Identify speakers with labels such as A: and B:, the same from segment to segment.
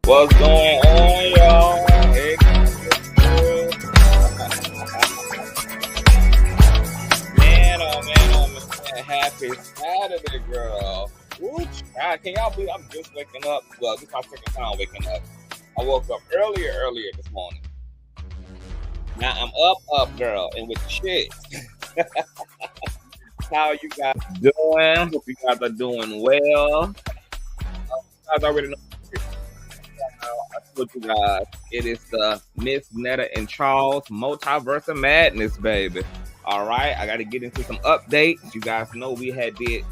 A: What's going on, y'all? Man, oh man, happy Saturday, girl. Oops, can y'all believe I'm just waking up? Well, this is my second time waking up. I woke up earlier this morning. Now I'm up, girl, and with the shit. How you guys doing? Hope you guys are doing well. You guys already know. I told you guys, it is the Ms Netta and Charles Multiverse of Madness, baby. All right, I got to get into some updates. You guys know we did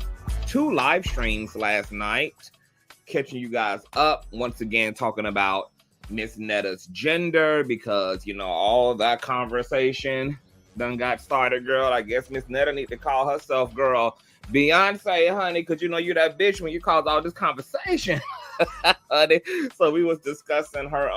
A: 2 live streams last night, catching you guys up once again, talking about Ms Netta's gender, because all that conversation done got started, girl. I guess Ms Netta need to call herself, girl, Beyonce, honey, because you that bitch when you cause all this conversation. So we was discussing her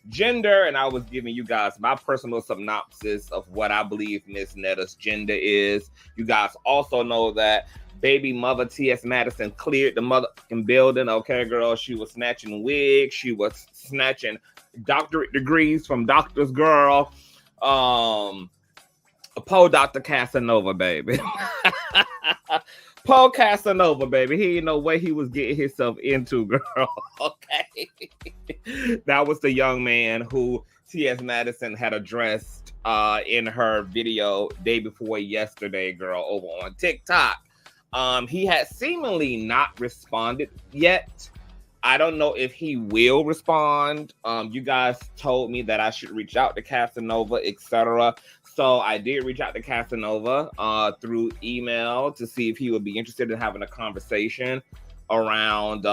A: gender, and I was giving you guys my personal synopsis of what I believe Ms Netta's gender is. You guys also know that baby mother T.S Madison cleared the motherfucking building. Okay, girl, she was snatching wigs, she was snatching doctorate degrees from doctors, girl. Poor Dr. Casanova, baby. Paul Casanova, baby. He didn't know what he was getting himself into, girl. Okay. That was the young man who T.S Madison had addressed in her video day before yesterday, girl, over on TikTok. He had seemingly not responded yet. I don't know if he will respond. You guys told me that I should reach out to Casanova, etc. So I did reach out to Casanova through email to see if he would be interested in having a conversation around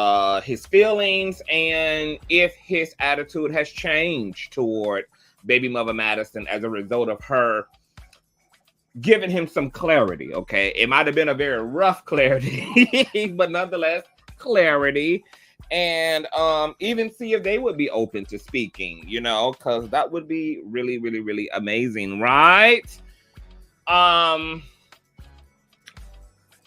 A: his feelings and if his attitude has changed toward baby mother Madison as a result of her giving him some clarity. Okay, it might have been a very rough clarity, but nonetheless, clarity. And even see if they would be open to speaking, because that would be really, really, really amazing, right? And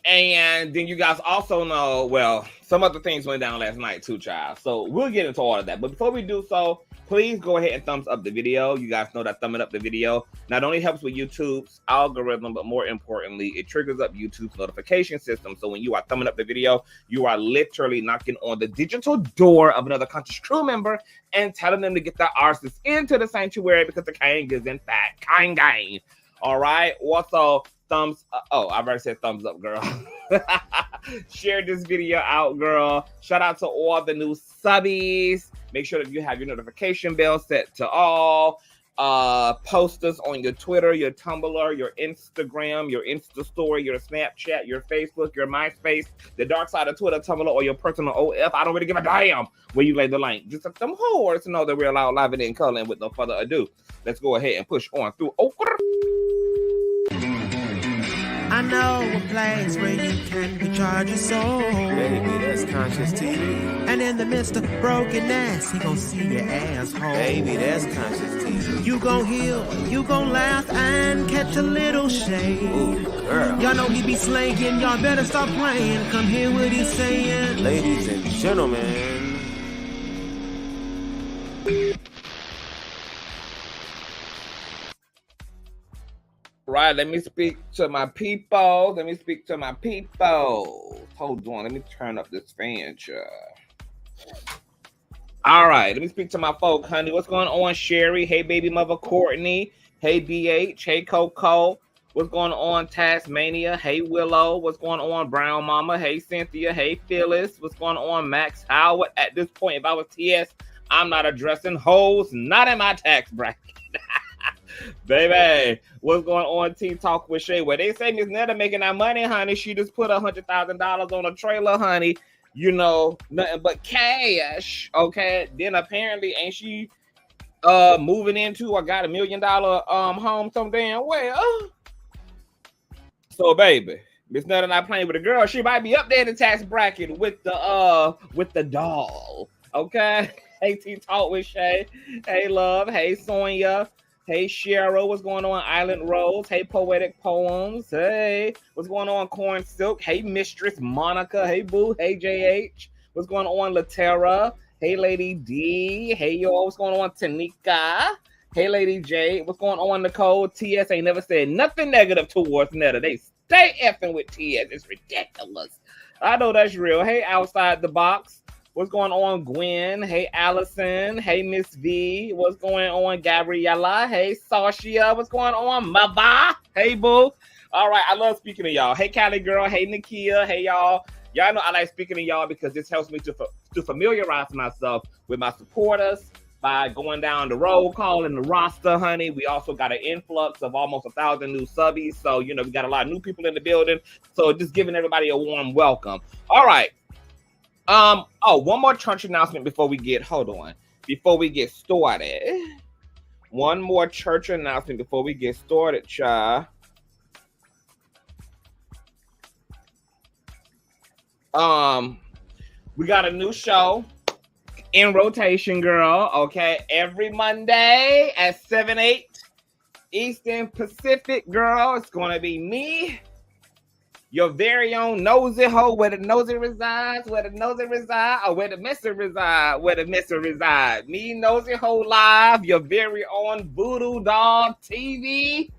A: then you guys also know, well, some other things went down last night too, child. So we'll get into all of that. But before we do so, please go ahead and thumbs up the video. You guys know that thumbing up the video not only helps with YouTube's algorithm, but more importantly, it triggers up YouTube's notification system. So when you are thumbing up the video, you are literally knocking on the digital door of another Conscious crew member and telling them to get their arses into the sanctuary, because the king is in fact king. All right. Also, thumbs up. Oh, I've already said thumbs up, girl. Share this video out, girl. Shout out to all the new subbies. Make sure that you have your notification bell set to all. Post us on your Twitter, your Tumblr, your Instagram, your Insta story, your Snapchat, your Facebook, your MySpace, the dark side of Twitter, Tumblr, or your personal OF. I don't really give a damn where you lay the link. Just let them whores know that we're allowed live and in color. And with no further ado, let's go ahead and push on through.
B: I know a place where you can recharge your soul.
C: Baby, that's Consciouztv.
B: And in the midst of brokenness, he gon' see your asshole.
C: Baby, that's Consciouztv.
B: You gon' heal, you gon' laugh and catch a little shade.
C: Ooh, girl.
B: Y'all know he be slaying, y'all better stop playing. Come hear what he's saying.
C: Ladies and gentlemen.
A: Right, let me speak to my people. Hold on, let me turn up this fan, child. All right, let me speak to my folk, honey. What's going on, Sherry? Hey, baby mother Courtney. Hey, BH. Hey, Coco. What's going on, Tasmania? Hey, Willow. What's going on, Brown Mama? Hey, Cynthia. Hey, Phyllis. What's going on, Max Howard? At this point, if I was TS, I'm not addressing hoes, not in my tax bracket. Baby, what's going on, Teen Talk with Shay? Where they say Ms Netta making that money, honey. She just put $100,000 on a trailer, honey. Nothing but cash. Okay. Then apparently ain't she moving into or got $1 million home some damn well. So baby, Ms Netta not playing with a girl. She might be up there in the tax bracket with the doll. Okay. Hey, Teen Talk with Shay. Hey, love. Hey, Sonia. Hey, Cheryl, what's going on? Island Rose. Hey, Poetic Poems. Hey, what's going on? Corn Silk. Hey, Mistress Monica. Hey, Boo. Hey, JH. What's going on? Latera. Hey, Lady D. Hey, y'all. What's going on, Tanika? Hey, Lady J. What's going on, Nicole? TS ain't never said nothing negative towards Netta. They stay effing with TS. It's ridiculous. I know that's real. Hey, Outside the Box. What's going on, Gwen? Hey, Allison. Hey, Miss V. What's going on, Gabriella? Hey, Sasha. What's going on, Mama? Hey, boo. All right, I love speaking to y'all. Hey, Cali girl. Hey, Nakia. Hey, y'all. Y'all know I like speaking to y'all because this helps me to familiarize myself with my supporters by going down the roll call and the roster, honey. We also got an influx of almost 1,000 new subbies. So, you know, we got a lot of new people in the building. So just giving everybody a warm welcome. All right. One more church announcement before we get started. One more church announcement before we get started, child. We got a new show in rotation, girl. Okay, every Monday at 7/8 Eastern Pacific, girl. It's gonna be me, your very own nosy hoe, where the nosy resides, or where the missy reside. Me, nosy hoe live, your very own Voodoo Dog TV.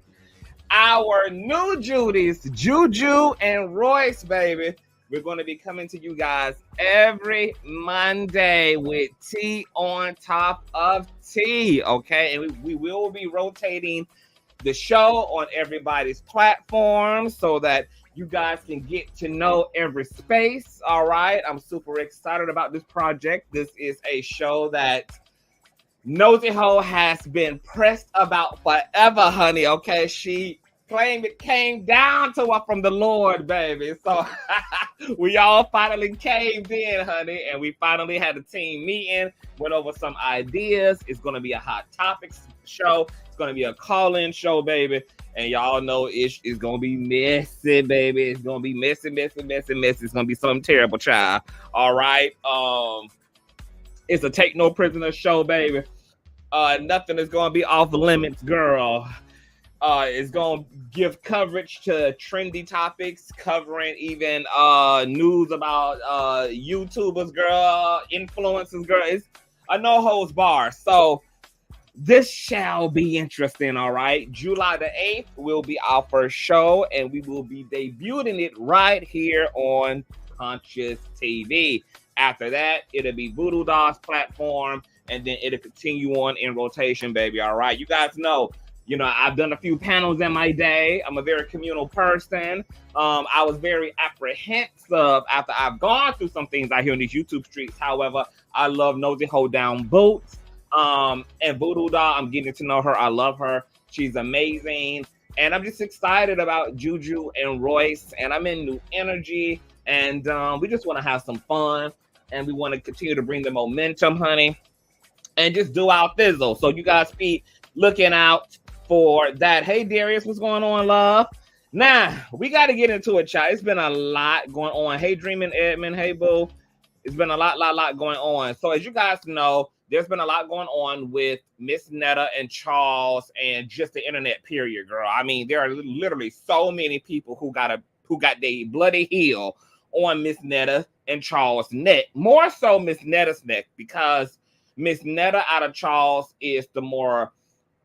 A: Our new Judies, Juju and Royce, baby. We're going to be coming to you guys every Monday with tea on top of tea, okay? And we will be rotating the show on everybody's platform so that you guys can get to know every space, all right? I'm super excited about this project. This is a show that Nosy Ho has been pressed about forever, honey, okay? She claimed it came down to her from the Lord, baby. So we all finally caved in, honey, and we finally had a team meeting, went over some ideas. It's going to be a hot topics show. It's going to be a call-in show, baby. And y'all know it's going to be messy, baby. It's going to be messy. It's going to be something terrible, child. All right. It's a take no prisoner show, baby. Nothing is going to be off limits, girl. It's going to give coverage to trendy topics, covering even news about YouTubers, girl, influencers, girl. It's a no-holds bar. So this shall be interesting, all right? July the 8th will be our first show, and we will be debuting it right here on Consciouztv. After that, it'll be Voodoo Dog's platform, and then it'll continue on in rotation, baby, all right? You guys know, I've done a few panels in my day. I'm a very communal person. I was very apprehensive after I've gone through some things out here in these YouTube streets. However, I love Nosy Ho Down Boots. And Voodoo Dog, I'm getting to know her. I love her. She's amazing. And I'm just excited about Juju and Royce. And I'm in new energy. And we just want to have some fun. And we want to continue to bring the momentum, honey. And just do our thizzle. So you guys be looking out for that. Hey, Darius, what's going on, love? Now, we got to get into it, child. It's been a lot going on. Hey, Dreaming Edmund. Hey, boo. It's been a lot going on. So as you guys know, there's been a lot going on with Ms Netta and Charles and just the internet, period, girl. I mean, there are literally so many people who got their bloody heel on Ms Netta and Charles' neck. More so Ms Netta's neck, because Ms Netta out of Charles is the more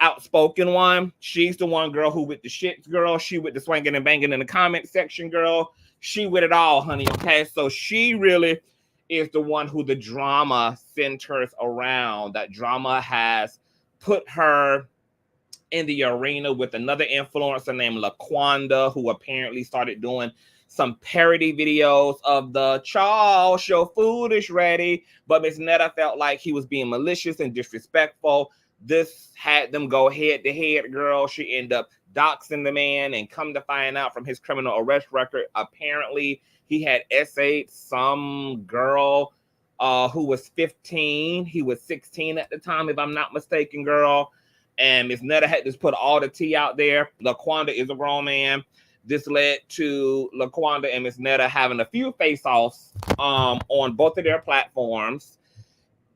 A: outspoken one. She's the one girl who with the shits, girl. She with the swinging and banging in the comment section, girl. She with it all, honey, okay? So she really is the one who the drama centers around. That drama has put her in the arena with another influencer named LaQuanda, who apparently started doing some parody videos of the Charles, your food is ready. But Ms Netta felt like he was being malicious and disrespectful. This had them go head to head, girl. She ended up doxing the man, and come to find out from his criminal arrest record, apparently he had SA'd some girl who was 15. He was 16 at the time, if I'm not mistaken, girl. And Ms Netta had just put all the tea out there. LaQuanda is a grown man. This led to LaQuanda and Ms Netta having a few face-offs on both of their platforms.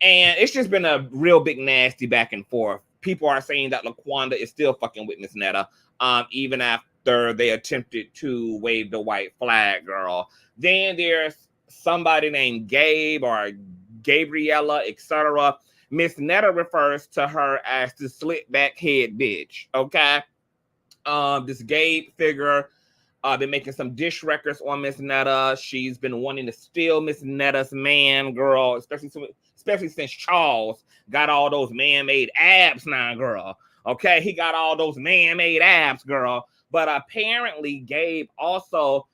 A: And it's just been a real big nasty back and forth. People are saying that LaQuanda is still fucking with Ms Netta, even after they attempted to wave the white flag, girl. Then there's somebody named Gabe or Gabriella, etc. Ms Netta refers to her as the slick back head bitch. Okay. This Gabe figure been making some dish records on Ms Netta. She's been wanting to steal Ms Netta's man, girl, especially since Charles got all those man-made abs now, girl. Okay, he got all those man-made abs, girl. But apparently, Gabe also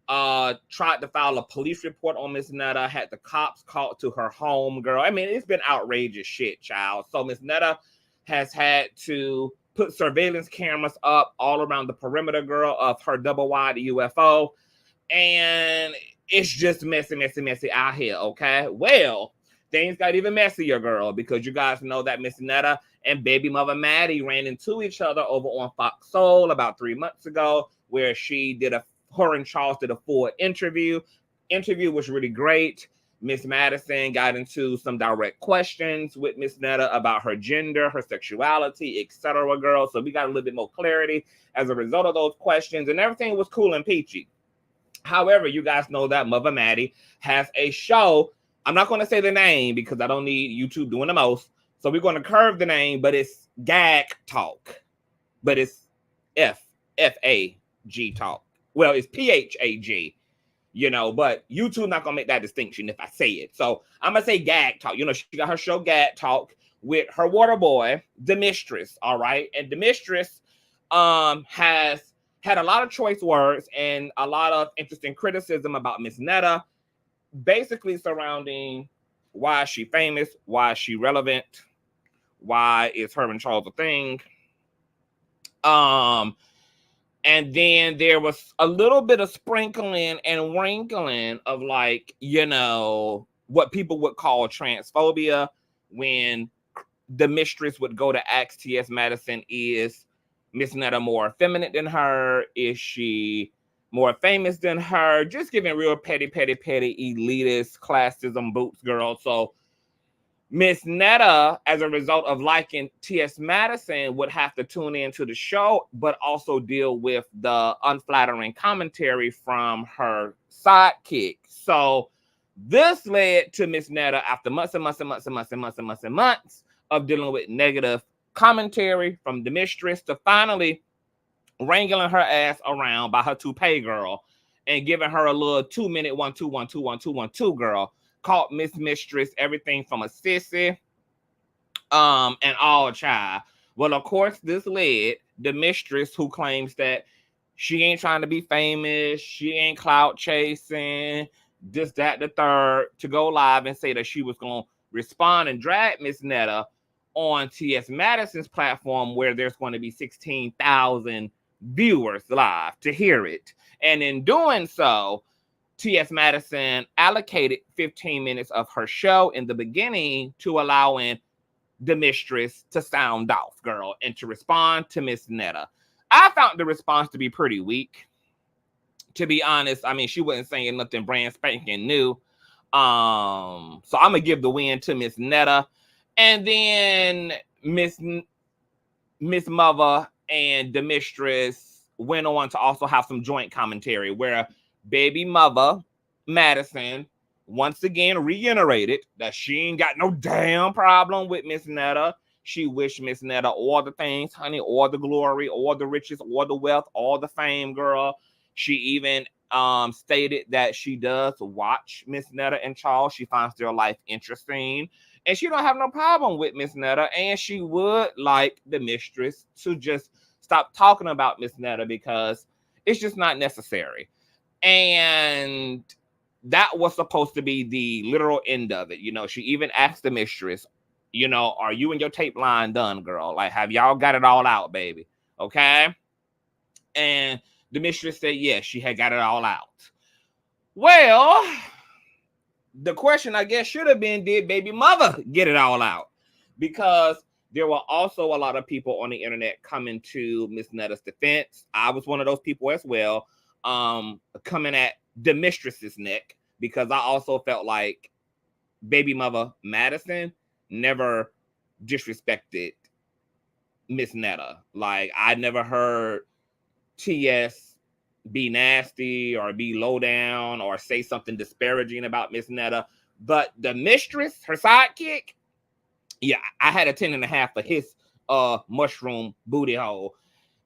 A: tried to file a police report on Ms Netta, had the cops called to her home, girl. I mean, it's been outrageous shit, child. So Ms Netta has had to put surveillance cameras up all around the perimeter, girl, of her double wide UFO. And it's just messy, messy, messy out here, okay? Well, things got even messier, girl, because you guys know that Miss Netta and baby mother Maddie ran into each other over on Fox Soul about 3 months ago, where her and Charles did a full interview. Interview was really great. Ms Madison got into some direct questions with Ms Netta about her gender, her sexuality, etc., girl. So we got a little bit more clarity as a result of those questions, and everything was cool and peachy. However, you guys know that Muva Maddie has a show. I'm not going to say the name because I don't need YouTube doing the most. So we're going to curve the name, but it's Phag Talk. But it's F-A-G Talk. Well, it's P-H-A-G. But YouTube not gonna make that distinction if I say it. So I'm gonna say Phag Talk. She got her show Phag Talk with her water boy, the Mistress. All right, and the Mistress has had a lot of choice words and a lot of interesting criticism about Ms Netta, basically surrounding why is she famous, why is she relevant, why is her and Charles a thing. And then there was a little bit of sprinkling and wrinkling of what people would call transphobia when the Mistress would go to ask T.S Madison, is Miss Netta more effeminate than her? Is she more famous than her? Just giving real petty elitist classism boots, girl. So Miss Netta, as a result of liking T.S. Madison, would have to tune into the show, but also deal with the unflattering commentary from her sidekick. So this led to Miss Netta, after months of dealing with negative commentary from the Mistress, to finally wrangling her ass around by her toupee, girl, and giving her a little 2-minute 1-2-1-2-1-2-1-2, girl. Called Miss Mistress everything from a sissy and all child. Well, of course, this led the Mistress, who claims that she ain't trying to be famous, she ain't clout chasing, this, that, the third, to go live and say that she was going to respond and drag Miss Netta on T.S. Madison's platform, where there's going to be 16,000 viewers live to hear it. And in doing so, T.S. Madison allocated 15 minutes of her show in the beginning to allowing the Mistress to sound off, girl, and to respond to Miss Netta. I found the response to be pretty weak, to be honest. I mean, she wasn't saying nothing brand spanking new. So I'm going to give the win to Miss Netta. And then Miss Mother and the Mistress went on to also have some joint commentary, where baby mother Madison once again reiterated that she ain't got no damn problem with Miss Netta. She wished Miss Netta all the things, honey, all the glory, all the riches, all the wealth, all the fame, girl. She even stated that she does watch Miss Netta and Charles. She finds their life interesting, and she don't have no problem with Miss Netta, and she would like the Mistress to just stop talking about Miss Netta because it's just not necessary. And that was supposed to be the literal end of it. She even asked the Mistress, are you and your tape line done, girl? Like, have y'all got it all out, baby? Okay. And the Mistress said, yes, she had got it all out. Well, the question, I guess, should have been, did baby mother get it all out? Because there were also a lot of people on the internet coming to Miss Netta's defense. I was one of those people as well, coming at the Mistress's neck, because I also felt like baby mother Madison never disrespected Miss Netta. Like, I never heard TS be nasty or be low down or say something disparaging about Miss Netta. But the mistress, her sidekick, yeah, I had a 10.5 for his mushroom booty hole.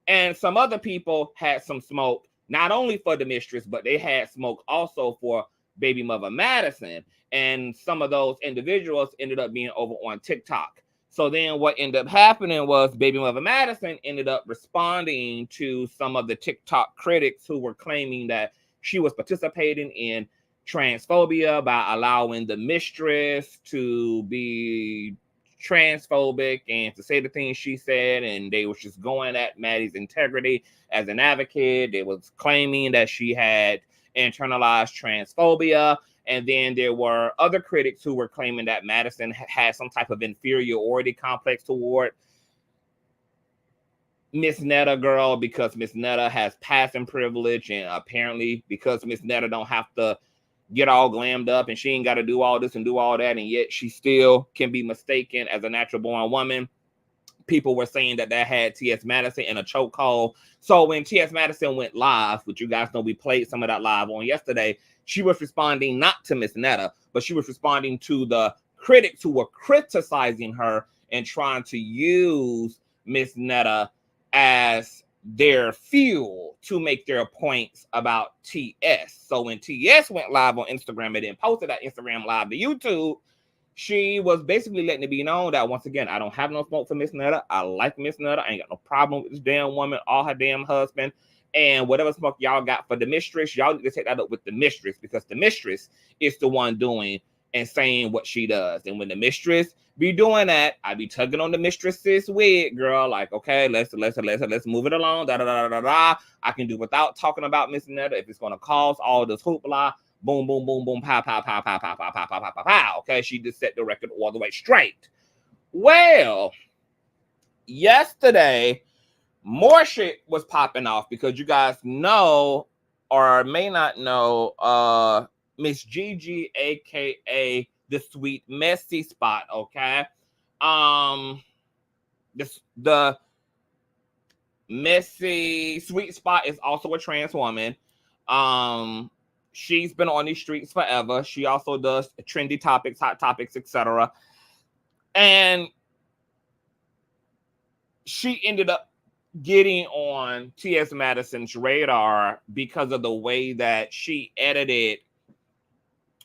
A: And some other people had some smoke, not only for the mistress, but they had smoke also for baby mother Madison. And some of those individuals ended up being over on TikTok. So then what ended up happening was baby mother Madison ended up responding to some of the TikTok critics who were claiming that she was participating in transphobia by allowing the mistress to be transphobic and to say the things she said, and they was just going at Maddie's integrity as an advocate. They was claiming that she had internalized transphobia. And then there were other critics who were claiming that Madison had some type of inferiority complex toward Ms Netta, girl, because Ms Netta has passing privilege, and apparently because Ms Netta don't have to get all glammed up and she ain't got to do all this and do all that, and yet she still can be mistaken as a natural born woman. People were saying that had T.S Madison in a chokehold. So when T.S Madison went live, which you guys know we played some of that live on yesterday, she was responding not to Ms Netta, but she was responding to the critics who were criticizing her and trying to use Ms Netta as their fuel to make their points about TS. So when TS went live on Instagram and then posted that Instagram live to YouTube, she was basically letting it be known that, once again, I don't have no smoke for Ms Netta. I like Ms Netta. I ain't got no problem with this damn woman or her damn husband. And whatever smoke y'all got for the mistress, y'all need to take that up with the mistress, because the mistress is the one doing and saying what she does. And when the mistress be doing that, I be tugging on the mistress's wig, girl. Like, okay, let's move it along. Da da da da da. I can do without talking about Ms Netta if it's gonna cause all this hoopla. Boom, boom, boom, boom, pow, pow, pow, pow, pow, pow, pow, pow, pow, pow, pow. Okay, she just set the record all the way straight. Well, yesterday, more shit was popping off because you guys know, or may not know, Miss Gigi, aka the Sweet Messy Spot. Okay, the Missy Sweet Spot is also a trans woman. She's been on these streets forever. She also does trendy topics, hot topics, etc. And she ended up getting on T.S Madison's radar because of the way that she edited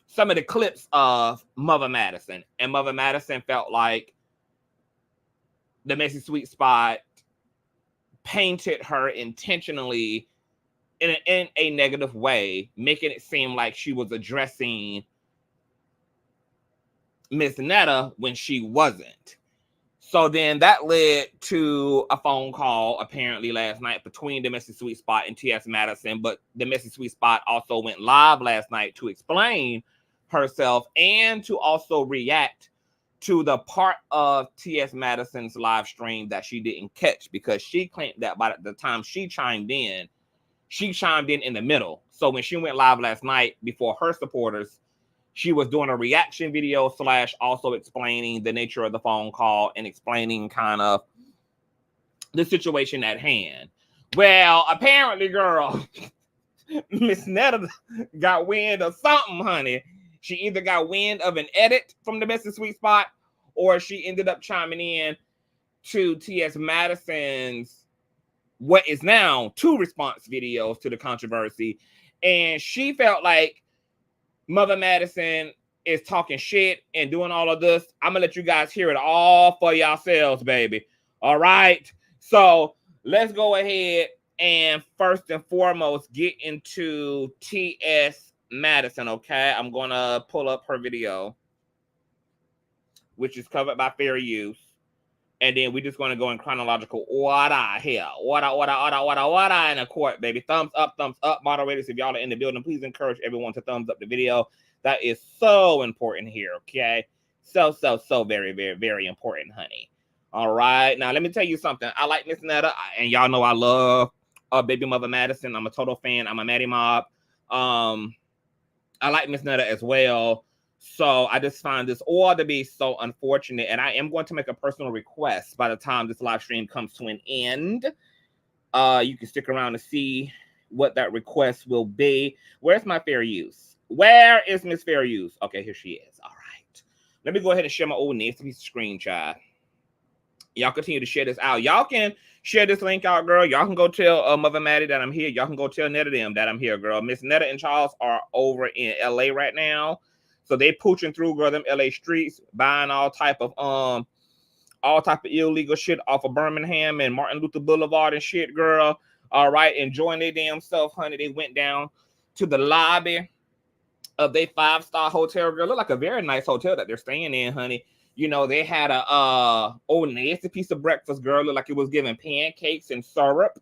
A: some of the clips of Muva Madison. And Muva Madison felt like the Missy Sweet Spot painted her intentionally in a negative way, making it seem like she was addressing Ms Netta when she wasn't. So then that led to a phone call apparently last night between the Missy Sweet Spot and T.S Madison. But the Missy Sweet Spot also went live last night to explain herself and to also react to the part of T.S Madison's live stream that she didn't catch, because she claimed that by the time she chimed in the middle. So when she went live last night before her supporters, she was doing a reaction video / also explaining the nature of the phone call and explaining kind of the situation at hand. Well, apparently, girl, Miss Netta got wind of something, honey. She either got wind of an edit from the Missy Sweet Spot, or she ended up chiming in to T.S Madison's what is now 2 response videos to the controversy. And she felt like Muva Madison is talking shit and doing all of this. I'm gonna let you guys hear it all for yourselves, baby. All right. So let's go ahead and first and foremost get into T.S Madison. Okay, I'm gonna pull up her video, which is covered by fair use. And then we're just going to go in chronological order here. Order, in a court, baby. Thumbs up, moderators. If y'all are in the building, please encourage everyone to thumbs up the video. That is so important here, okay? So very, very, very important, honey. All right. Now, let me tell you something. I like Miss Netta, and y'all know I love baby mother Madison. I'm a total fan. I'm a Maddie mob. I like Miss Netta as well. So I just find this all to be so unfortunate. And I am going to make a personal request by the time this live stream comes to an end. You can stick around to see what that request will be. Where's my fair use? Where is Miss Fair Use? Okay, here she is. All right. Let me go ahead and share my old nasty piece of screen, child. Y'all continue to share this out. Y'all can share this link out, girl. Y'all can go tell Muva Maddie that I'm here. Y'all can go tell Netta-TS that I'm here, girl. Miss Netta and Charles are over in LA right now. So they pooching through, girl, them LA streets, buying all type of illegal shit off of Birmingham and Martin Luther Boulevard and shit, girl. All right, enjoying their damn self, honey. They went down to the lobby of their 5-star hotel, girl. Look like a very nice hotel that they're staying in, honey. You know, they had a old nasty piece of breakfast, girl. Looked like it was giving pancakes and syrup.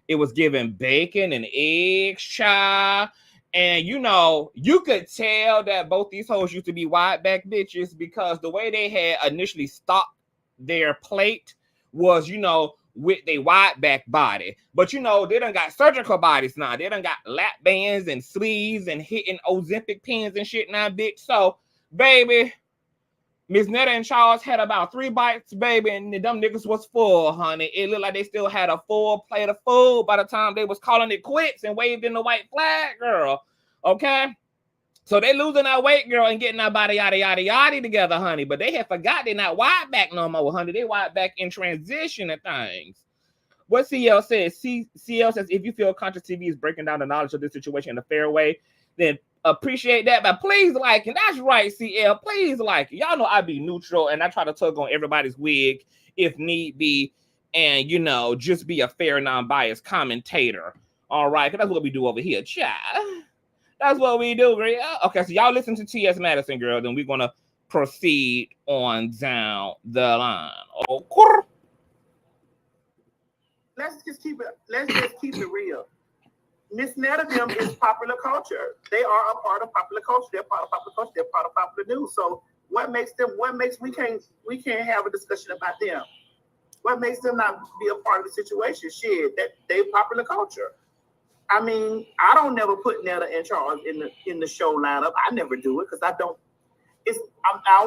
A: It was giving bacon and eggs, child. And, you know, you could tell that both these hoes used to be wide back bitches because the way they had initially stocked their plate was, you know, with their wide back body. But, you know, they done got surgical bodies now. They done got lap bands and sleeves and hitting Ozempic pins and shit now, bitch. So, baby, Ms Netta and Charles had about 3 bites, baby, and them niggas was full, honey. It looked like they still had a full plate of food by the time they was calling it quits and waved in the white flag, girl. Okay? So they losing that weight, girl, and getting that body yada yada yada together, honey. But they had forgot they're not wide back no more, honey. They wide back in transition of things. What CL says, CL says, if you feel Consciouztv is breaking down the knowledge of this situation in a fair way, then appreciate that. But please like it. That's right, CL. Please like it. Y'all know I be neutral and I try to tug on everybody's wig if need be. And, you know, just be a fair, non-biased commentator. All right? Because that's what we do over here, child. That's what we do, girl. Okay, so y'all listen to TS Madison, girl. Then we're going to proceed on down the line. Oh,
D: let's just keep it real. Ms Netta them is popular culture. They are a part of popular culture. They're part of popular culture. They're part of popular news. So what makes we can't have a discussion about them? What makes them not be a part of the situation? Shit, that they popular culture. I mean, I don't never put Netta and Charles in the show lineup. I never do it because I don't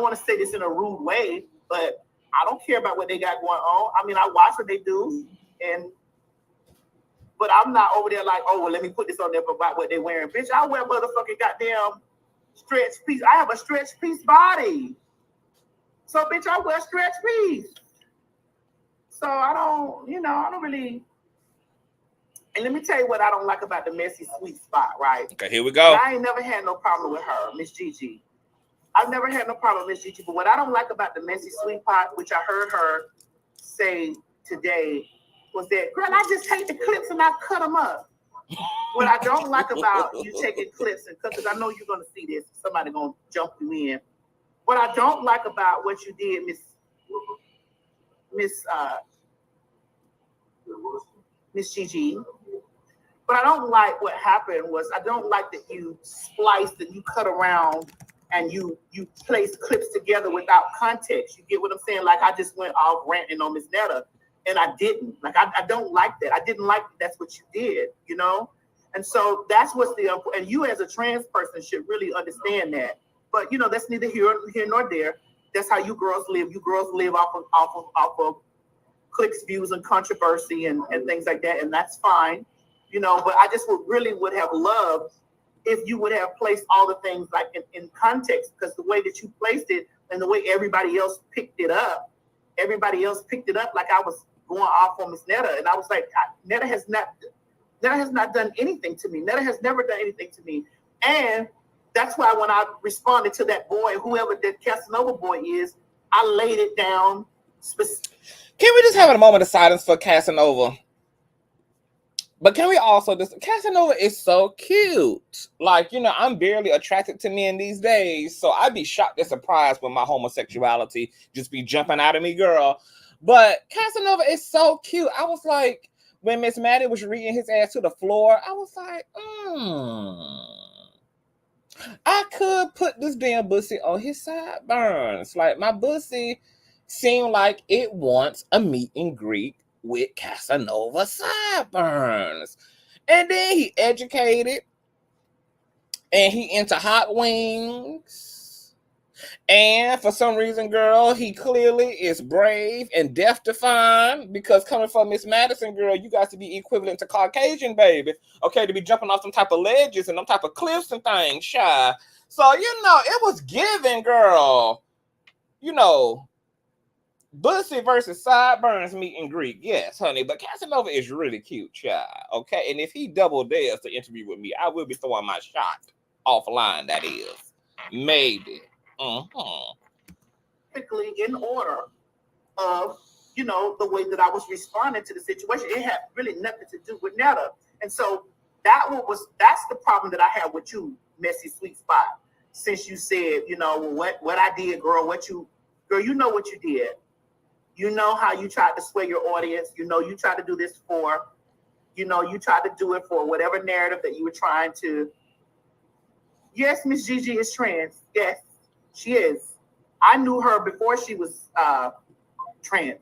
D: want to say this in a rude way, but I don't care about what they got going on. I mean, I watch what they do, but I'm not over there like, oh, well, let me put this on there about what they're wearing. Bitch, I wear motherfucking goddamn stretch piece. I have a stretch piece body. So, bitch, I wear stretch piece. So I don't really. And let me tell you what I don't like about the Missy Sweet Spot, right?
A: Okay, here we go.
D: I ain't never had no problem with her, Miss Gigi. I've never had no problem with Miss Gigi. But what I don't like about the Missy Sweet Spot, which I heard her say today, was that, girl, I just take the clips and I cut them up. What I don't like about you taking clips, and because I know you're going to see this, somebody going to jump you in. What I don't like about what you did, Miss Gigi, but I don't like what happened was I don't like that you spliced and you cut around and you placed clips together without context. You get what I'm saying? Like I just went off ranting on Ms Netta and I didn't. Like I don't like that. I didn't like that's what you did, you know? And so that's what's and you as a trans person should really understand that. But you know, that's neither here nor there. That's how you girls live. You girls live off of clicks, views, and controversy and things like that, and that's fine, you know. But I just would have loved if you would have placed all the things like in context, because the way that you placed it and the way everybody else picked it up like I was going off on Ms Netta, and I was like, Netta has not done anything to me. Netta has never done anything to me, and that's why when I responded to that boy, whoever that Casanova boy is, I laid it down
A: Can we just have a moment of silence for Casanova? But can we also Casanova is so cute. Like, you know, I'm barely attracted to men these days, so I'd be shocked and surprised when my homosexuality just be jumping out of me, girl. But Casanova is so cute. I was like, when Miss Maddie was reading his ass to the floor, I was like, I could put this damn bussy on his sideburns. Like, my bussy seemed like it wants a meet and greet with Casanova sideburns. And then he educated and he into hot wings And for some reason, girl, he clearly is brave and death-defying, because coming from Ms Madison, girl, you got to be equivalent to Caucasian, baby. Okay, to be jumping off some type of ledges and some type of cliffs and things, shy. So, you know, it was given, girl. You know, Bussy versus Sideburns meet and greet. Yes, honey, but Casanova is really cute, child. Okay, and if he double dares to interview with me, I will be throwing my shot offline, that is. Maybe.
D: Typically in order of, you know, the way that I was responding to the situation. It had really nothing to do with Netta. And so that's the problem that I had with you, Missy Sweet Spot. Since you said, you know, what I did, girl, you know what you did. You know how you tried to sway your audience. You know you tried to do this for, you know, you tried to do it for whatever narrative that you were trying to. Yes, Miss Gigi is trans. Yes, she is. I knew her before she was trans.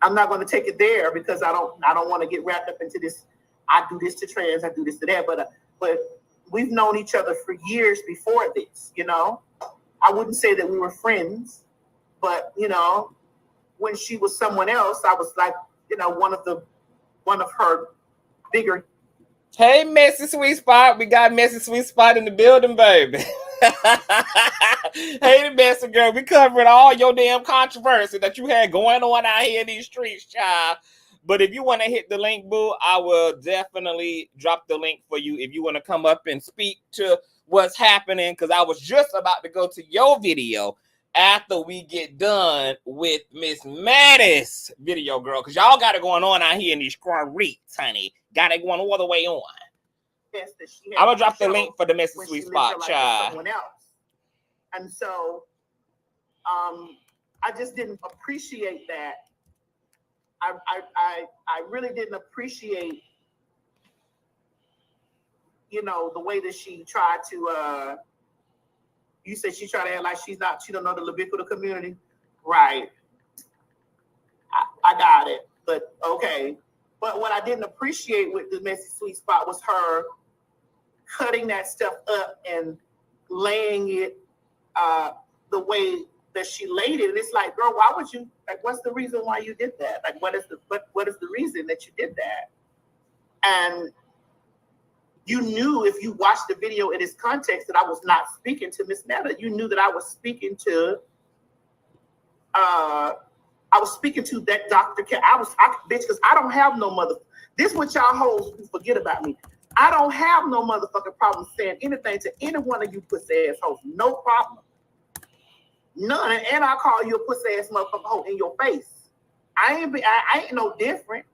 D: I'm not going to take it there because I don't want to get wrapped up into this. I do this to trans. I do this to that. But we've known each other for years before this. You know, I wouldn't say that we were friends. But, you know, when she was someone else, I was like, you know, one of her bigger.
A: Hey, Missy Sweet Spot. We got Missy Sweet Spot in the building, baby. Hey, the Messy girl. We covered all your damn controversy that you had going on out here in these streets, child. But if you want to hit the link, boo, I will definitely drop the link for you if you want to come up and speak to what's happening, because I was just about to go to your video after we get done with Ms Maddie's video, girl, because y'all got it going on out here in these streets, honey. Got it going all the way on.
D: Yes,
A: I'm going to drop the link for the Missy Sweet Spot, child.
D: Someone else. And so I just didn't appreciate that. I really didn't appreciate, you know, the way that she tried to you said she tried to act like she don't know the Labiquita community. Right. I got it. But okay. But what I didn't appreciate with the Missy Sweet Spot was her cutting that stuff up and laying it the way that she laid it. And it's like, girl, why would you, like, what's the reason why you did that? Like, what is the reason that you did that? And you knew if you watched the video in its context that I was not speaking to Ms Netta. You knew that I was speaking to that Dr. K. Bitch, because I don't have no mother. This is what y'all hoes forget about me. I don't have no motherfucking problem saying anything to any one of you pussy ass hoes. No problem. None. And I'll call you a pussy ass motherfucker hoe in your face. I ain't no different.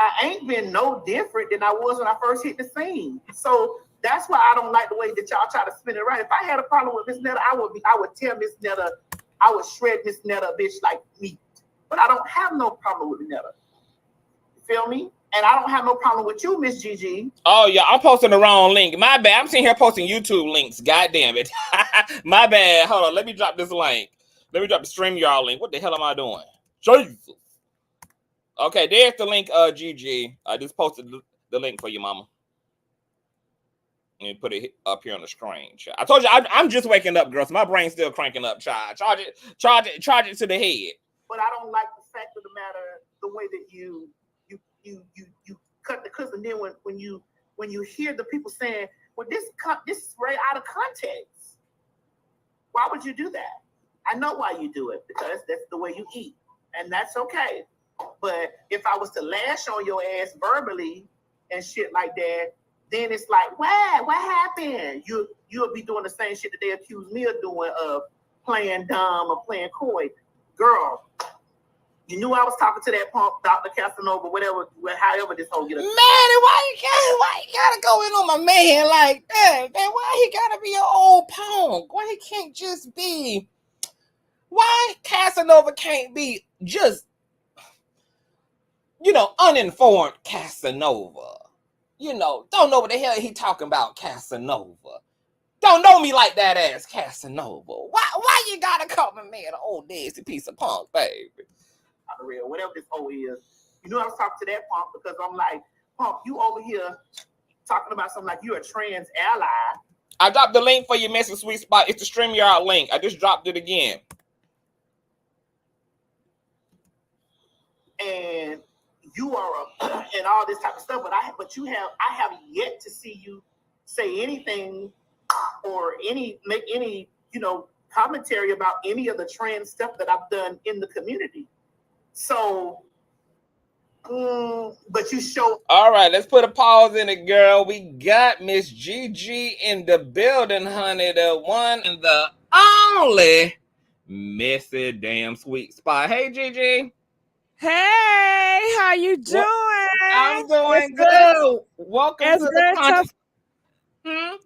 D: I ain't been no different than I was when I first hit the scene. So that's why I don't like the way that y'all try to spin it around. If I had a problem with Ms Netta, I would tell Ms Netta, I would shred Ms Netta bitch like meat. But I don't have no problem with Netta. You feel me? And I don't have no problem with you, Miss Gigi.
A: Oh yeah, I'm posting the wrong link. My bad. I'm sitting here posting YouTube links. God damn it. My bad. Hold on. Let me drop this link. Let me drop the StreamYard link. What the hell am I doing? Jesus. Okay, there's the link, Gigi. I just posted the link for you, mama. And put it up here on the screen. Child. I told you, I'm just waking up, girl. So my brain's still cranking up, child. Charge it to the head.
D: But I don't like the fact of the matter, the way that you cut the clip, and then when you hear the people saying, well, this is right out of context. Why would you do that? I know why you do it, because that's the way you eat. And that's okay. But if I was to lash on your ass verbally and shit like that, then it's like, what happened? You'll be doing the same shit that they accuse me of doing, of playing dumb or playing coy. Girl, you knew I was talking to that punk, Dr. Casanova, whatever, however this whole get up.
A: Man, why you gotta go in on my man like that? Man, why he gotta be an old punk? Why he can't just be? Why Casanova can't be just, uninformed Casanova? Don't know what the hell he talking about, Casanova. Don't know me like that ass Casanova. Why you gotta call my man an old nasty piece of punk, baby?
D: Real, whatever this hoe is. You know I was talking to that punk because I'm like, punk, you over here talking about something like you're a trans ally.
A: I dropped the link for you, Missy Sweet Spot. It's the StreamYard link. I just dropped it again.
D: And you are and all this type of stuff, but I have yet to see you say anything or make any commentary about any of the trans stuff that I've done in the community. So, but you show.
A: All right, let's put a pause in it, girl. We got Miss Gigi in the building, honey. The one and the only Missy damn Sweet Spot. Hey, Gigi.
E: Hey, how you doing?
A: I'm doing good. Welcome to the Conscious.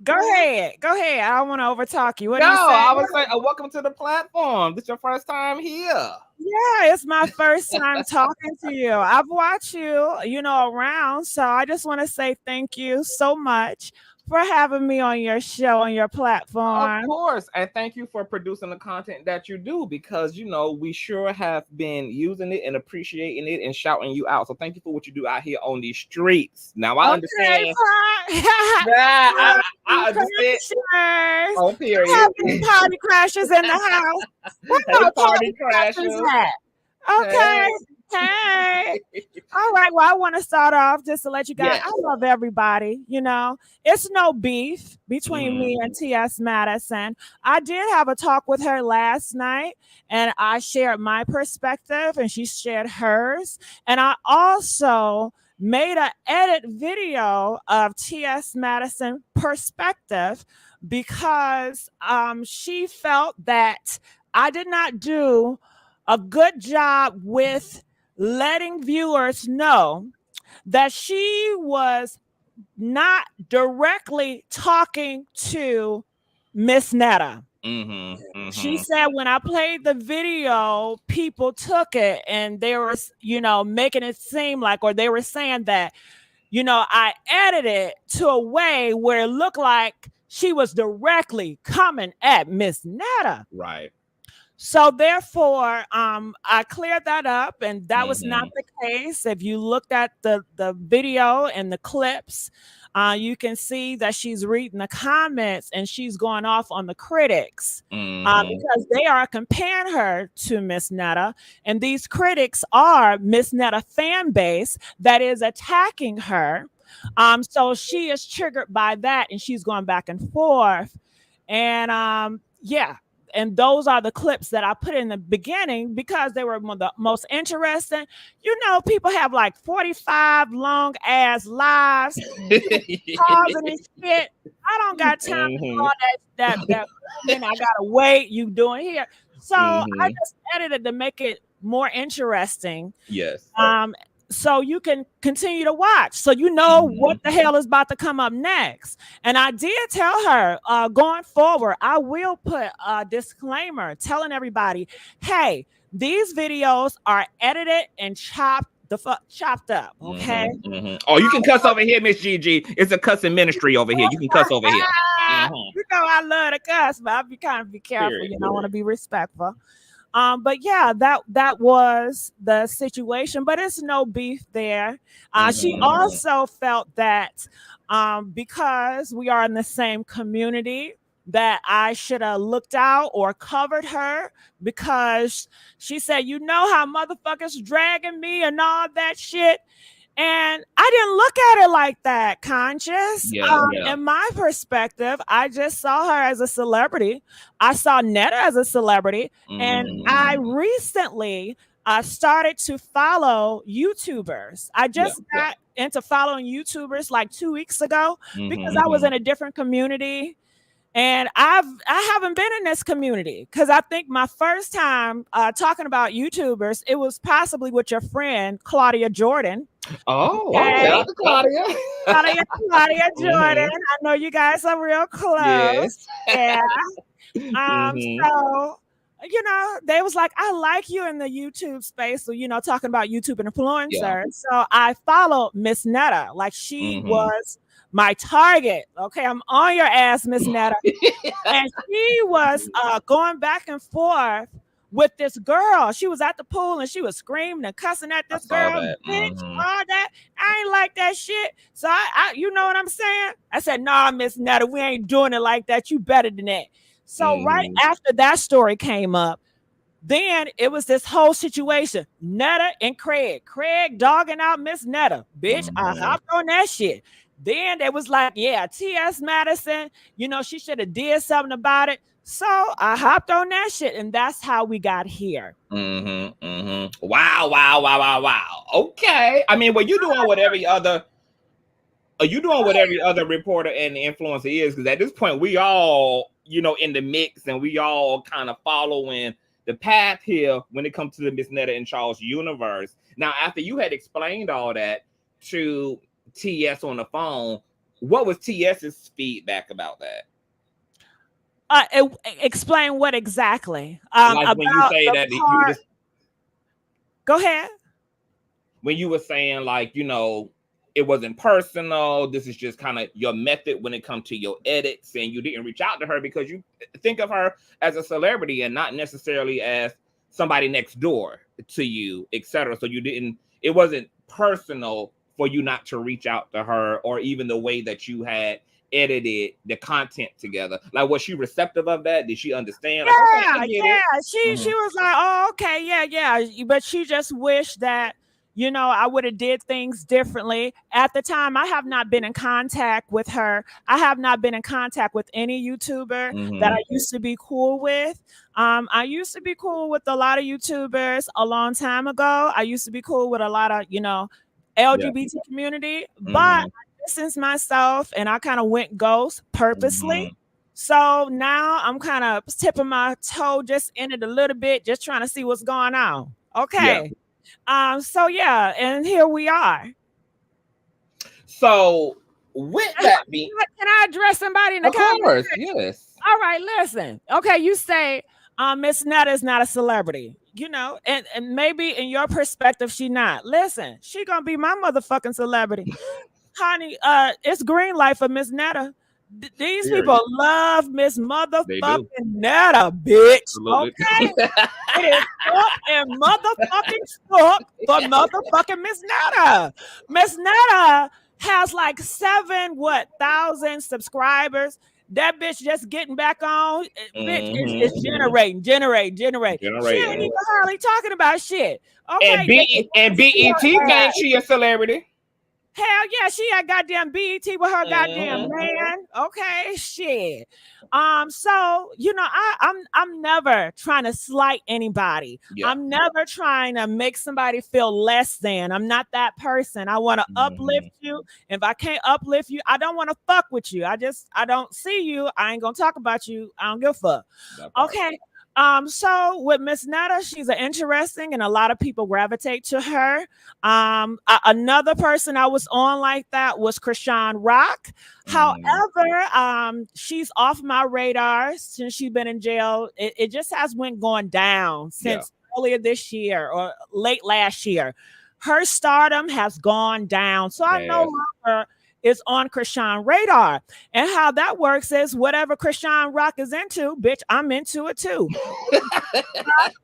E: Go ahead. I don't want to overtalk you. What
A: no,
E: do you say?
A: I was saying, welcome to the platform. This is your first time here.
E: Yeah, it's my first time talking to you. I've watched you, around. So I just want to say thank you so much for having me on your show, on your platform.
A: Of course. And thank you for producing the content that you do, because, we sure have been using it and appreciating it and shouting you out. So thank you for what you do out here on these streets. Now, I understand. I understand. Oh, period.
E: Having party crashers in the house.
A: Hey, party crashers.
E: Okay. Hey. All right. Well, I want to start off just to let you guys. Yes. I love everybody. It's no beef between me and T.S Madison. I did have a talk with her last night, and I shared my perspective, and she shared hers. And I also made an edit video of T.S Madison perspective because she felt that I did not do a good job with letting viewers know that she was not directly talking to Ms Netta. She said when I played the video, people took it and they were, making it seem like, or they were saying that, I edited it to a way where it looked like she was directly coming at Ms Netta.
A: Right.
E: So therefore, I cleared that up, and that was not the case. If you looked at the video and the clips, you can see that she's reading the comments and she's going off on the critics because they are comparing her to Ms Netta, and these critics are Ms Netta fan base that is attacking her. So she is triggered by that, and she's going back and forth, and And those are the clips that I put in the beginning because they were the most interesting. People have like 45 long ass lives, pausing and shit. I don't got time for all that. I gotta wait. You doing here? So I just edited to make it more interesting.
A: Yes.
E: So you can continue to watch, so what the hell is about to come up next. And I did tell her going forward, I will put a disclaimer telling everybody, hey, these videos are edited and chopped up. Okay.
A: Oh, you can cuss over here, Miss Gigi. It's a cussing ministry over here. You can cuss over here.
E: I love to cuss, but I'll be careful.
A: Period.
E: I want to be respectful. But yeah, that was the situation, but it's no beef there. She also felt that because we are in the same community, that I should have looked out or covered her, because she said, how motherfuckers dragging me and all that shit. And I didn't look at it like that, Conscious. In my perspective, I just saw her as a celebrity. I saw Netta as a celebrity. And I recently started to follow YouTubers. I just got into following YouTubers like 2 weeks ago because I was in a different community. And I haven't been in this community because I think my first time talking about YouTubers, it was possibly with your friend, Claudia Jordan.
A: Oh, okay. Claudia.
E: Claudia Jordan. I know you guys are real close. Yes. Yeah. So, they was like, I like you in the YouTube space. So, talking about YouTube and influencers. Yeah. So I followed Ms Netta. Like she was my target. Okay, I'm on your ass, Ms Netta. And she was going back and forth with this girl. She was at the pool and she was screaming and cussing at this girl. Bitch, all that. I ain't like that shit. So I you know what I'm saying? I said, nah, Ms Netta, we ain't doing it like that. You better than that. So right after that story came up, then it was this whole situation. Netta and Craig dogging out Ms Netta. Bitch, I hopped on that shit. Then they was like, yeah, T.S Madison, you know, she should have did something about it. So I hopped on that shit, and that's how we got here.
A: Wow. Okay. I mean, well, you doing what every other reporter and influencer is, because at this point we all, you know, in the mix, and we all kind of following the path here when it comes to the Ms Netta and Charles universe. Now, after you had explained all that to TS on the phone, what was TS's feedback about that?
E: Explain what exactly?
A: Like when you say that,
E: go ahead.
A: When you were saying, like, you know, it wasn't personal, this is just kind of your method when it comes to your edits, and you didn't reach out to her because you think of her as a celebrity and not necessarily as somebody next door to you, etc. So it wasn't personal for you not to reach out to her, or even the way that you had edited the content together. Like, was she receptive of that? Did she understand?
E: Yeah,
A: like,
E: okay, She was like, oh, okay, yeah. But she just wished that, you know, I would have did things differently. At the time, I have not been in contact with her. I have not been in contact with any YouTuber that I used to be cool with. I used to be cool with a lot of YouTubers a long time ago. I used to be cool with a lot of, you know, LGBT community, but I distanced myself and I kind of went ghost purposely. So now I'm kind of tipping my toe just in it a little bit, just trying to see what's going on. Okay. So yeah, and here we are.
A: So with that being,
E: can I address somebody in the comments?
A: Of course, yes.
E: All right, listen. Okay, you say Ms Netta is not a celebrity, you know, and maybe in your perspective she not. Listen, she gonna be my motherfucking celebrity. Honey, it's green light for Ms Netta. These people love Miss motherfucking Netta, bitch. Absolutely. Okay, it is up and motherfucking stuck for motherfucking Miss Netta. Miss Netta has like 7,000 subscribers. That bitch just getting back on. Bitch, it's generating. She ain't even hardly talking about shit. Okay,
A: and BET thinks she a celebrity.
E: Hell yeah, she had goddamn BET with her goddamn man. Okay, shit. So you know, I'm never trying to slight anybody. I'm never trying to make somebody feel less than. I'm not that person. I want to uplift you. If I can't uplift you, I don't want to fuck with you. I don't see you. I ain't gonna talk about you. I don't give a fuck. Okay. So with Ms Netta, she's an interesting, and a lot of people gravitate to her. Another person I was on like that was Chrisean Rock. However, she's off my radar since she's been in jail. It just has been going down since earlier this year or late last year. Her stardom has gone down. So I no longer is on Chrisean radar. And how that works is whatever Chrisean Rock is into, bitch, I'm into it too.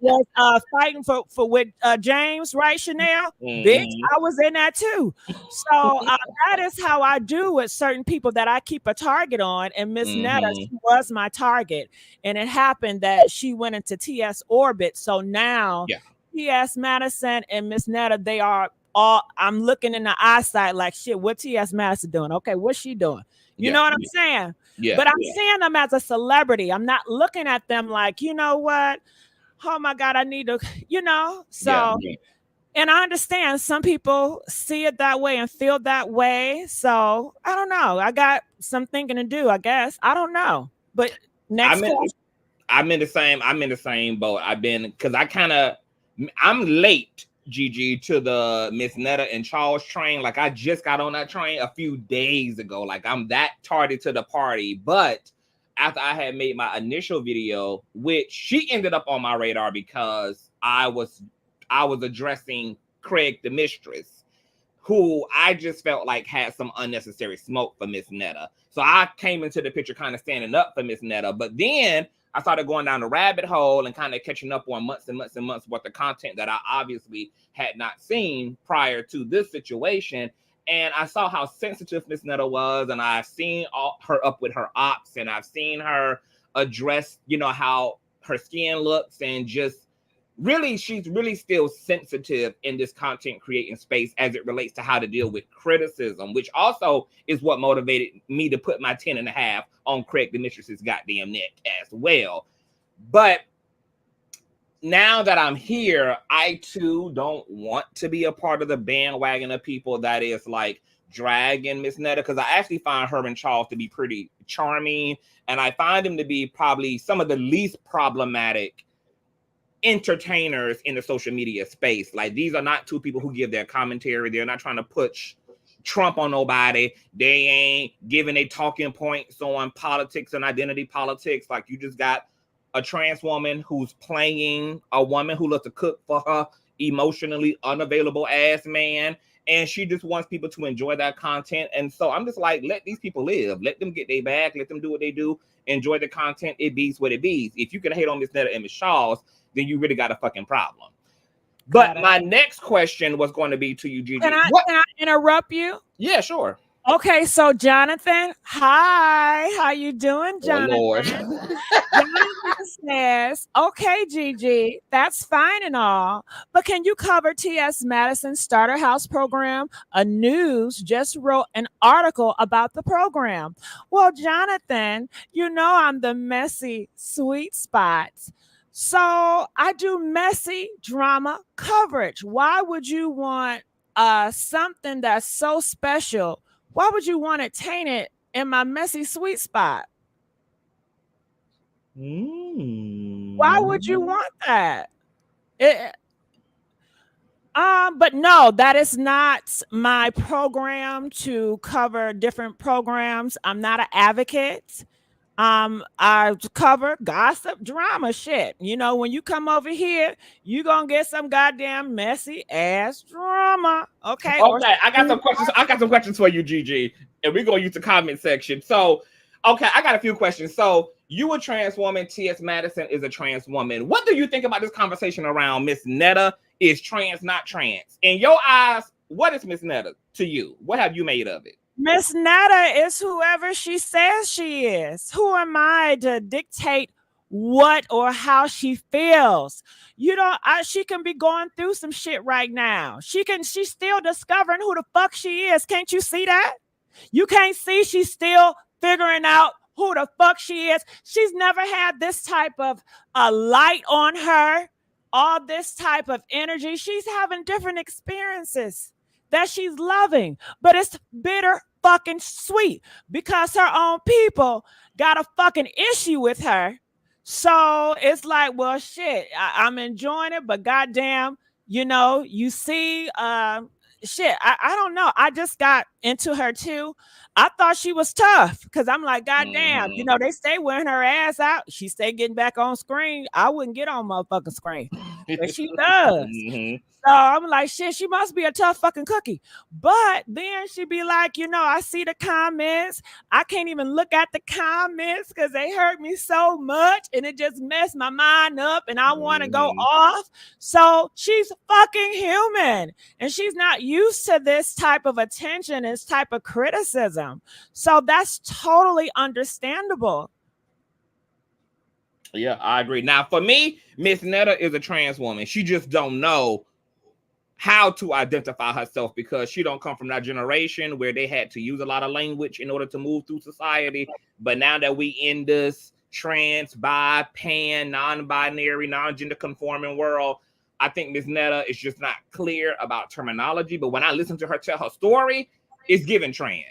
E: Was fighting for with James, right, Chanel? Bitch, I was in that too. So that is how I do with certain people that I keep a target on. And Ms Netta, she was my target. And it happened that she went into TS orbit. So now TS Madison and Ms Netta, they are all, I'm looking in the eyesight like, shit, what TS Madison doing? Okay, what's she doing? You know what I'm saying? But I'm seeing them as a celebrity. I'm not looking at them like, you know what? Oh my God, I need to, you know? So, and I understand some people see it that way and feel that way. So I don't know. I got some thinking to do, I guess. I don't know. But next
A: I'm in the same boat. I'm late, Gigi, to the Ms Netta and Charles train. Like, I just got on that train a few days ago. Like, I'm that tardy to the party. But after I had made my initial video, which she ended up on my radar because I was addressing Craig the Mistress, who I just felt like had some unnecessary smoke for Ms Netta. So I came into the picture kind of standing up for Ms Netta. But then I started going down the rabbit hole and kind of catching up on months and months and months worth of content that I obviously had not seen prior to this situation. And I saw how sensitive Ms Netta was, and I've seen her up with her ops, and I've seen her address, how her skin looks, and just really, she's really still sensitive in this content creating space as it relates to how to deal with criticism, which also is what motivated me to put my 10.5 on Craig the Mistress's goddamn neck as well. But now that I'm here, I too don't want to be a part of the bandwagon of people that is like dragging Ms Netta, because I actually find her and Charles to be pretty charming, and I find them to be probably some of the least problematic entertainers in the social media space. Like, these are not two people who give their commentary. They're not trying to push Trump on nobody. They ain't giving a talking points on politics and identity politics. Like, you just got a trans woman who's playing a woman who loves to cook for her emotionally unavailable ass man, and she just wants people to enjoy that content. And so I'm just like, let these people live, let them get their bag, let them do what they do, enjoy the content. It beats what it beats. If you can hate on Ms Netta and Ms Shaw's, then you really got a fucking problem. But my next question was going to be to you, Gigi.
E: Can I interrupt you?
A: Yeah, sure.
E: Okay, so Jonathan, hi. How you doing, Jonathan?
A: Oh, Lord.
E: Jonathan says, okay, Gigi, that's fine and all, but can you cover T.S Madison's Starter House program? A news just wrote an article about the program. Well, Jonathan, I'm the Missy Sweet Spot. So I do messy drama coverage. Why would you want something that's so special? Why would you want to taint it in my messy sweet spot? Why would you want that? But no, that is not my program to cover different programs. I'm not an advocate. I cover gossip, drama shit. When you come over here, you gonna get some goddamn messy ass drama. Okay.
A: I got some questions. I got some questions for you, Gigi, and we're gonna use the comment section. So, okay, I got a few questions. So, you a trans woman, T.S Madison is a trans woman. What do you think about this conversation around Ms Netta is trans, not trans? In your eyes, what is Ms Netta to you? What have you made of it?
E: Ms Netta is whoever she says she is. Who am I to dictate what or how she feels? She can be going through some shit right now. She's still discovering who the fuck she is. Can't you see that? You can't see she's still figuring out who the fuck she is. She's never had this type of light on her, all this type of energy. She's having different experiences that she's loving, but it's bitter fucking sweet because her own people got a fucking issue with her. So it's like, well, shit, I'm enjoying it, but goddamn, you see, shit, I don't know. I just got into her too. I thought she was tough because I'm like, goddamn, they stay wearing her ass out. She stay getting back on screen. I wouldn't get on motherfucking screen, but she does. So I'm like, shit, she must be a tough fucking cookie. But then she'd be like, I see the comments. I can't even look at the comments because they hurt me so much. And it just messed my mind up and I want to go off. So she's fucking human. And she's not used to this type of attention, this type of criticism. So that's totally understandable.
A: Yeah, I agree. Now, for me, Ms Netta is a trans woman. She just don't know how to identify herself because she don't come from that generation where they had to use a lot of language in order to move through society. But now that we in this trans, bi, pan, non-binary, non-gender conforming world, I think Ms Netta is just not clear about terminology. But when I listen to her tell her story, it's giving trans.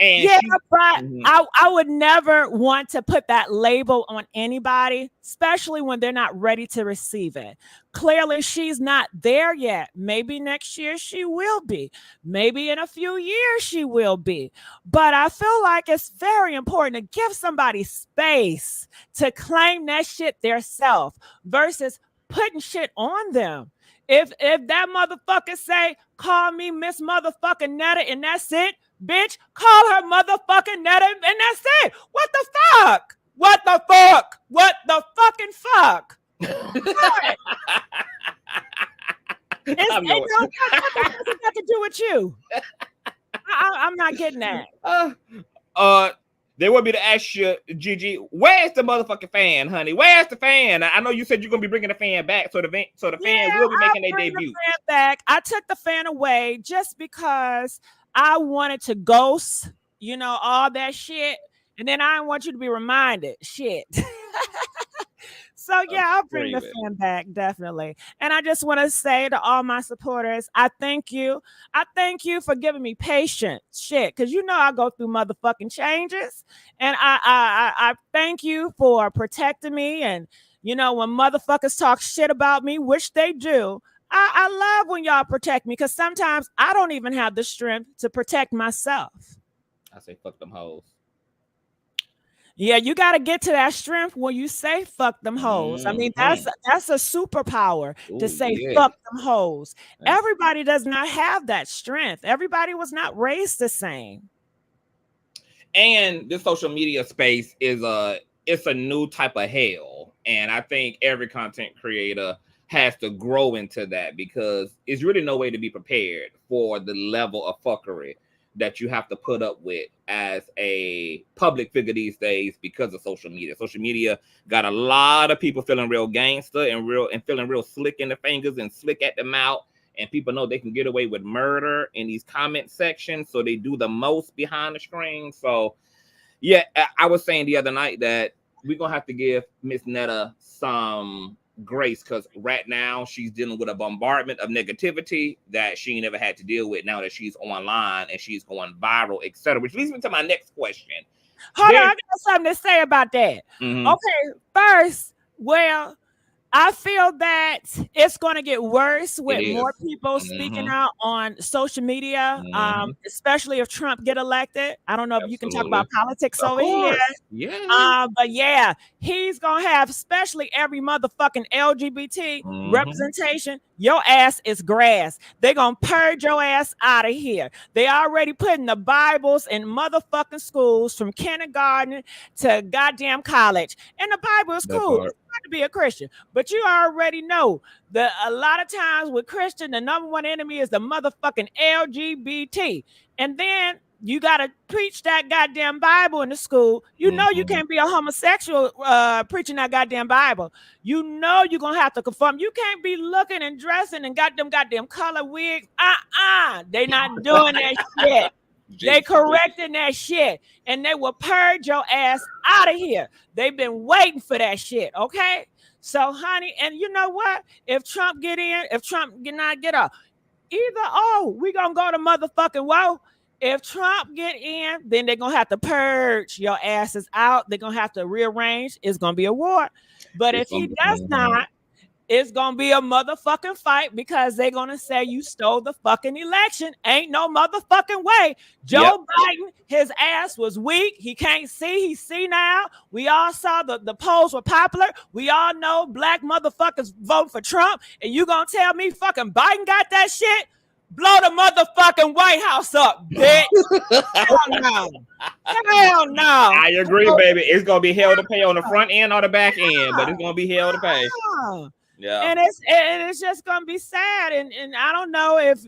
A: And
E: but I would never want to put that label on anybody, especially when they're not ready to receive it. Clearly, she's not there yet. Maybe next year she will be. Maybe in a few years she will be. But I feel like it's very important to give somebody space to claim that shit theirself versus putting shit on them. If that motherfucker say, call me Miss Motherfucking Netta and that's it, bitch, call her motherfucking Netta and that's it. What the fuck? What the fuck? What the fucking fuck? What? It don't got nothing to do with you. I'm not getting that.
A: They want me to ask you, Gigi, where's the motherfucking fan, honey? Where's the fan? I know you said you're gonna be bringing the fan back, so the fan will be making their debut.
E: The fan back. I took the fan away just because I wanted to ghost, all that shit, and then I want you to be reminded, shit. So yeah, I'll bring the fan back, definitely. And I just want to say to all my supporters, I thank you. I thank you for giving me patience, shit, because I go through motherfucking changes. And I thank you for protecting me. And when motherfuckers talk shit about me, which they do, I love when y'all protect me, because sometimes I don't even have the strength to protect myself.
A: I say fuck them hoes.
E: Yeah, you got to get to that strength when you say fuck them hoes. I mean, that's a superpower to say fuck them hoes. Everybody does not have that strength. Everybody was not raised the same.
A: And this social media space it's a new type of hell. And I think every content creator has to grow into that, because it's really no way to be prepared for the level of fuckery that you have to put up with as a public figure these days because of social media. Social media got a lot of people feeling real gangster and feeling real slick in the fingers and slick at the mouth. And people know they can get away with murder in these comment sections, so they do the most behind the screen. So yeah, I was saying the other night that we're gonna have to give Ms Netta some grace, because right now she's dealing with a bombardment of negativity that she never had to deal with now that she's online and she's going viral, etc. Which leads me to my next question.
E: Hold on, I got something to say about that. Okay, first, well, I feel that it's going to get worse with more people speaking out on social media, especially if Trump get elected. I don't know if you can talk about politics over here.
A: Yeah.
E: But yeah, he's going to have especially every motherfucking LGBT representation. Your ass is grass. They're going to purge your ass out of here. They already putting the Bibles in motherfucking schools from kindergarten to goddamn college. And the Bible is cool. To be a Christian, but you already know that a lot of times with Christian, the number one enemy is the motherfucking LGBT. And then you got to preach that goddamn Bible in the school. You know you can't be a homosexual preaching that goddamn Bible. You know you're going to have to conform. You can't be looking and dressing and got them goddamn color wigs. They not doing that shit. They correcting that shit, and they will purge your ass out of here. They've been waiting for that shit, okay? So, honey, and you know what? If Trump get in, if Trump not get up, either we gonna go to motherfucking woe. If Trump get in, then they're gonna have to purge your asses out. They're gonna have to rearrange. It's gonna be a war. But if he does not, it's gonna be a motherfucking fight, because they're gonna say you stole the fucking election. Ain't no motherfucking way. Joe Biden, his ass was weak. He can't see. He see now. We all saw the polls were popular. We all know black motherfuckers vote for Trump. And you gonna tell me fucking Biden got that shit? Blow the motherfucking White House up, bitch. Hell no. Hell no.
A: I agree, baby. It's gonna be hell to pay on the front end or the back end, but it's gonna be hell to pay. Yeah,
E: and it's just gonna be sad, and I don't know if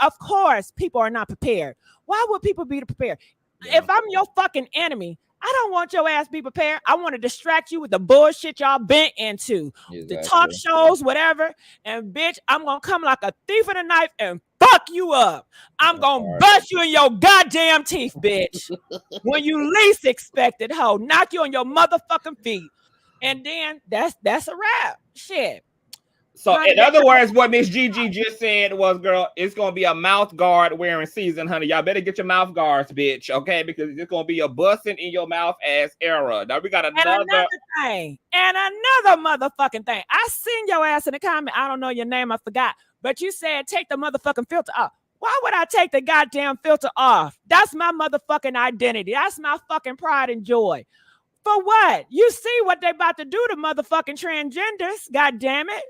E: of course people are not prepared. Why would people be prepared? If I'm your fucking enemy, I don't want your ass be prepared. I want to distract you with the bullshit y'all been into, the talk shows, whatever. And bitch, I'm gonna come like a thief in a knife and fuck you up. I'm gonna bust you in your goddamn teeth, bitch. When you least expect it, ho, knock you on your motherfucking feet. And then that's a wrap. Shit.
A: So in other words, what Miss Gigi just said was, girl, it's gonna be a mouth guard wearing season, honey. Y'all better get your mouth guards, bitch, okay? Because it's gonna be a busting in your mouth ass era. Now we got another
E: thing. And another motherfucking thing. I seen your ass in the comment. I don't know your name, I forgot. But you said take the motherfucking filter off. Why would I take the goddamn filter off? That's my motherfucking identity. That's my fucking pride and joy. For what? You see what they about to do to motherfucking transgenders, god damn it.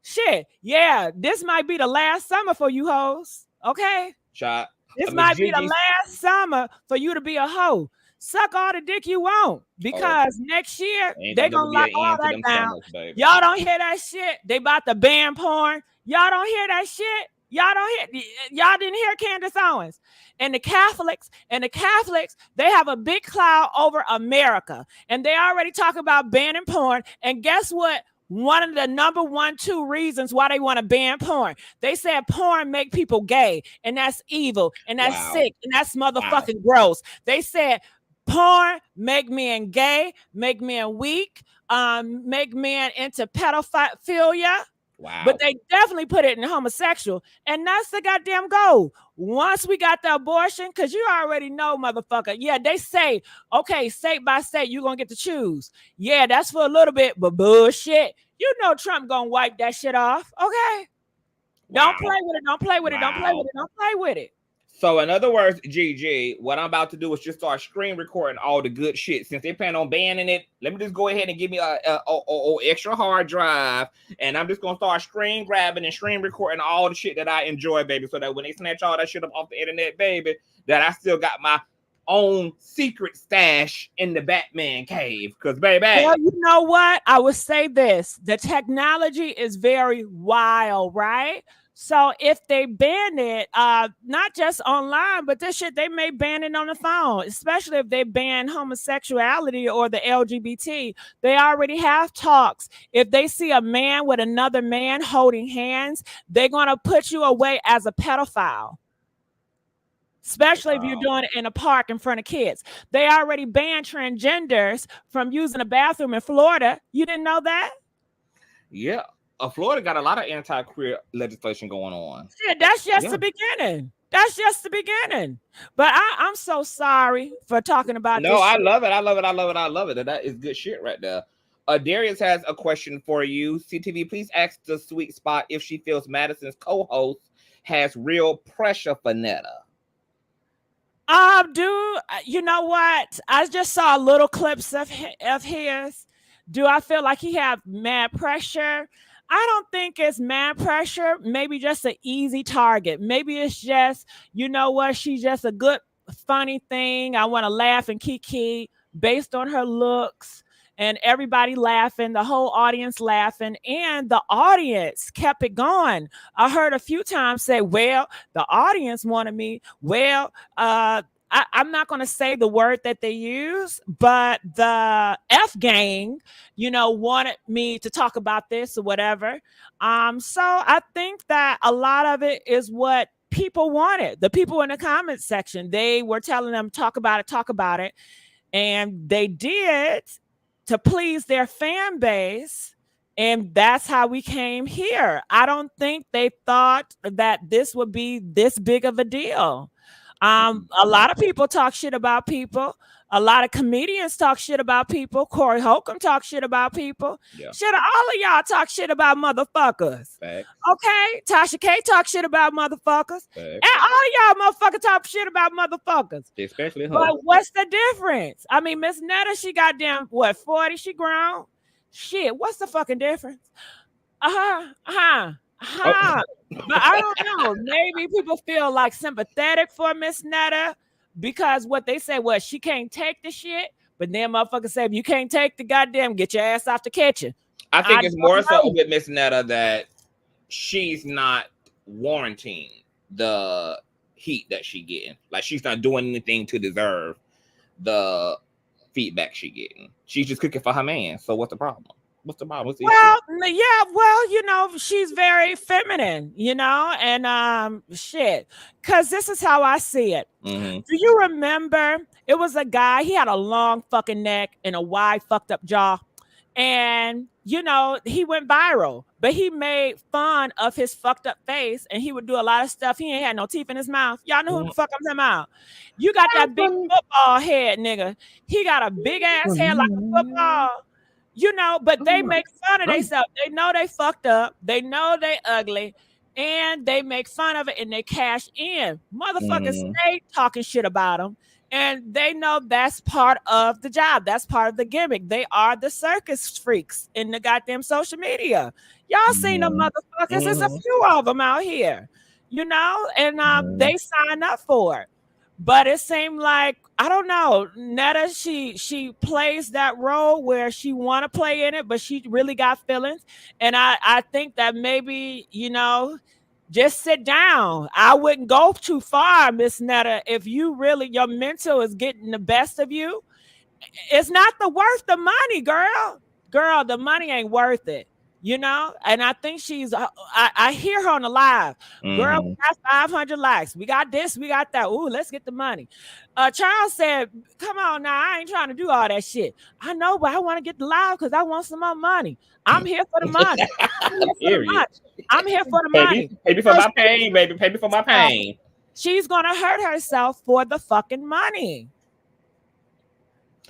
E: Shit, yeah, this might be the last summer for you hoes, okay?
A: Shot.
E: This might be the last summer for you to be a hoe. suck all the dick you want, because next year they gonna lock all that down. Y'all don't hear that shit? They about to ban porn. Y'all don't hear that shit? Y'all didn't hear Candace Owens. And the Catholics, they have a big cloud over America. And they already talk about banning porn. And guess what? One of the number 1, 2 reasons why they want to ban porn. They said porn make people gay, and that's evil, and that's sick, and that's motherfucking gross. They said porn make men gay, make men weak, make men into pedophilia.
A: Wow.
E: But they definitely put it in homosexual. And that's the goddamn goal. Once we got the abortion, because you already know, motherfucker. Yeah, they say, okay, state by state, you're going to get to choose. Yeah, that's for a little bit, but bullshit. You know Trump going to wipe that shit off. Okay?
A: Wow.
E: Don't play with it. Don't play with it. Don't play with it. Don't play with it.
A: So in other words, Gigi, what I'm about to do is just start screen recording all the good shit. Since they plan on banning it, let me just go ahead and give me a extra hard drive, and I'm just gonna start screen grabbing and screen recording all the shit that I enjoy, baby, so that when they snatch all that shit up off the internet, baby, that I still got my own secret stash in the Batman cave. Because, baby,
E: well, you know what? I would say this: the technology is very wild, right? So if they ban it, not just online, but this shit, they may ban it on the phone, especially if they ban homosexuality or the LGBT. They already have talks. If they see a man with another man holding hands, they're going to put you away as a pedophile, especially if you're doing it in a park in front of kids. They already banned transgenders from using a bathroom in Florida. You didn't know that?
A: Yeah. Florida got a lot of anti-queer legislation going on.
E: Yeah, that's just the beginning. That's just the beginning. But I'm so sorry for talking about this.
A: No, I love it. I love it. I love it. I love it. That is good shit right there. Darius has a question for you. CTV, please ask the Sweet Spot if she feels Madison's co-host has real pressure for Netta.
E: You know what? I just saw little clips of his. Do I feel like he have mad pressure? I don't think it's mad pressure. Maybe just an easy target. Maybe it's just, you know what? She's just a good, funny thing. I want to laugh and kiki based on her looks, and everybody laughing, the whole audience laughing, and the audience kept it going. I heard a few times say, well, the audience wanted me. Well, I'm not going to say the word that they use, but the F gang, wanted me to talk about this or whatever. So I think that a lot of it is what people wanted. The people in the comments section, they were telling them, talk about it. And they did to please their fan base. And that's how we came here. I don't think they thought that this would be this big of a deal. A lot of people talk shit about people. A lot of comedians talk shit about people. Corey Holcomb talk shit about people. Yeah. Shit, all of y'all talk shit about motherfuckers.
A: Facts.
E: Okay? Tasha K talk shit about motherfuckers. Facts. And all y'all motherfuckers talk shit about motherfuckers.
A: Especially her.
E: But what's the difference? I mean, Ms Netta, she goddamn, 40? She grown? Shit, what's the fucking difference? But I don't know. Maybe people feel like sympathetic for Ms Netta because what they say was she can't take the shit, but then motherfuckers say if you can't take the goddamn, get your ass off the kitchen.
A: I think it's more so with Ms Netta that she's not warranting the heat that she getting. Like she's not doing anything to deserve the feedback she getting. She's just cooking for her man. So what's the problem? What's the problem? What's the issue?
E: Yeah, well, she's very feminine, and shit. Because this is how I see it. Mm-hmm. Do you remember? It was a guy, he had a long fucking neck and a wide fucked up jaw. And, he went viral, but he made fun of his fucked up face and he would do a lot of stuff. He ain't had no teeth in his mouth. Y'all know who the fuck I'm talking about. You got that big football head, nigga. He got a big ass head like a football. But they make fun of themselves. They know they fucked up. They know they ugly. And they make fun of it and they cash in. Motherfuckers stay talking shit about them. And they know that's part of the job. That's part of the gimmick. They are the circus freaks in the goddamn social media. Y'all seen them motherfuckers. There's a few of them out here. And they sign up for it. But it seemed like I don't know. Netta, she plays that role where she want to play in it, but she really got feelings. And I think that maybe, just sit down. I wouldn't go too far, Ms Netta. If you really, your mental is getting the best of you, it's not worth the money, girl. Girl, the money ain't worth it. And I think I hear her on the live. Girl, we got 500 likes. We got this, we got that. Ooh, let's get the money. Charles said, come on now, I ain't trying to do all that shit. I know, but I want to get the live because I want some more money. I'm here for the money. I'm here for the money.
A: Pay me for my pain, baby. Pay me for my pain.
E: She's going to hurt herself for the fucking money.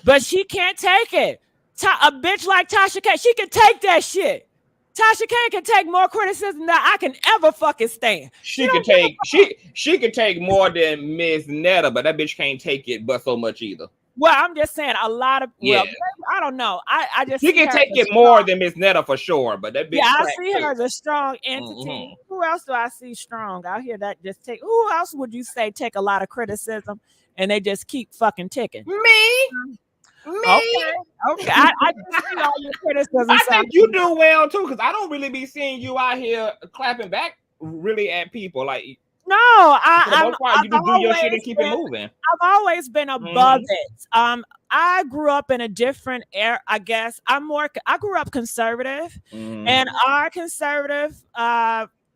E: But she can't take it. A bitch like Tasha K, she can take that shit. Tasha K can take more criticism than I can ever fucking stand.
A: She can take more than Ms Netta, but that bitch can't take it but so much either.
E: Well, I'm just saying a lot of I don't know. I just
A: she can take it more than Ms Netta for sure, but that bitch.
E: Yeah, I see her as a strong entity. Who else do I see strong out here that just take? Who else would you say take a lot of criticism and they just keep fucking ticking?
A: Me.
E: Okay. I just see all your criticism.
A: I think you do well too, because I don't really be seeing you out here clapping back really at people. Like,
E: no,
A: you do your shit and keep it moving.
E: I've always been above it. I grew up in a different era, I guess. I grew up conservative, and our conservative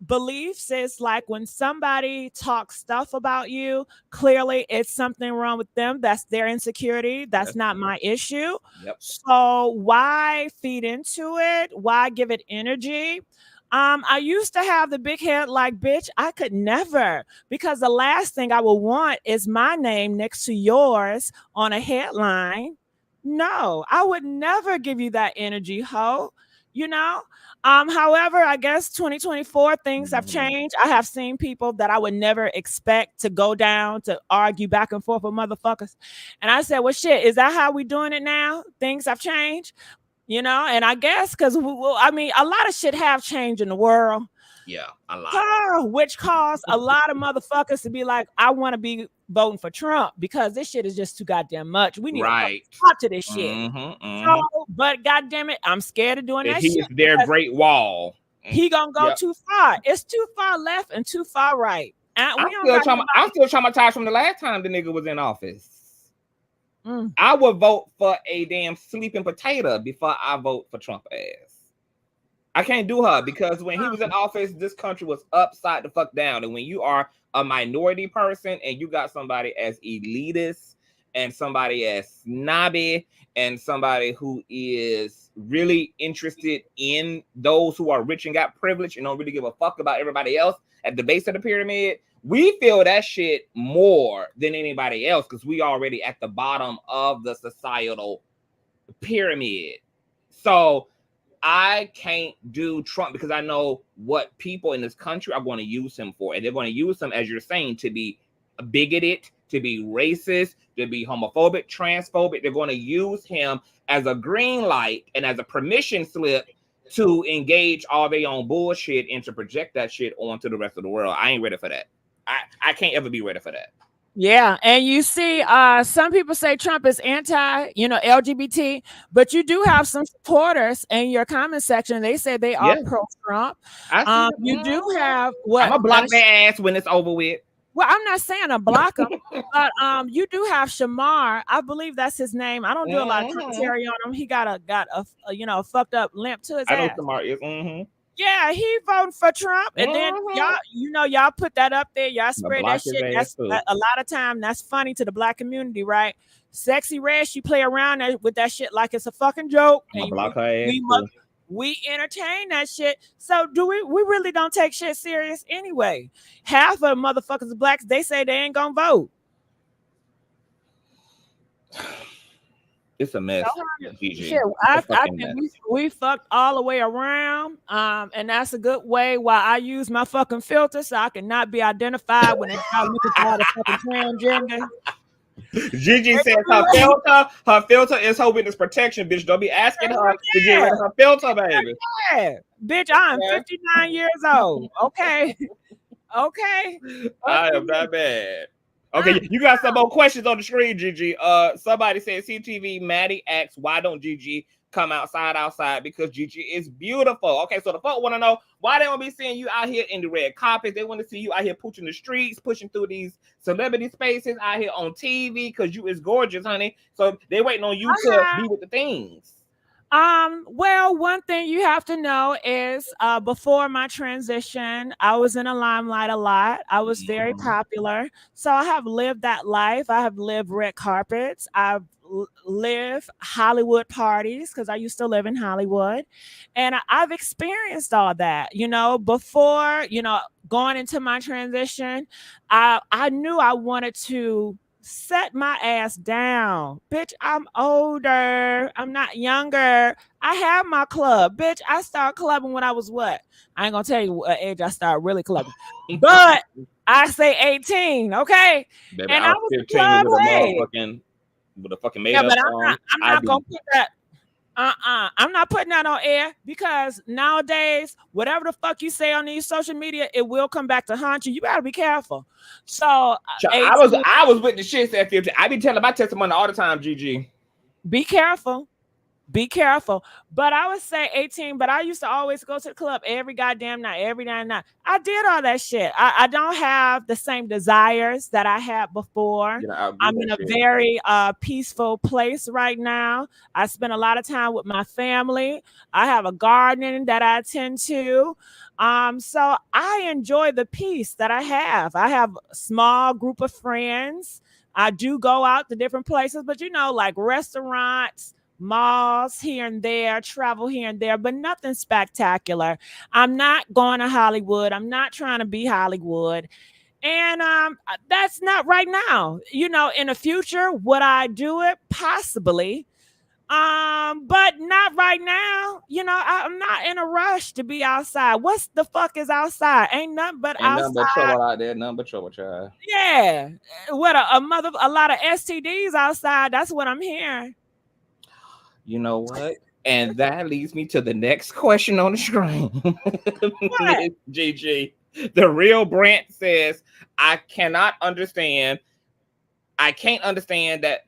E: beliefs is like when somebody talks stuff about you, clearly it's something wrong with them. That's their insecurity. That's not my issue.
A: Yep.
E: So why feed into it? Why give it energy? I used to have the big head like, bitch, I could never, because the last thing I would want is my name next to yours on a headline. No, I would never give you that energy, ho. However, I guess 2024 things have changed. I have seen people that I would never expect to go down to argue back and forth with motherfuckers. And I said, well, shit, is that how we doing it now? Things have changed, and I guess because, a lot of shit have changed in the world.
A: Yeah, a lot.
E: Which caused a lot of motherfuckers to be like, I want to be voting for Trump because this shit is just too goddamn much. We need to talk to this shit. So, but goddamn it, I'm scared of doing that shit.
A: He is their great wall.
E: He gonna go too far. It's too far left and too far right. And
A: I'm still traumatized from the last time the nigga was in office. I would vote for a damn sleeping potato before I vote for Trump ass. I can't do her because when he was in office, this country was upside the fuck down. And when you are a minority person and you got somebody as elitist and somebody as snobby and somebody who is really interested in those who are rich and got privilege and don't really give a fuck about everybody else at the base of the pyramid, we feel that shit more than anybody else because we already at the bottom of the societal pyramid. So I can't do Trump because I know what people in this country are going to use him for. And they're going to use him, as you're saying, to be bigoted, to be racist, to be homophobic, transphobic. They're going to use him as a green light and as a permission slip to engage all their own bullshit and to project that shit onto the rest of the world. I ain't ready for that. I can't ever be ready for that.
E: Yeah, and you see, some people say Trump is anti, LGBT, but you do have some supporters in your comment section. They say they are pro-Trump. You do have what?
A: I'm gonna block their ass when it's over with.
E: Well, I'm not saying to block them, but you do have Shamar. I believe that's his name. I don't do a lot of commentary on him. He got a fucked up limp to his ass.
A: I know Shamar is.
E: Yeah, he voted for Trump, and then y'all put that up there. Y'all spread that shit. That's a lot of time. That's funny to the black community, right? Sexy Red, she play around with that shit like it's a fucking joke. And we entertain that shit. So we really don't take shit serious anyway. Half of the motherfuckers blacks, they say they ain't gonna vote.
A: It's a mess.
E: Gigi. Shit, I think we fucked all the way around. And that's a good way why I use my fucking filter so I can not be identified when they start looking for the fucking transgender.
A: Gigi says her filter is her witness protection, bitch. Don't be asking her to get rid of her filter, baby.
E: Yeah. Bitch, I'm 59 years old. Okay. Okay.
A: I am not bad. Okay, you got some more questions on the screen, Gigi. Somebody said CTV Maddie asks, why don't Gigi come outside? Because Gigi is beautiful. Okay, so the folk want to know why they don't be seeing you out here in the red carpet. They want to see you out here pushing the streets, pushing through these celebrity spaces out here on TV because you is gorgeous, honey. So they waiting on you to be with the things.
E: Well, one thing you have to know is before my transition, I was in the limelight a lot. I was very popular. So I have lived that life. I have lived red carpets. I've lived Hollywood parties because I used to live in Hollywood. And I've experienced all that, before, going into my transition, I knew I wanted to set my ass down. Bitch, I'm older. I'm not younger. I have my club. Bitch, I started clubbing when I was what? I ain't gonna tell you what age I started really clubbing. But I say 18, okay?
A: Baby,
E: and
A: I
E: was
A: 15 with a fucking made up
E: but
A: song.
E: I'm not gonna put that. I'm not putting that on air because nowadays, whatever the fuck you say on these social media, it will come back to haunt you. You gotta be careful. So
A: I was with the shits at 15. I be telling my testimony all the time, Gigi.
E: Be careful. Be careful. But I would say 18, but I used to always go to the club every goddamn night, every night. I did all that shit. I don't have the same desires that I had before. I'm in a very peaceful place right now. I spend a lot of time with my family. I have a garden that I attend to. So I enjoy the peace that I have. I have a small group of friends. I do go out to different places, but like restaurants, malls here and there, travel here and there, but nothing spectacular. I'm not going to Hollywood. I'm not trying to be Hollywood. And that's not right now. In the future, would I do it? Possibly. But not right now. I'm not in a rush to be outside. What the fuck is outside? Ain't nothing but outside.
A: Nothing but trouble out there. Nothing but trouble, child.
E: Yeah. What a lot of STDs outside. That's what I'm hearing.
A: You know what? And that leads me to the next question on the screen. Miss Gigi, the real Brant says, I can't understand that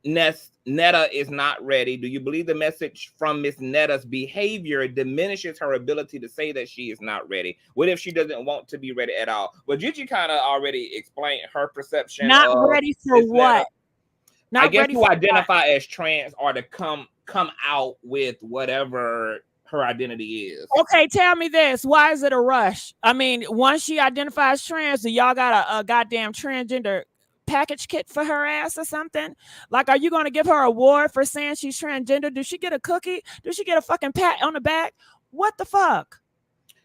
A: Netta is not ready. Do you believe the message from Ms Netta's behavior diminishes her ability to say that she is not ready? What if she doesn't want to be ready at all? Well, Gigi kind of already explained her perception.
E: Not ready for what?
A: I guess to identify as trans or to come out with whatever her identity is.
E: Okay, tell me this. Why is it a rush? I mean, once she identifies trans, do y'all got a goddamn transgender package kit for her ass or something? Like, are you going to give her an award for saying she's transgender? Does she get a cookie? Does she get a fucking pat on the back? What the fuck?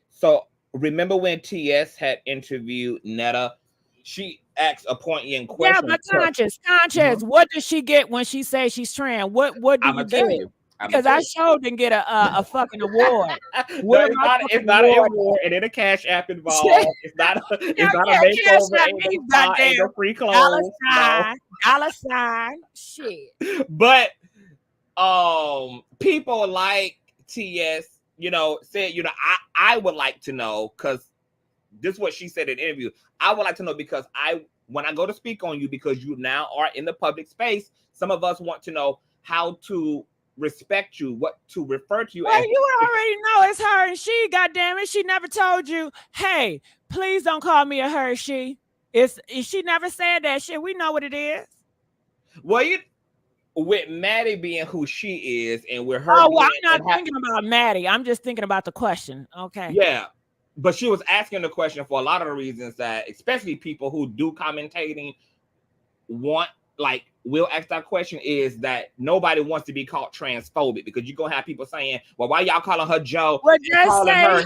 A: So remember when TS had interviewed Netta? She asked a pointing question.
E: Yeah, but Conscious. What does she get when she says she's trans? What do you get? Because I sure didn't get a fucking award.
A: It's not an award, and then a cash app involved. It's not a makeover. Ain't no free clothes.
E: Dollar sign. Shit.
A: But people like TS, said, I would like to know, because this is what she said in the interview. I would like to know because when I go to speak on you, because you now are in the public space, some of us want to know how to respect you, what to refer to you as.
E: You already know it's her and she, goddamn it. She never told you, hey, please don't call me a her she. She never said that shit. We know what it is.
A: Well, with Maddie being who she is, and with her.
E: Oh, well, I'm not thinking about Maddie. I'm just thinking about the question. Okay.
A: Yeah. But she was asking the question for a lot of the reasons that, especially people who do commentating, will ask that question, is that nobody wants to be called transphobic, because you're going to have people saying, well, why y'all calling her Joe
E: and calling her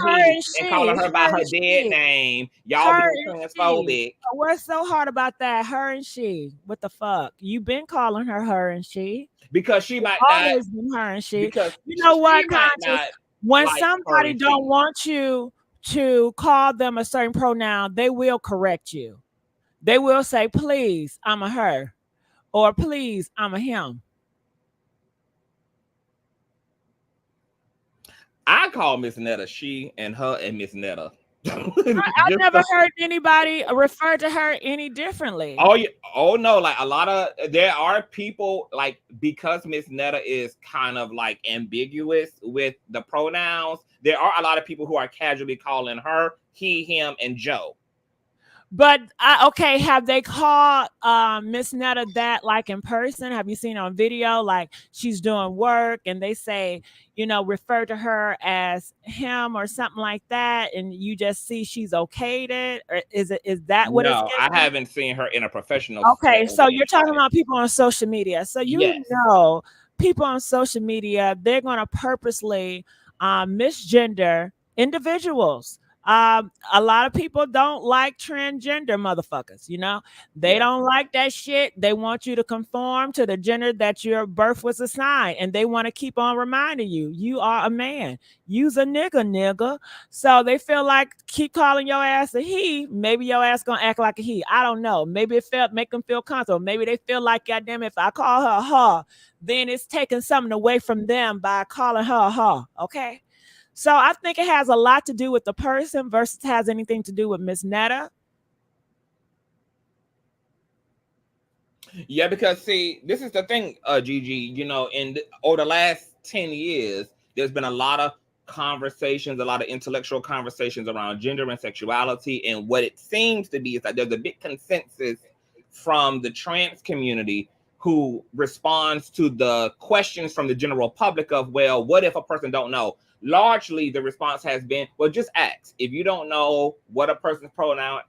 A: and calling her by her dead name? Y'all being transphobic.
E: What's so hard about that? Her and she. What the fuck? You've been calling her and she.
A: Because she might
E: always been her and she. Because you know what, Conscious? When somebody don't want you to call them a certain pronoun, they will correct you. They will say, please, I'm a her, or please, I'm a him.
A: I call Ms Netta she and her and Ms Netta.
E: I never heard anybody refer to her any differently.
A: Oh, yeah. Oh no, like a lot of there are people like because Ms Netta is kind of like ambiguous with the pronouns. There are a lot of people who are casually calling her he, him, and Joe.
E: But okay, have they called Ms Netta that like in person? Have you seen on video like she's doing work and they say, you know, refer to her as him or something like that, and you just see she's okayed it, or is that what it's?
A: No, I haven't seen her in a professional.
E: Okay, so you're talking about people on social media. So you know, people on social media, they're going to purposely misgender individuals. A lot of people don't like transgender motherfuckers, you know. They don't like that shit. They want you to conform to the gender that your birth was assigned, and they want to keep on reminding you, you are a man. You's a nigga. So they feel like keep calling your ass a he. Maybe your ass gonna act like a he. I don't know. Maybe it make them feel comfortable. Maybe they feel like, goddamn, if I call her, then it's taking something away from them by calling her. Okay. So I think it has a lot to do with the person versus has anything to do with Ms Netta.
A: Yeah, because see, this is the thing, Gigi, you know, over the last 10 years, there's been a lot of conversations, a lot of intellectual conversations around gender and sexuality. And what it seems to be is that there's a big consensus from the trans community who responds to the questions from the general public of, well, what if a person don't know? Largely, the response has been, well, just ask. If you don't know what a person's pronouns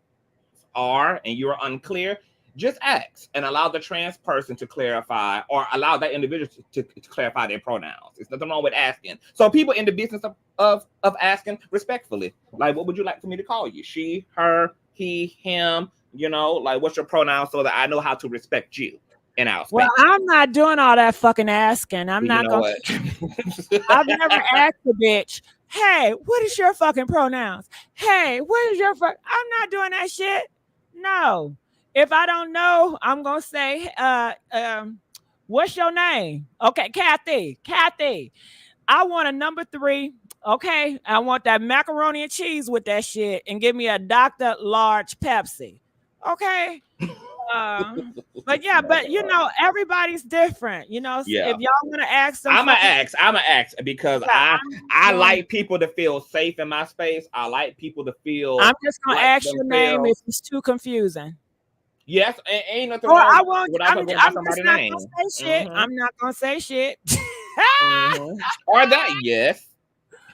A: are and you're unclear, just ask and allow the trans person to clarify, or allow that individual to clarify their pronouns. There's nothing wrong with asking. So people in the business of asking respectfully, like, what would you like for me to call you? She, her, he, him, you know, like, what's your pronoun so that I know how to respect you in our space.
E: Well, I'm not doing all that fucking asking. I'm not going to. I've never asked a bitch, hey, what is your fucking pronouns? Hey, what is your I'm not doing that shit. No. If I don't know, I'm going to say, what's your name? Okay, Kathy. I want a number 3. Okay. I want that macaroni and cheese with that shit, and give me a Dr. Large Pepsi. Okay. But you know, everybody's different, you know.
A: Yeah.
E: If y'all want to ask them,
A: I'm gonna ask because I like people to feel safe in my space. I like people to feel.
E: I'm just gonna ask your name if it's too confusing.
A: Yes, ain't nothing wrong.
E: I won't. I'm just not gonna say shit. I'm not gonna say shit.
A: Or that, yes,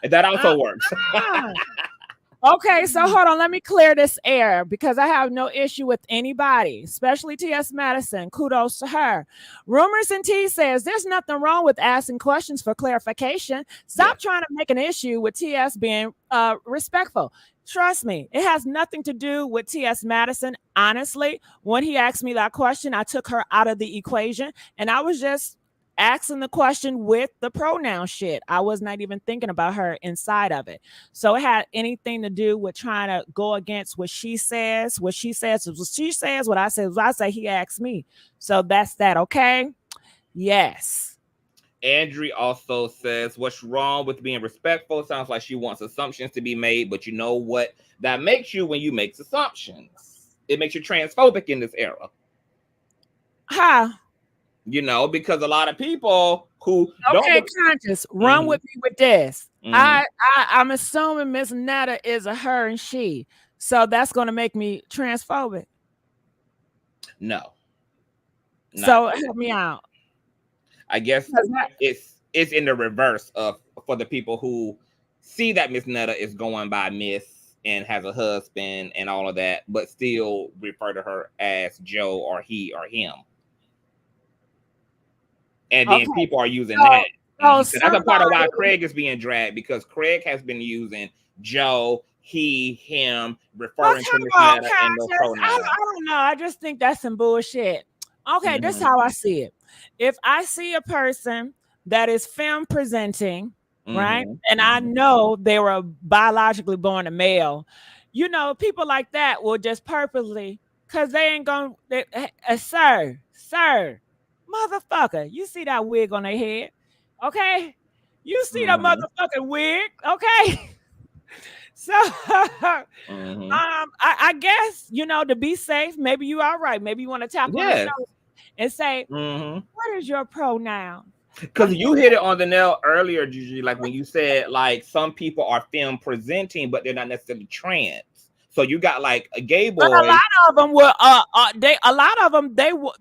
A: that also works.
E: Okay, so hold on. Let me clear this air because I have no issue with anybody, especially T.S. Madison. Kudos to her. Rumors and T says there's nothing wrong with asking questions for clarification. Stop trying to make an issue with T.S. being respectful. Trust me, it has nothing to do with T.S. Madison. Honestly, when he asked me that question, I took her out of the equation, and I was just asking the question with the pronoun shit. I was not even thinking about her inside of it. So it had anything to do with trying to go against what she says. What she says is what she says. What I say is what I say. He asked me. So that's that. Okay. Yes.
A: Andrew also says, what's wrong with being respectful? Sounds like she wants assumptions to be made, but you know what that makes you when you make assumptions? It makes you transphobic in this era.
E: How?
A: You know, because a lot of people who
E: Conscious, run with me with this. I'm assuming Ms Netta is a her and she, so that's going to make me transphobic.
A: No.
E: So help me out.
A: I guess it's in the reverse of for the people who see that Ms Netta is going by Miss and has a husband and all of that, but still refer to her as Joe or he or him. And then people are using that. So that's a part of why Craig is being dragged, because Craig has been using Joe, he, him, referring to Ms Netta and those pronouns.
E: I don't know. I just think that's some bullshit. Okay, this is how I see it. If I see a person that is femme presenting, right, and I know they were biologically born a male, you know, people like that will just purposely, because they ain't going to, sir, motherfucker, you see that wig on their head, okay? You see that motherfucking wig, okay? So I guess, you know, to be safe, maybe you are right. Maybe you want to tap on the shoulder and say, what is your pronoun?
A: Because you hit it on the nail earlier, Gigi, like when you said like some people are femme presenting, but they're not necessarily trans. So you got like a gay boy.
E: But a lot of them will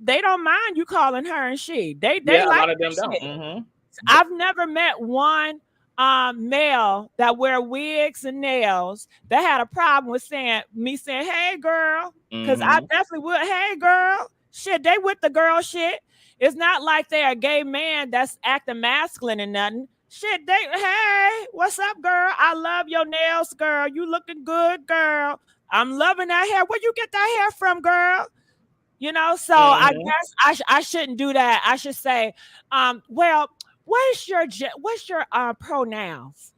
E: they don't mind you calling her and she. They like
A: a lot of them don't.
E: I've never met one male that wear wigs and nails that had a problem with me saying, hey girl, because I definitely would, hey girl. Shit, they with the girl shit. It's not like they're a gay man that's acting masculine and nothing. Shit, hey, what's up, girl? I love your nails, girl. You looking good, girl. I'm loving that hair. Where you get that hair from, girl? You know, so I guess I shouldn't do that. I should say, well, what's your pronouns?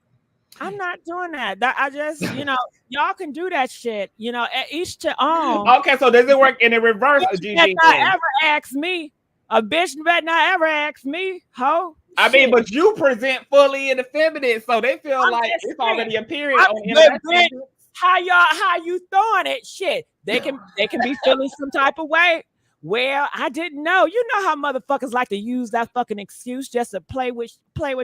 E: I'm not doing that. I just, you know, y'all can do that shit. You know, at each to own.
A: Okay, so does it work in the reverse?
E: Gigi, ever ask me? A bitch better not ever ask me, ho.
A: I mean, but you present fully in the feminine, so they feel like it's already a period on
E: how you throwing it? Shit, they can be feeling some type of way. Well, I didn't know. You know how motherfuckers like to use that fucking excuse just to play with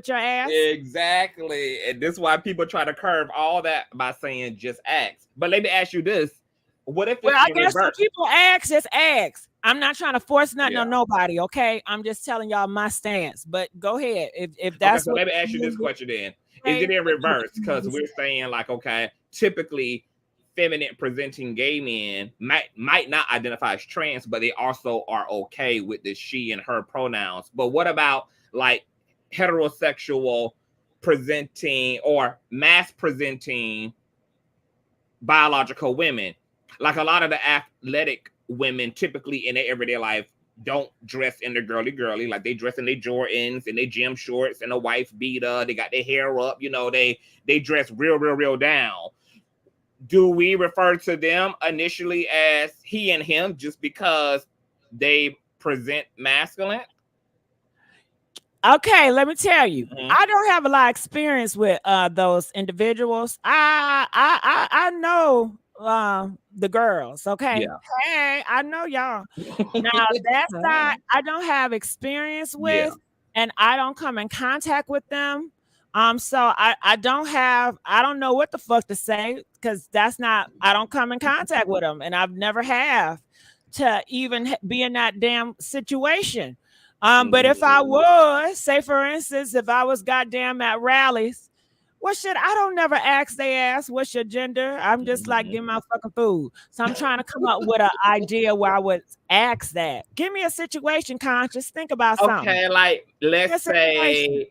E: your ass.
A: Exactly, and this is why people try to curve all that by saying just ask. But let me ask you this: what if?
E: Well, I guess when people ask, just ask. I'm not trying to force nothing on nobody, okay? I'm just telling y'all my stance. But go ahead. If that's
A: so let me ask you this question then. Is it in reverse? Because we're saying like, okay, typically feminine presenting gay men might not identify as trans, but they also are okay with the she and her pronouns. But what about like heterosexual presenting or mass presenting biological women? Like a lot of the athletic women typically in their everyday life don't dress in the girly, like they dress in their Jordans and their gym shorts and a wife beater. They got their hair up, you know, they dress real down. Do we refer to them initially as he and him just because they present masculine?
E: Okay, let me tell you, I don't have a lot of experience with those individuals. I know the girls, okay? Hey, I know y'all. Now that's not I don't have experience with, and I don't come in contact with them. So I don't know what the fuck to say, because I don't come in contact with them, and I've never have to even be in that damn situation. But if I was, say for instance, if I was goddamn at rallies, well, shit, I don't never ask they ass what's your gender. I'm just like, give me my fucking food. So I'm trying to come up with an idea where I would ask that. Give me a situation, Conscious. Think about something.
A: Okay, like let's say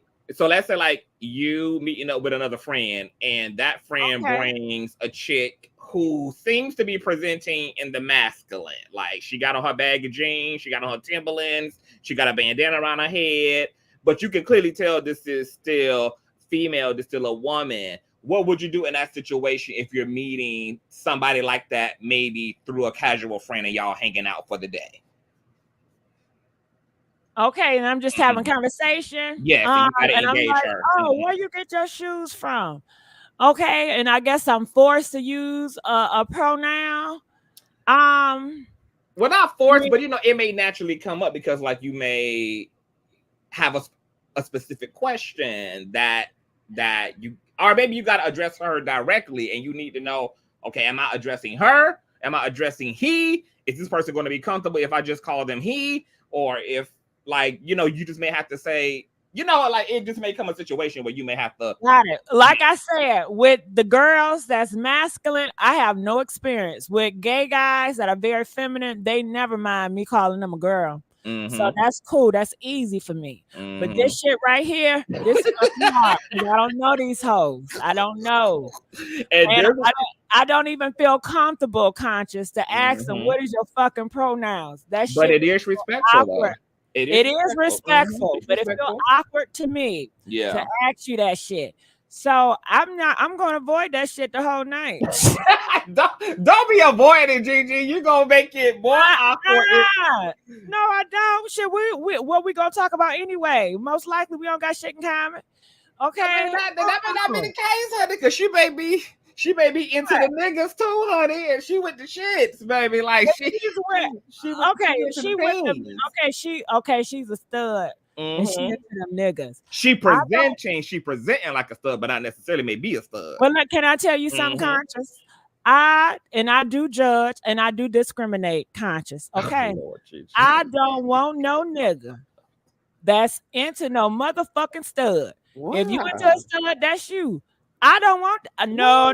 A: like you meeting up with another friend, and that friend brings a chick who seems to be presenting in the masculine. Like she got on her bag of jeans, she got on her Timberlands, she got a bandana around her head, but you can clearly tell this is still female, this is still a woman. What would you do in that situation if you're meeting somebody like that, maybe through a casual friend and y'all hanging out for the day?
E: Okay, and I'm just having conversation.
A: Yeah,
E: and I'm like, her. Oh, where you get your shoes from? Okay, and I guess I'm forced to use a pronoun.
A: Well, not forced, but you know, it may naturally come up because, like, you may have a specific question that you, or maybe you got to address her directly, and you need to know, okay, am I addressing her? Am I addressing he? Is this person going to be comfortable if I just call them he? Or if, like, you know, you just may have to say, you know, like, it just may come a situation where you may have to.
E: Got it. Like I said, with the girls that's masculine, I have no experience. With gay guys that are very feminine, they never mind me calling them a girl. So that's cool. That's easy for me. But this shit right here, this is hard. I don't know these hoes. I don't know. And I don't even feel comfortable, Conscious, to ask them, what is your fucking pronouns? That shit.
A: But it is respectful, though.
E: It is respectful, but it feels awkward to me to ask you that shit. So I'm going to avoid that shit the whole night.
A: don't be avoiding, Gigi. You're going to make it more awkward.
E: No, I don't. Shit, what we going to talk about anyway? Most likely we don't got shit in common. Okay.
A: That may not be the case, honey, because She may be into the niggas too, honey, and she with the shits, baby. Like she's
E: she's a stud. And she into them niggas.
A: She presenting like a stud, but not necessarily may be a stud.
E: Well, look, can I tell you something, Conscious? I do judge and I do discriminate, Conscious. Okay.
A: Lord,
E: I don't want no nigga that's into no motherfucking stud. Wow. If you into a stud, that's you. I don't want no.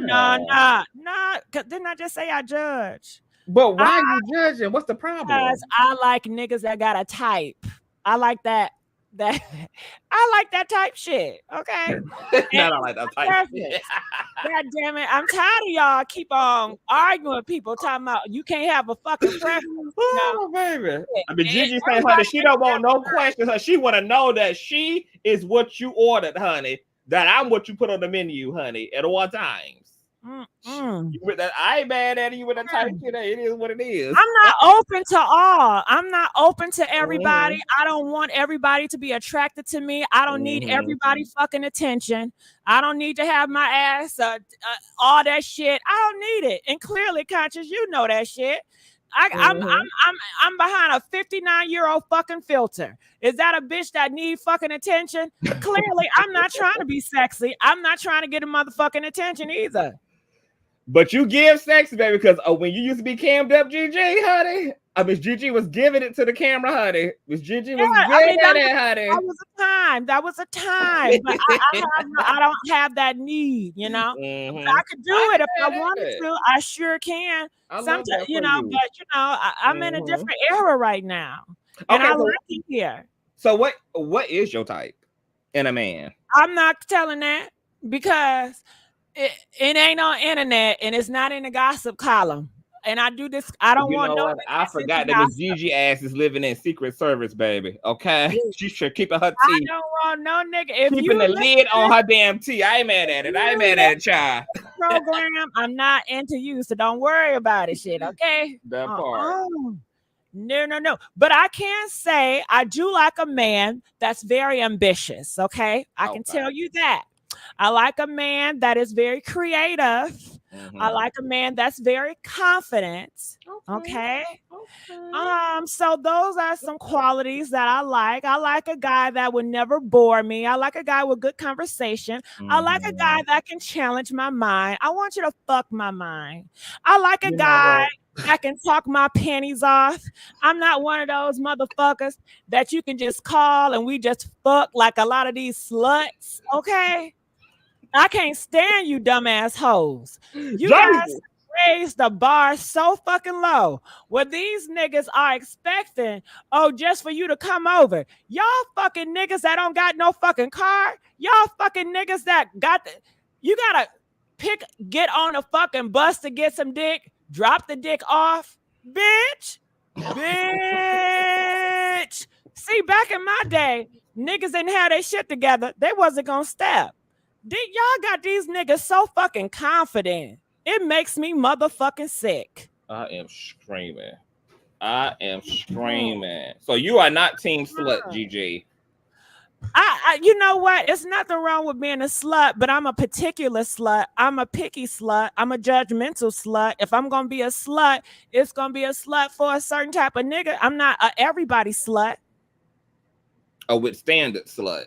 E: Cause didn't I just say I judge?
A: But why are you judging? What's the problem?
E: Because I like niggas that got a type. I like that. I like that type shit. Okay.
A: I don't like that type shit.
E: God damn it. I'm tired of y'all keep on arguing with people talking about you can't have a fucking preference.
A: Oh, baby. I mean, Gigi saying, honey, she don't want no questions. She want to know that she is what you ordered, honey. That I'm what you put on the menu, honey, at all times. You with that, I ain't mad at you with that type shit. It is what it is.
E: I'm not open to all. I'm not open to everybody. I don't want everybody to be attracted to me. I don't need everybody fucking attention. I don't need to have my ass, all that shit. I don't need it. And clearly, Conscious, you know that shit. I'm behind a 59-year-old fucking filter. Is that a bitch that need fucking attention? Clearly, I'm not trying to be sexy. I'm not trying to get a motherfucking attention either.
A: But you give sex, baby, because when you used to be cammed up, Gigi, honey, Miss Gigi was giving it to the camera, honey. Miss Gigi was giving it, honey.
E: That was a time. But I don't have that need, you know. I could do it if I wanted to. I sure can. Sometimes, you know, but you know, I'm in a different era right now, and I like it here.
A: So, what is your type in a man?
E: I'm not telling that because it ain't on internet and it's not in the gossip column. And I do this. I don't want no.
A: I forgot that Miss Gigi ass is living in Secret Service, baby. Okay, she should keep her tea.
E: I don't want no nigga. If
A: keeping the lid on her damn tea. I ain't mad at it. I ain't mad at it, child.
E: Program. I'm not into you, so don't worry about it, shit. Okay.
A: That part.
E: No. But I can say I do like a man that's very ambitious. Okay, I can tell you that. I like a man that is very creative. I like a man that's very confident. Okay. So those are some qualities that I like. I like a guy that would never bore me. I like a guy with good conversation. I like a guy that can challenge my mind. I want you to fuck my mind. I like a guy that can talk my panties off. I'm not one of those motherfuckers that you can just call and we just fuck like a lot of these sluts. Okay. I can't stand you dumbass hoes. You guys raised the bar so fucking low where these niggas are expecting, just for you to come over. Y'all fucking niggas that don't got no fucking car. Y'all fucking niggas that you gotta get on a fucking bus to get some dick, drop the dick off. Bitch. See, back in my day, niggas didn't have their shit together. They wasn't gonna step. Y'all got these niggas so fucking confident. It makes me motherfucking sick.
A: I am screaming. So you are not team slut, Gigi.
E: You know what? It's nothing wrong with being a slut, but I'm a particular slut. I'm a picky slut. I'm a judgmental slut. If I'm going to be a slut, it's going to be a slut for a certain type of nigga. I'm not a everybody slut.
A: A with standard slut.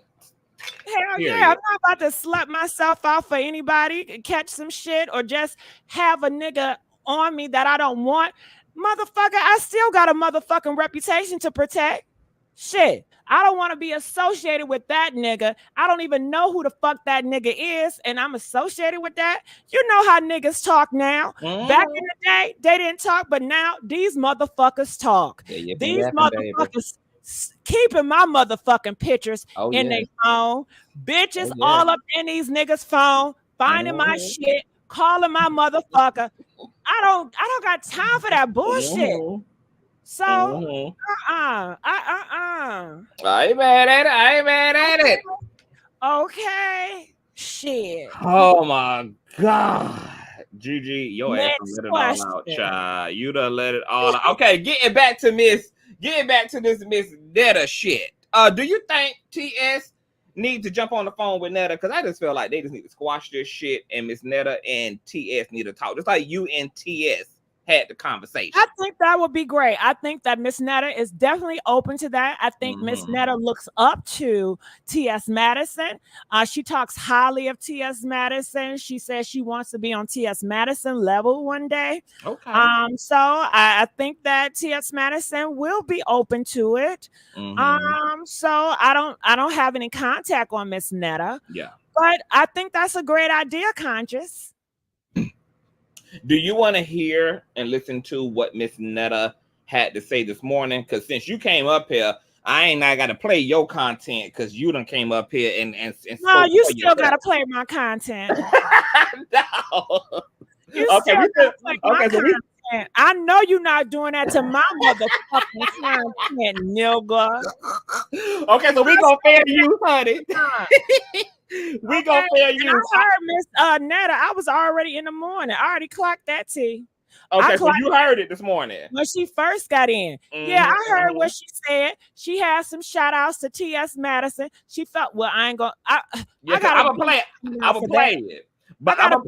E: Hell yeah, I'm not about to slut myself out for anybody, catch some shit, or just have a nigga on me that I don't want. Motherfucker, I still got a motherfucking reputation to protect. Shit, I don't want to be associated with that nigga. I don't even know who the fuck that nigga is, and I'm associated with that. You know how niggas talk now. Back in the day, they didn't talk, but now these motherfuckers talk. These motherfuckers keeping my motherfucking pictures in their phone. Bitches all up in these niggas' phone, finding my shit, calling my motherfucker. I don't got time for that bullshit. So I
A: ain't mad at it.
E: Okay. Shit.
A: Oh my God. Gigi, your ass let it all out, child. You done let it all out. Okay, getting back to this Miss Netta shit. Do you think TS need to jump on the phone with Netta because I just feel like they just need to squash this shit, and Miss Netta and TS need to talk, just like you and TS had the conversation.
E: I think that would be great. I think that Miss Netta is definitely open to that. I think Miss Netta looks up to T.S. Madison. She talks highly of T.S. Madison. She says she wants to be on T.S. Madison level one day.
A: Okay.
E: So I think that T.S. Madison will be open to it. So I don't have any contact on Miss Netta.
A: Yeah.
E: But I think that's a great idea, Conscious.
A: Do you want to hear and listen to what Miss Netta had to say this morning? Because since you came up here, I got to play your content because you done came up here and
E: no, you still got to play my content.
A: No.
E: Okay, I know you're not doing that to my motherfucking content, nigga.
A: Okay, so we gonna fair you, honey. We gonna fair you.
E: I heard Miss Netta. I was already in the morning. I already clocked that tea.
A: Okay, so you heard it this morning
E: when she first got in. Yeah, I heard what she said. She had some shout outs to T.S. Madison. She felt I ain't gonna. I'm
A: gonna play it. But I'm gonna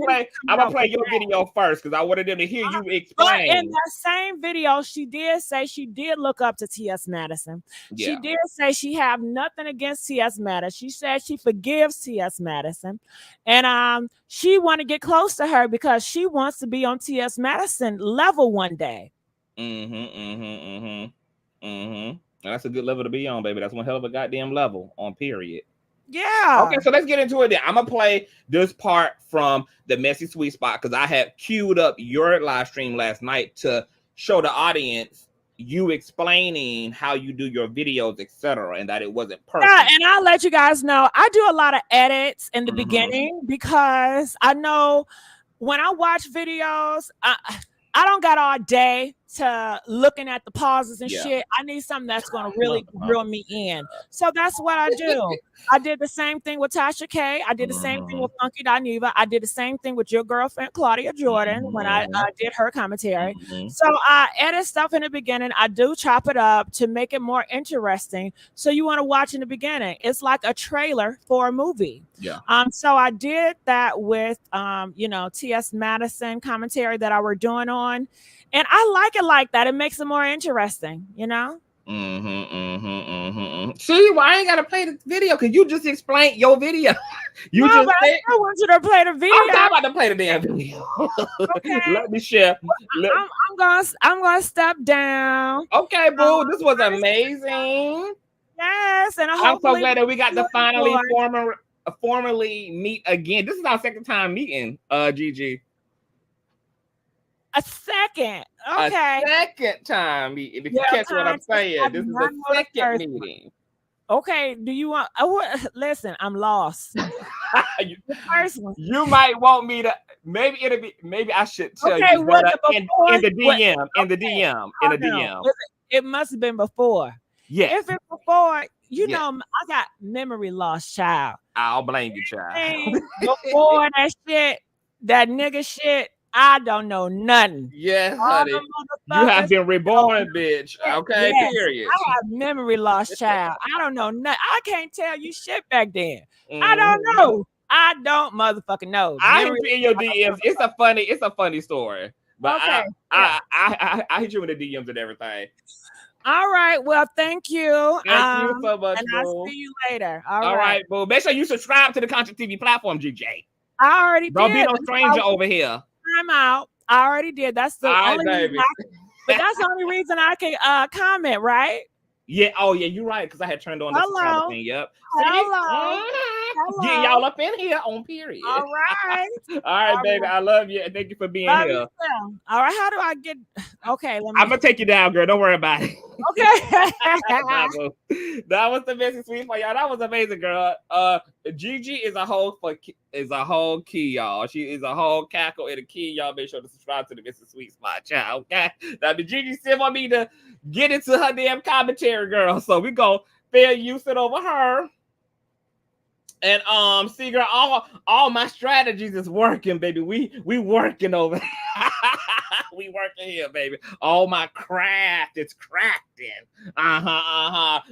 A: play your video first because I wanted them to hear you explain.
E: But in that same video, she did say she did look up to T.S. Madison. Yeah. She did say she have nothing against T.S. Madison. She said she forgives T.S. Madison, and she want to get close to her because she wants to be on T.S. Madison level one day.
A: That's a good level to be on, baby. That's one hell of a goddamn level on. Period.
E: Yeah.
A: Okay, so let's get into it then. I'm gonna play this part from the Missy Sweet Spot because I had queued up your live stream last night to show the audience you explaining how you do your videos, etc., and that it wasn't perfect.
E: Yeah, and I'll let you guys know I do a lot of edits in the beginning because I know when I watch videos, I don't got all day to looking at the pauses and shit. I need something that's going to really reel me in. So that's what I do. I did the same thing with Tasha K. I did the same thing with Funky Dineva. I did the same thing with your girlfriend, Claudia Jordan, when I did her commentary. So I edit stuff in the beginning. I do chop it up to make it more interesting. So you want to watch in the beginning. It's like a trailer for a movie.
A: Yeah.
E: So I did that with, T.S. Madison commentary that I were doing on. And I like it like that. It makes it more interesting, you know?
A: See, why I ain't gotta play the video? Because you just explained your video.
E: I want you to play the video.
A: I'm about to play the damn video. Okay. Let me share.
E: I'm gonna step down.
A: Okay, boo. This was amazing.
E: Yes, and
A: I'm so glad that we got to finally formally meet again. This is our second time meeting, Gigi.
E: A second. Okay.
A: A second time meeting. If you catch what I'm saying, this is the second meeting.
E: Okay. Do you want? Listen, I'm lost.
A: You might want me to. Maybe I should tell you better in the DM. In the DM.
E: It must have been before.
A: Yeah.
E: If it's before, know, I got memory loss, child.
A: I'll blame you, child.
E: Before that shit, that nigga shit. I don't know nothing.
A: Yeah, honey. You have been reborn, bitch. Okay, yes, period.
E: I have memory loss, child. I don't know nothing. I can't tell you shit back then. I don't know. I don't motherfucking know.
A: I hit you in your DMs. It's a funny story. But okay. I hit you in the DMs and everything.
E: All right. Well, thank you.
A: Thank you so much,
E: and
A: boo.
E: I'll see you later.
A: All right, boo. Make sure you subscribe to the Consciouztv platform, Gigi.
E: I already
A: Don't
E: did.
A: Don't be no stranger over here.
E: I'm out. I already did. That's the only reason but that's the only reason I can comment, right?
A: Yeah. Oh, yeah. You're right. Because I had turned on the subscribe thing. Yep.
E: Hello.
A: Get y'all up in here on period.
E: All right.
A: All right, baby. I love you and thank you for being here.
E: All right. How do I get? Okay.
A: I'm gonna take you down, girl. Don't worry about it.
E: Okay.
A: That was the Missy Sweet Spot, y'all. That was amazing, girl. Gigi is a whole key, y'all. She is a whole cackle and a key. Y'all make sure to subscribe to the Missy Sweet Spot, y'all. Okay. Now the Gigi still want me to get into her damn commentary, girl. So we go fair use it over her. And see, girl, all my strategies is working, baby. We working over. We working here, baby. All my craft is crafting.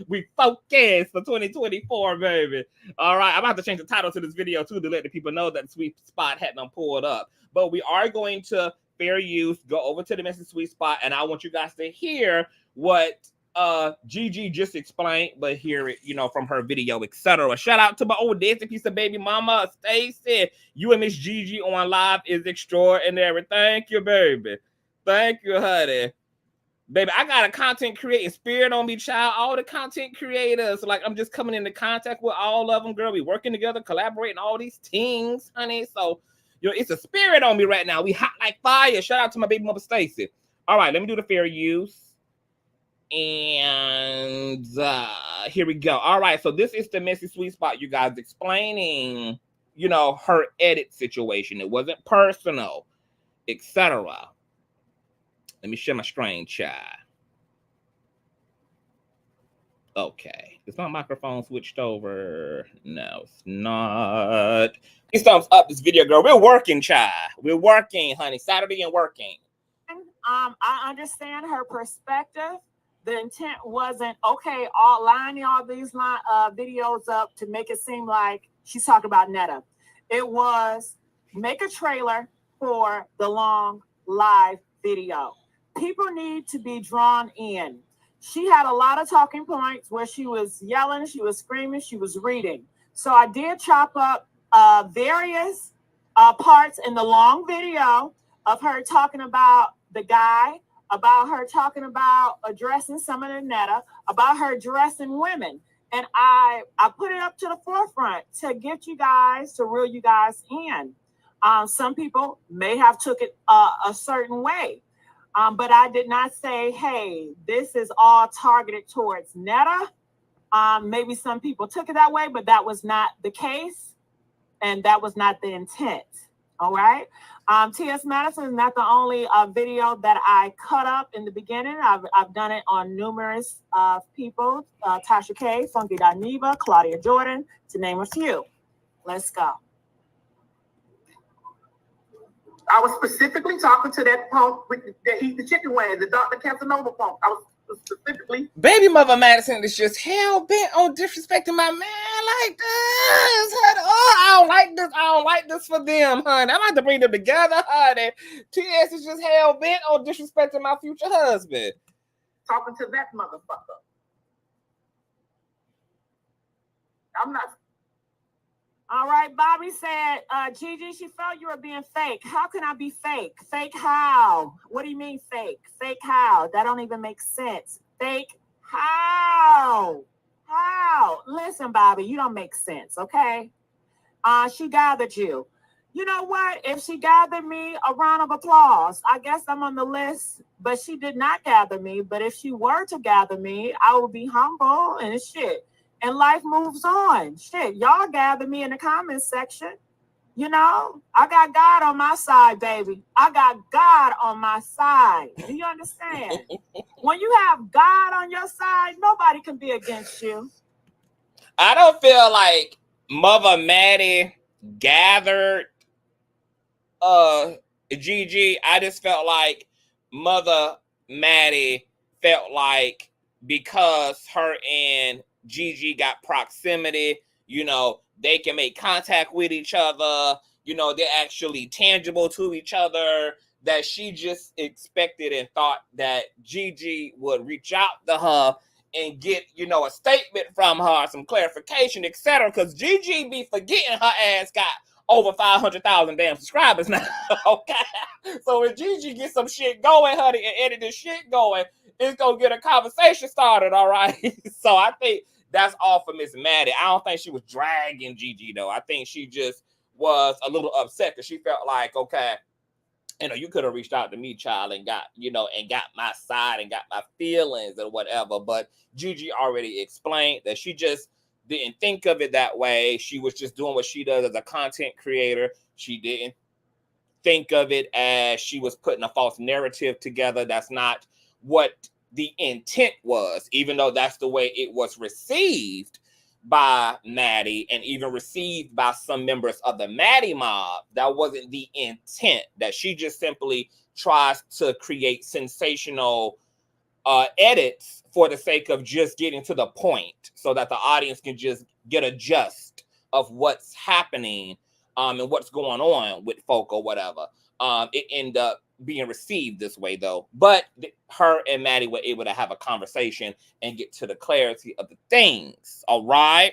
A: We focus for 2024, baby. All right, I'm about to change the title to this video too to let the people know that the Sweet Spot hadn't pulled up. But we are going to fair use, go over to the Missy Sweet Spot, and I want you guys to hear what Gigi just explained, but hear it, from her video, etc. Shout out to my old dancing piece of baby mama, Stacy. You and Miss Gigi on live is extraordinary. Thank you, baby. Thank you, honey. Baby, I got a content creating spirit on me, child. All the content creators, like I'm just coming into contact with all of them, girl. We working together, collaborating, all these things, honey. So, it's a spirit on me right now. We hot like fire. Shout out to my baby mother, Stacy. All right, let me do the fair use. And here we go. All right, so this is the Missy Sweet Spot, you guys, explaining, her edit situation. It wasn't personal, etc. Let me share my screen, chat. Okay, is my microphone switched over? No, it's not. Please thumbs up this video, girl. We're working, chat. We're working, honey. Saturday and working.
E: I understand her perspective. The intent wasn't, okay, lining all these videos up to make it seem like she's talking about Netta. It was make a trailer for the long live video. People need to be drawn in. She had a lot of talking points where she was yelling, she was screaming, she was reading. So I did chop up various parts in the long video of her talking about the guy, about her talking about addressing some of the Netta, about her addressing women. And I put it up to the forefront to get you guys, to reel you guys in. Some people may have took it a certain way, but I did not say, hey, this is all targeted towards Netta. Maybe some people took it that way, but that was not the case. And that was not the intent. All right. T.S Madison is not the only video that I cut up in the beginning. I've done it on numerous people. Tasha K, Funky Dineva, Claudia Jordan, to name a few. Let's go.
D: I was specifically talking to that punk that eat the chicken wings, the Dr. Casanova punk. I was specifically.
A: Baby mother Madison is just hell bent on disrespecting my man like this. Oh, I don't like this. I don't like this for them, honey. I'm about to bring them together, honey. TS is just hell bent on disrespecting my future husband.
D: Talking to that motherfucker. I'm not.
E: All right, Bobby said, Gigi, she felt you were being fake. How can I be fake? Fake how? What do you mean fake? Fake how? That don't even make sense. Fake how? How? Listen, Bobby, you don't make sense, okay? She gathered you. You know what? If she gathered me, a round of applause. I guess I'm on the list, but she did not gather me. But if she were to gather me, I would be humble and shit. And life moves on. Shit, y'all gather me in the comments section. I got God on my side, baby. I got God on my side. Do you understand? When you have God on your side, nobody can be against you.
A: I don't feel like Muva Maddie gathered Gigi. I just felt like Muva Maddie felt like because her and Gigi got proximity, they can make contact with each other, they're actually tangible to each other, that she just expected and thought that Gigi would reach out to her and get, a statement from her, some clarification, etc. Because Gigi be forgetting her ass got over 500,000 damn subscribers now. Okay. So if Gigi gets some shit going, honey, and edit this shit going, it's gonna get a conversation started, all right? So I think that's all for Miss Maddie. I don't think she was dragging Gigi, though. I think she just was a little upset because she felt like, okay, you could have reached out to me, child, and got, and got my side and got my feelings or whatever. But Gigi already explained that she just didn't think of it that way. She was just doing what she does as a content creator. She didn't think of it as she was putting a false narrative together. That's not what the intent was, even though that's the way it was received. by Maddie and even received by some members of the Maddie mob, that wasn't the intent. That she just simply tries to create sensational edits for the sake of just getting to the point so that the audience can just get a gist of what's happening and what's going on with folk or whatever. It ended up being received this way though, but her and Maddie were able to have a conversation and get to the clarity of the things. All right,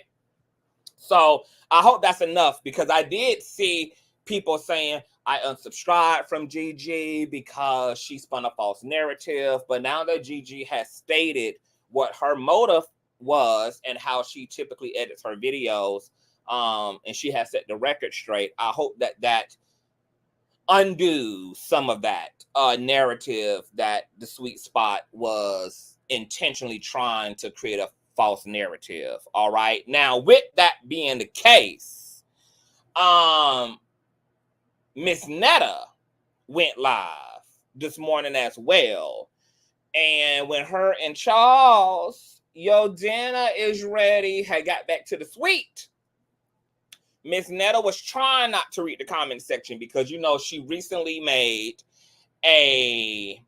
A: so I hope that's enough, because I did see people saying I unsubscribed from Gigi because she spun a false narrative, but now that Gigi has stated what her motive was and how she typically edits her videos, and she has set the record straight, I hope that that undo some of that narrative that the Sweet Spot was intentionally trying to create a false narrative. All right. Now, with that being the case, Ms Netta went live this morning as well. And when her and Charles, yo, dinner is ready, had got back to the suite, Ms Netta was trying not to read the comment section because, you know, she recently made a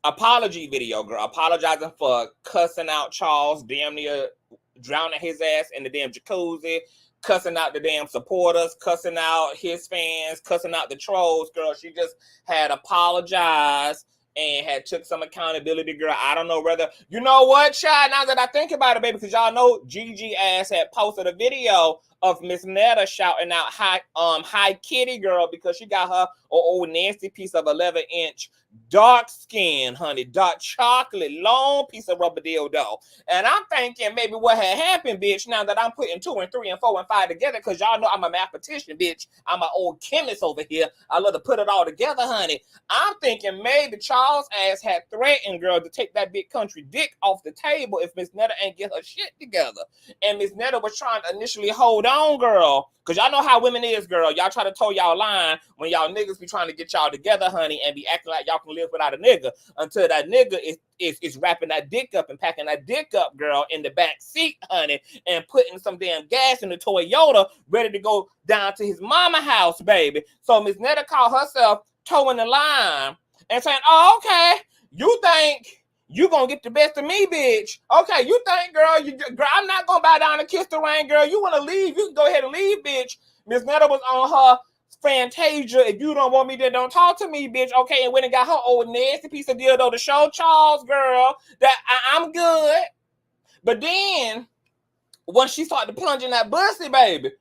A: apology video, girl, apologizing for cussing out Charles, damn near drowning his ass in the damn jacuzzi, cussing out the damn supporters, cussing out his fans, cussing out the trolls, girl. She just had apologized and had took some accountability, girl. I don't know whether, you know what, child, now that I think about it, baby, because y'all know Gigi ass had posted a video of Ms Netta shouting out hi kitty, girl, because she got her old nasty piece of 11-inch dark skin, honey, dark chocolate, long piece of rubber dildo. And I'm thinking maybe what had happened, bitch, now that I'm putting 2 and 3 and 4 and 5 together, because y'all know I'm a mathematician, bitch. I'm an old chemist over here. I love to put it all together, honey. I'm thinking maybe Charles ass had threatened, girl, to take that big country dick off the table if Ms Netta ain't get her shit together. And Ms Netta was trying to initially hold on, girl, because y'all know how women is, girl. Y'all try to toe y'all line when y'all niggas be trying to get y'all together, honey, and be acting like y'all can live without a nigga until that nigga is wrapping that dick up and packing that dick up, girl, in the back seat, honey, and putting some damn gas in the Toyota ready to go down to his mama house, baby. So Ms Netta called herself towing the line and saying, oh, okay, you think you gonna get the best of me, bitch. Okay, you think, girl, girl, I'm not gonna bow down and kiss the rain, girl. You wanna leave, you can go ahead and leave, bitch. Ms Netta was on her Fantasia. If you don't want me, then don't talk to me, bitch. Okay, and went and got her old nasty piece of dildo to show Charles, girl, that I'm good. But then, once she started plunging that pussy, baby,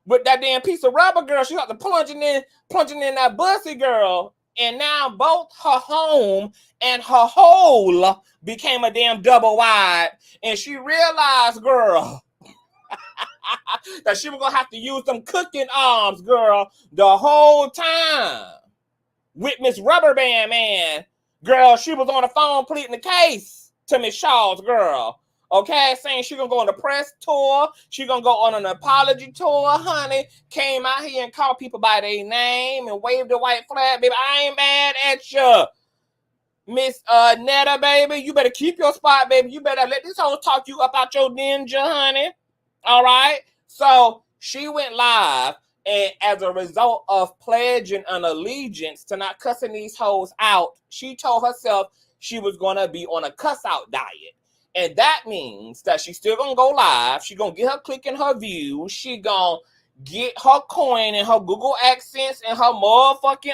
A: with that damn piece of rubber, girl, she started plunging in that pussy, girl. And now both her home and her hole became a damn double wide. And she realized, girl, that she was going to have to use them cooking arms, girl, the whole time. With Miss Rubber Band, man. Girl, she was on the phone pleading the case to Miss Charles, girl. Okay, saying she gonna go on a press tour. She gonna go on an apology tour, honey. Came out here and called people by their name and waved the white flag, baby. I ain't mad at you, Miss Netta, baby. You better keep your spot, baby. You better let this hoe talk you up out your ninja, honey. All right. So she went live, and as a result of pledging an allegiance to not cussing these hoes out, she told herself she was gonna be on a cuss out diet. And that means that she's still gonna go live. She's gonna get her click and her views. She gonna get her coin and her Google AdSense and her motherfucking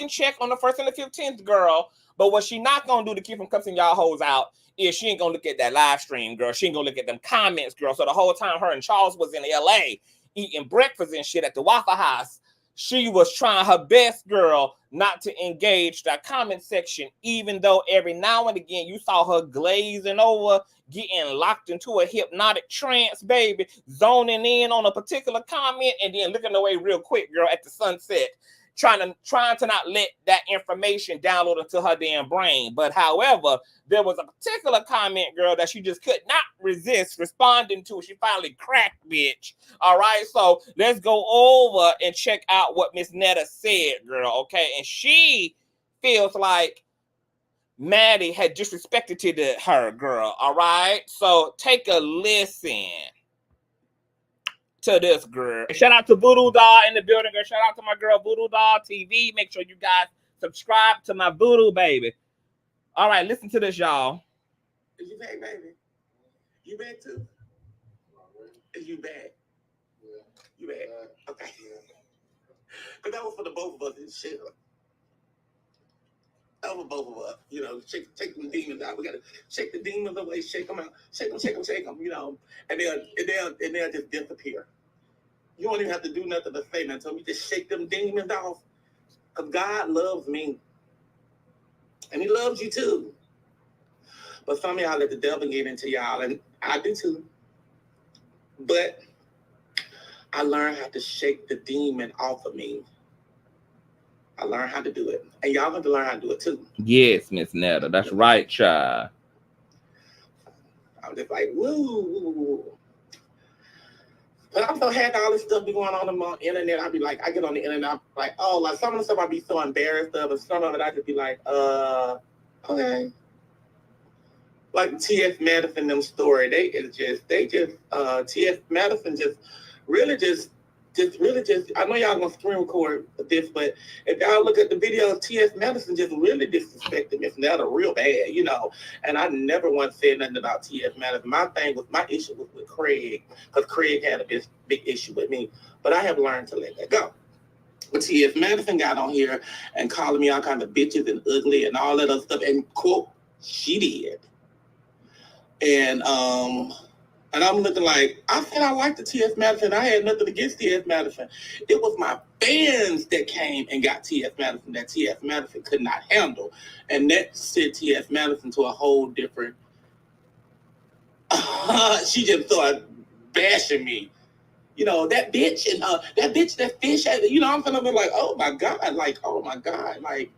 A: check on the 1st and the 15th, girl. But what she not gonna do to keep from cussing y'all hoes out is she ain't gonna look at that live stream, girl. She ain't gonna look at them comments, girl. So the whole time her and Charles was in LA eating breakfast and shit at the Waffle House, she was trying her best, girl, not to engage that comment section, even though every now and again you saw her glazing over, getting locked into a hypnotic trance, baby, zoning in on a particular comment and then looking away real quick, girl, at the sunset, trying to not let that information download into her damn brain. But however, there was a particular comment, girl, that she just could not resist responding to. She finally cracked, bitch. All right, so let's go over and check out what Miss Netta said, girl, okay? And she feels like Maddie had disrespected to her, girl. All right, so take a listen to this, girl. Shout out to Voodoo Doll in the building, girl. Shout out to my girl Voodoo Doll TV. Make sure you guys subscribe to my Voodoo baby. All right, listen to this, y'all.
F: Is you back, baby? You back too? Is you back? Yeah. You back? Okay. Because that was for the both of us and shit. That was both of us. You know, shake the demons out. We got to shake the demons away, shake them out. Shake them, you know. And they'll just disappear. You don't even have to do nothing to say nothing to me. Just shake them demons off. Because God loves me. And he loves you too. But some of y'all let the devil get into y'all, and I do too. But I learned how to shake the demon off of me. I learned how to do it. And y'all have to learn how to do it too.
A: Yes, Ms Netta. That's right, child.
F: I was just like, woo. But I'm so happy all this stuff be going on the internet. I get on the internet, I'm like, oh, like some of the stuff I be so embarrassed of, and some of it I just be like, okay. Like T.S Madison, them story, T.S Madison really just, I know y'all gonna screen record this, but if y'all look at the video, T.S Madison just really disrespected Ms Netta real bad, you know. And I never once said nothing about T.S Madison. My issue was with Craig, because Craig had a big issue with me. But I have learned to let that go. But T.S Madison got on here and calling me all kinds of bitches and ugly and all that other stuff, and quote, she did. And I'm looking like, I said I liked the T.S Madison. I had nothing against T.S Madison. It was my fans that came and got T.S Madison that T.S Madison could not handle. And that sent T.S Madison to a whole different... she just started bashing me. You know, that bitch, that fish, you know, I'm gonna be like, oh my God, like,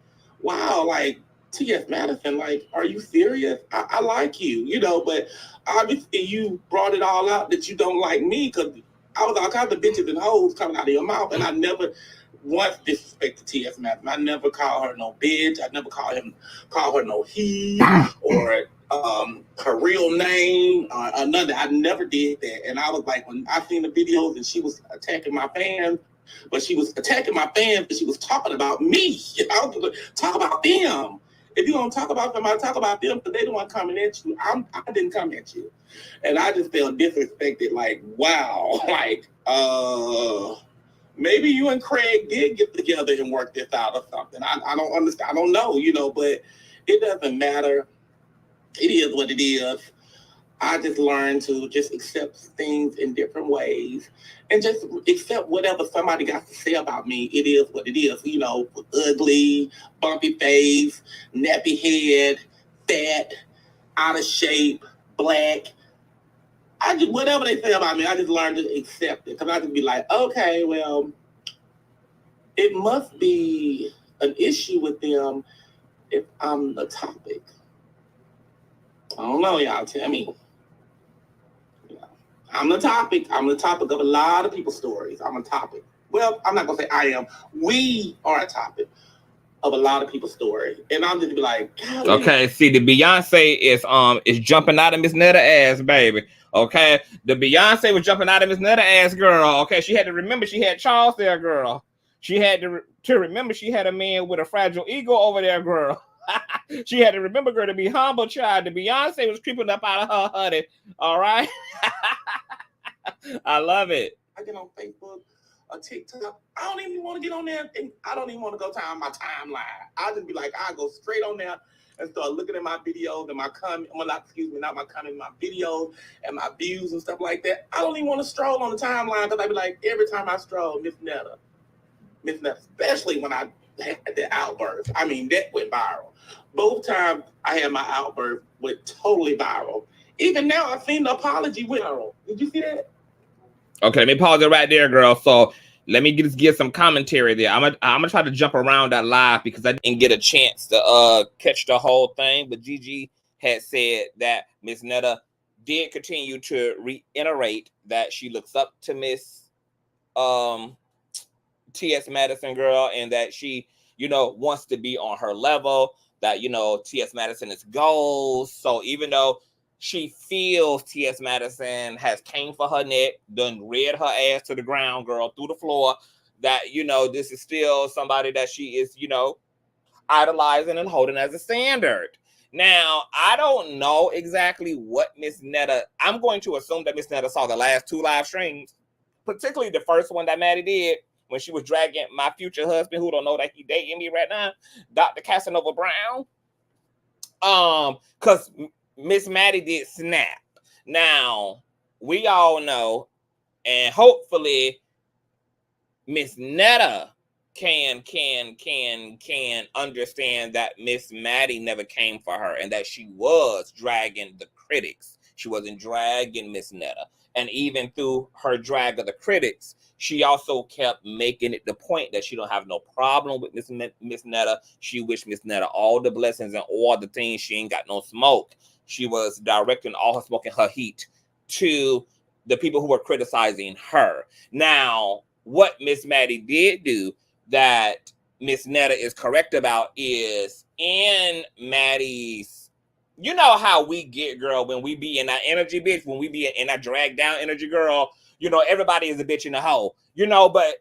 F: wow, like, T.S Madison, like, are you serious? I like you, you know, but obviously you brought it all out that you don't like me, because I was all kinds of bitches and hoes coming out of your mouth, and I never once disrespected T.S Madison. I never called her no bitch. I never called her no he or her real name or nothing. I never did that. And I was like, when I seen the videos and she was attacking my fans, but she was attacking my fans, but she was talking about me. You know, talk about them. If you don't talk about them, I talk about them, because they the one coming at you. I didn't come at you. And I just felt disrespected, like, wow, like, maybe you and Craig did get together and work this out or something. I don't understand. I don't know, you know, but it doesn't matter. It is what it is. I just learned to just accept things in different ways and just accept whatever somebody got to say about me. It is what it is. You know, ugly, bumpy face, nappy head, fat, out of shape, black. Whatever they say about me, I just learned to accept it. Because I just be like, okay, well, it must be an issue with them if I'm the topic. I don't know, y'all. Tell me. I'm the topic. I'm the topic of a lot of people's stories. I'm a topic. Well, I'm not gonna say I am. We are a topic of a lot of people's story, and I'm just be like, God,
A: okay. See, the Beyonce is jumping out of Ms Netta-TS, baby. Okay, the Beyonce was jumping out of Ms Netta-TS, girl. Okay, she had to remember she had Charles there, girl. She had to remember she had a man with a fragile ego over there, girl. She had to remember, girl, to be humble, child. The Beyonce was creeping up out of her, honey. All right. I love it.
F: I get on Facebook or TikTok. I don't even want to get on there, and I don't even want to go down my timeline. I just be like, I go straight on there and start looking at my videos and my comment. Well, not my comment, my videos and my views and stuff like that. I don't even want to stroll on the timeline, because I be like, every time I stroll, Ms Netta, especially when I had the outburst. I mean, that went viral. Both times I had my outburst went totally viral. Even now, I've seen the apology went viral. Did you see that?
A: Okay, let me pause it right there, girl. So let me just give some commentary there. I'm gonna try to jump around that live because I didn't get a chance to catch the whole thing. But Gigi had said that Ms Netta did continue to reiterate that she looks up to Miss T.S Madison, girl, and that she wants to be on her level, that, T.S. Madison is goals. So even though she feels T.S. Madison has came for her neck, done read her ass to the ground, girl, through the floor, that, this is still somebody that she is, idolizing and holding as a standard. Now, I don't know exactly what Ms Netta, I'm going to assume that Ms Netta saw the last 2 live streams, particularly the first one that Maddie did when she was dragging my future husband, who don't know that he dating me right now, Dr. Casanova Brown. Because Miss Maddie did snap. Now, we all know, and hopefully Miss Netta can understand that Miss Maddie never came for her and that she was dragging the critics. She wasn't dragging Miss Netta. And even through her drag of the critics, she also kept making it the point that she don't have no problem with Miss Netta. She wished Miss Netta all the blessings and all the things. She ain't got no smoke. She was directing all her smoke and her heat to the people who were criticizing her. Now, what Miss Maddie did do that Miss Netta is correct about is in Maddie's, you know how we get, girl, when we be in that energy, bitch, when we be in that drag down energy, girl, everybody is a bitch in the hole, but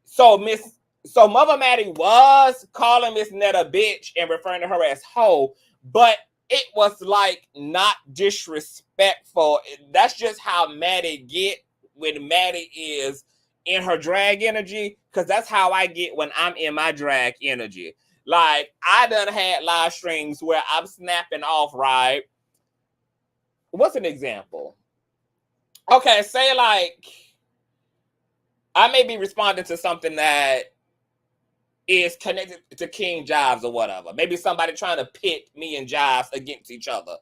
A: so Muva Maddie was calling Miss Netta bitch and referring to her as hoe, but it was like not disrespectful. That's just how Maddie get when Maddie is in her drag energy, because that's how I get when I'm in my drag energy. Like, I done had live streams where I'm snapping off, right? What's an example? Okay, say like, I may be responding to something that is connected to King Jives or whatever. Maybe somebody trying to pit me and Jives against each other.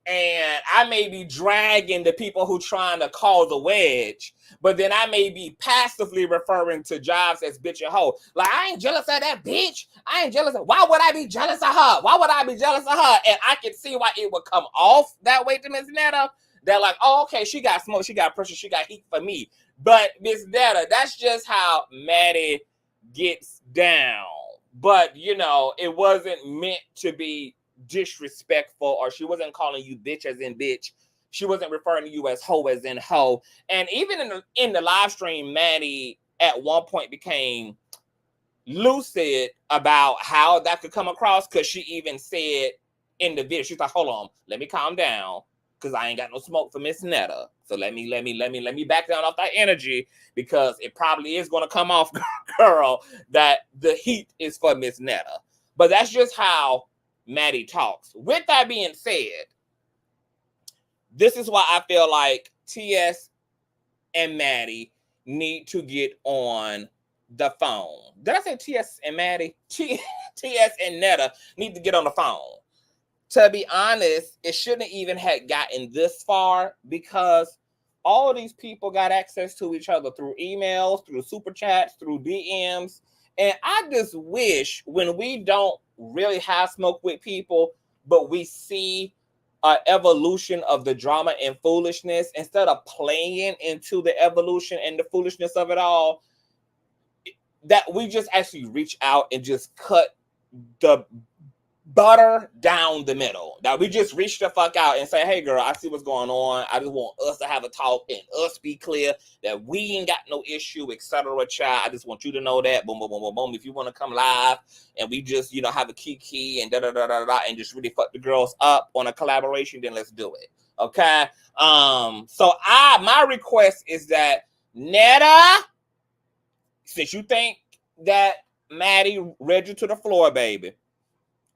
A: And I may be dragging the people who trying to cause a wedge, but then I may be passively referring to Jives as bitch and hoe. Like, I ain't jealous of that bitch. I ain't jealous of, why would I be jealous of her? Why would I be jealous of her? And I can see why it would come off that way to Ms Netta. They're like, oh, okay, she got smoke, she got pressure, she got heat for me. But Ms Netta, that's just how Maddie gets down. But, it wasn't meant to be disrespectful, or she wasn't calling you bitch as in bitch. She wasn't referring to you as hoe as in hoe. And even in the live stream, Maddie at one point became lucid about how that could come across, because she even said in the video, she's like, hold on, let me calm down, because I ain't got no smoke for Miss Netta. So let me back down off that energy, because it probably is going to come off, girl, that the heat is for Miss Netta. But that's just how Maddie talks. With that being said, this is why I feel like TS and Maddie need to get on the phone. Did I say TS and Maddie? TS and Netta need to get on the phone. To be honest, it shouldn't even have gotten this far, because all these people got access to each other through emails, through super chats, through DMs. And I just wish, when we don't really have smoke with people, but we see an evolution of the drama and foolishness, instead of playing into the evolution and the foolishness of it all, that we just actually reach out and just cut the butter down the middle. That we just reach the fuck out and say, hey girl, I see what's going on. I just want us to have a talk and us be clear that we ain't got no issue, etc. Child, I just want you to know that. Boom, boom, boom, boom, boom. If you want to come live and we just, have a kiki and da and just really fuck the girls up on a collaboration, then let's do it. Okay. So my request is that Netta, since you think that Maddie read you to the floor, baby,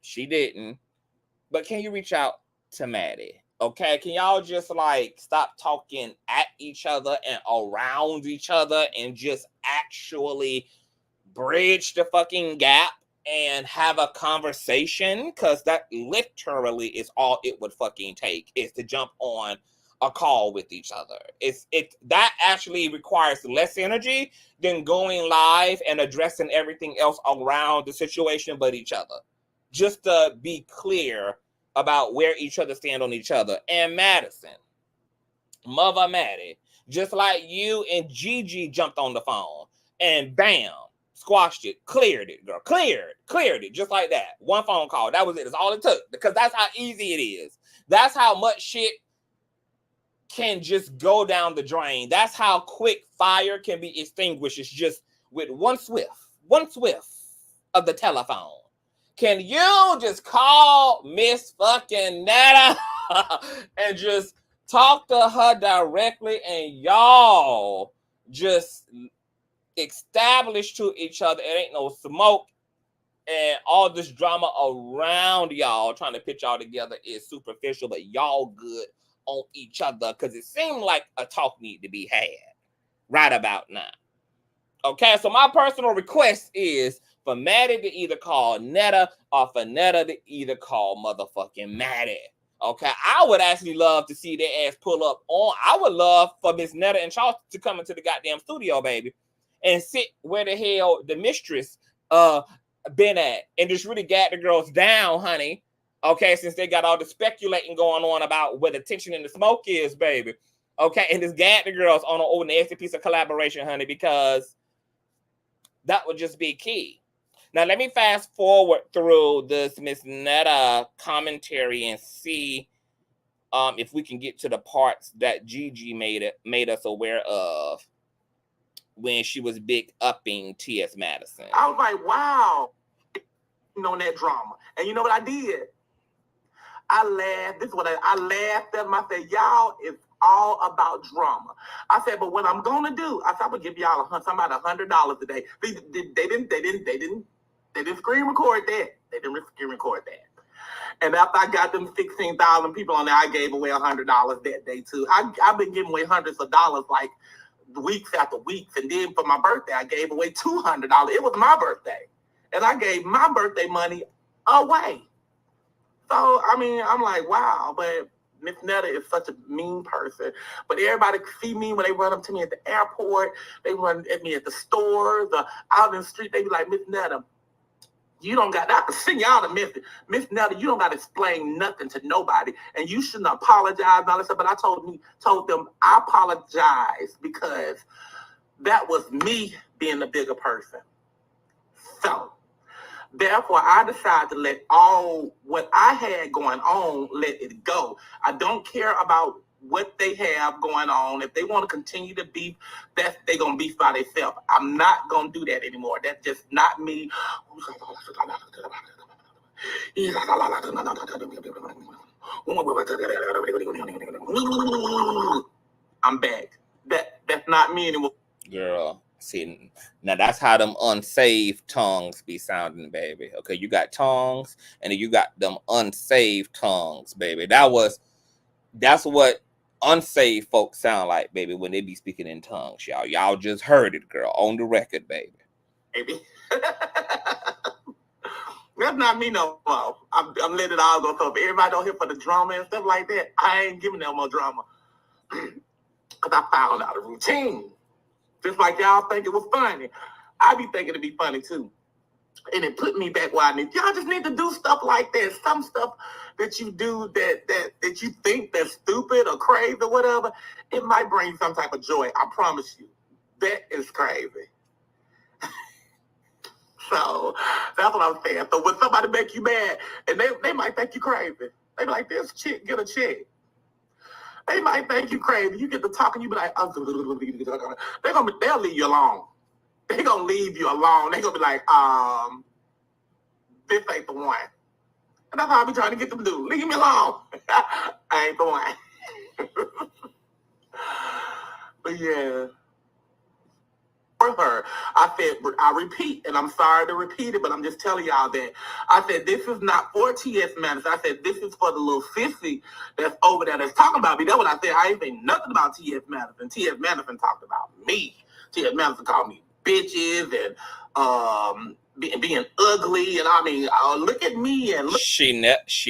A: she didn't. But can you reach out to Maddie? Okay? Can y'all just stop talking at each other and around each other and just actually bridge the fucking gap and have a conversation? Because that literally is all it would fucking take, is to jump on a call with each other. That actually requires less energy than going live and addressing everything else around the situation but each other. Just to be clear about where each other stand on each other. And Madison, Muva Maddie, just like you and Gigi jumped on the phone and bam, squashed it, cleared it, girl, cleared it, just like that. One phone call, that was it. That's all it took, because that's how easy it is. That's how much shit can just go down the drain. That's how quick fire can be extinguished. It's just with one swift of the telephone. Can you just call Miss fucking Netta and just talk to her directly, and y'all just establish to each other it ain't no smoke, and all this drama around y'all trying to put y'all together is superficial, but y'all good on each other, because it seemed like a talk need to be had right about now. Okay, so my personal request is for Maddie to either call Netta, or for Netta to either call motherfucking Maddie. Okay, I would actually love to see their ass pull up on. I would love for Miss Netta and Charles to come into the goddamn studio, baby, and sit where the hell the mistress been at, and just really got the girls down, honey. Okay, since they got all the speculating going on about where the tension and the smoke is, baby. Okay, and just got the girls on an old nasty piece of collaboration, honey, because that would just be key. Now, let me fast forward through this Ms Netta commentary and see if we can get to the parts that Gigi made us aware of when she was big upping T.S Madison.
F: I was like, wow, on that drama. And you know what I did? I laughed. This is what I laughed at them. I said, y'all is all about drama. I said, but what I'm gonna do, I said, I'm gonna give y'all somebody $100 a day. They didn't screen record that. They didn't screen record that. And after I got them 16,000 people on there, I gave away $100 that day too. I've been giving away hundreds of dollars like weeks after weeks. And then for my birthday, I gave away $200. It was my birthday. And I gave my birthday money away. So, I mean, I'm like, wow, but Ms Netta is such a mean person. But everybody see me when they run up to me at the airport, they run at me at the stores, out in the street, they be like, Ms Netta, you don't got, I can sing y'all to Miss Netta, you don't got to explain nothing to nobody, and you shouldn't apologize and all that stuff. But I told them I apologize because that was me being the bigger person. So, therefore, I decided to let all what I had going on, let it go. I don't care about what they have going on. If they want to continue to beef, they're going to beef by themselves. I'm not going to do that anymore. That's just not me. I'm back. That's not me anymore.
A: Girl. See, now that's how them unsaved tongues be sounding, baby. Okay, you got tongues, and then you got them unsaved tongues, baby. That's what unsaved folks sound like, baby, when they be speaking in tongues, y'all. Y'all just heard it, girl, on the record, baby.
F: Baby. That's not me no more. I'm letting it all go. So if everybody don't hear for the drama and stuff like that, I ain't giving them more drama. Because I found out a routine. Just like y'all think it was funny. I be thinking it'd be funny too. And it put me back where I need. Y'all just need to do stuff like that. Some stuff that you do that you think that's stupid or crazy or whatever, it might bring some type of joy. I promise you. That is crazy. So that's what I'm saying. So when somebody make you mad, and they might think you crazy. They be like, this chick, get a chick. They might think you crazy. You get to talking, you be like, they'll leave you alone. They gonna leave you alone. They gonna be like, this ain't the one. And that's how I be trying to get them to do. Leave me alone. I ain't the one. But yeah. For her, I said, I repeat, and I'm sorry to repeat it, but I'm just telling y'all that. I said, this is not for T.S Madison. I said, this is for the little sissy that's over there that's talking about me. That's what I said. I ain't saying nothing about T.S Madison. T.S Madison talked about me. T.S Madison called me bitches and being ugly, and I mean, look at me and look.
A: She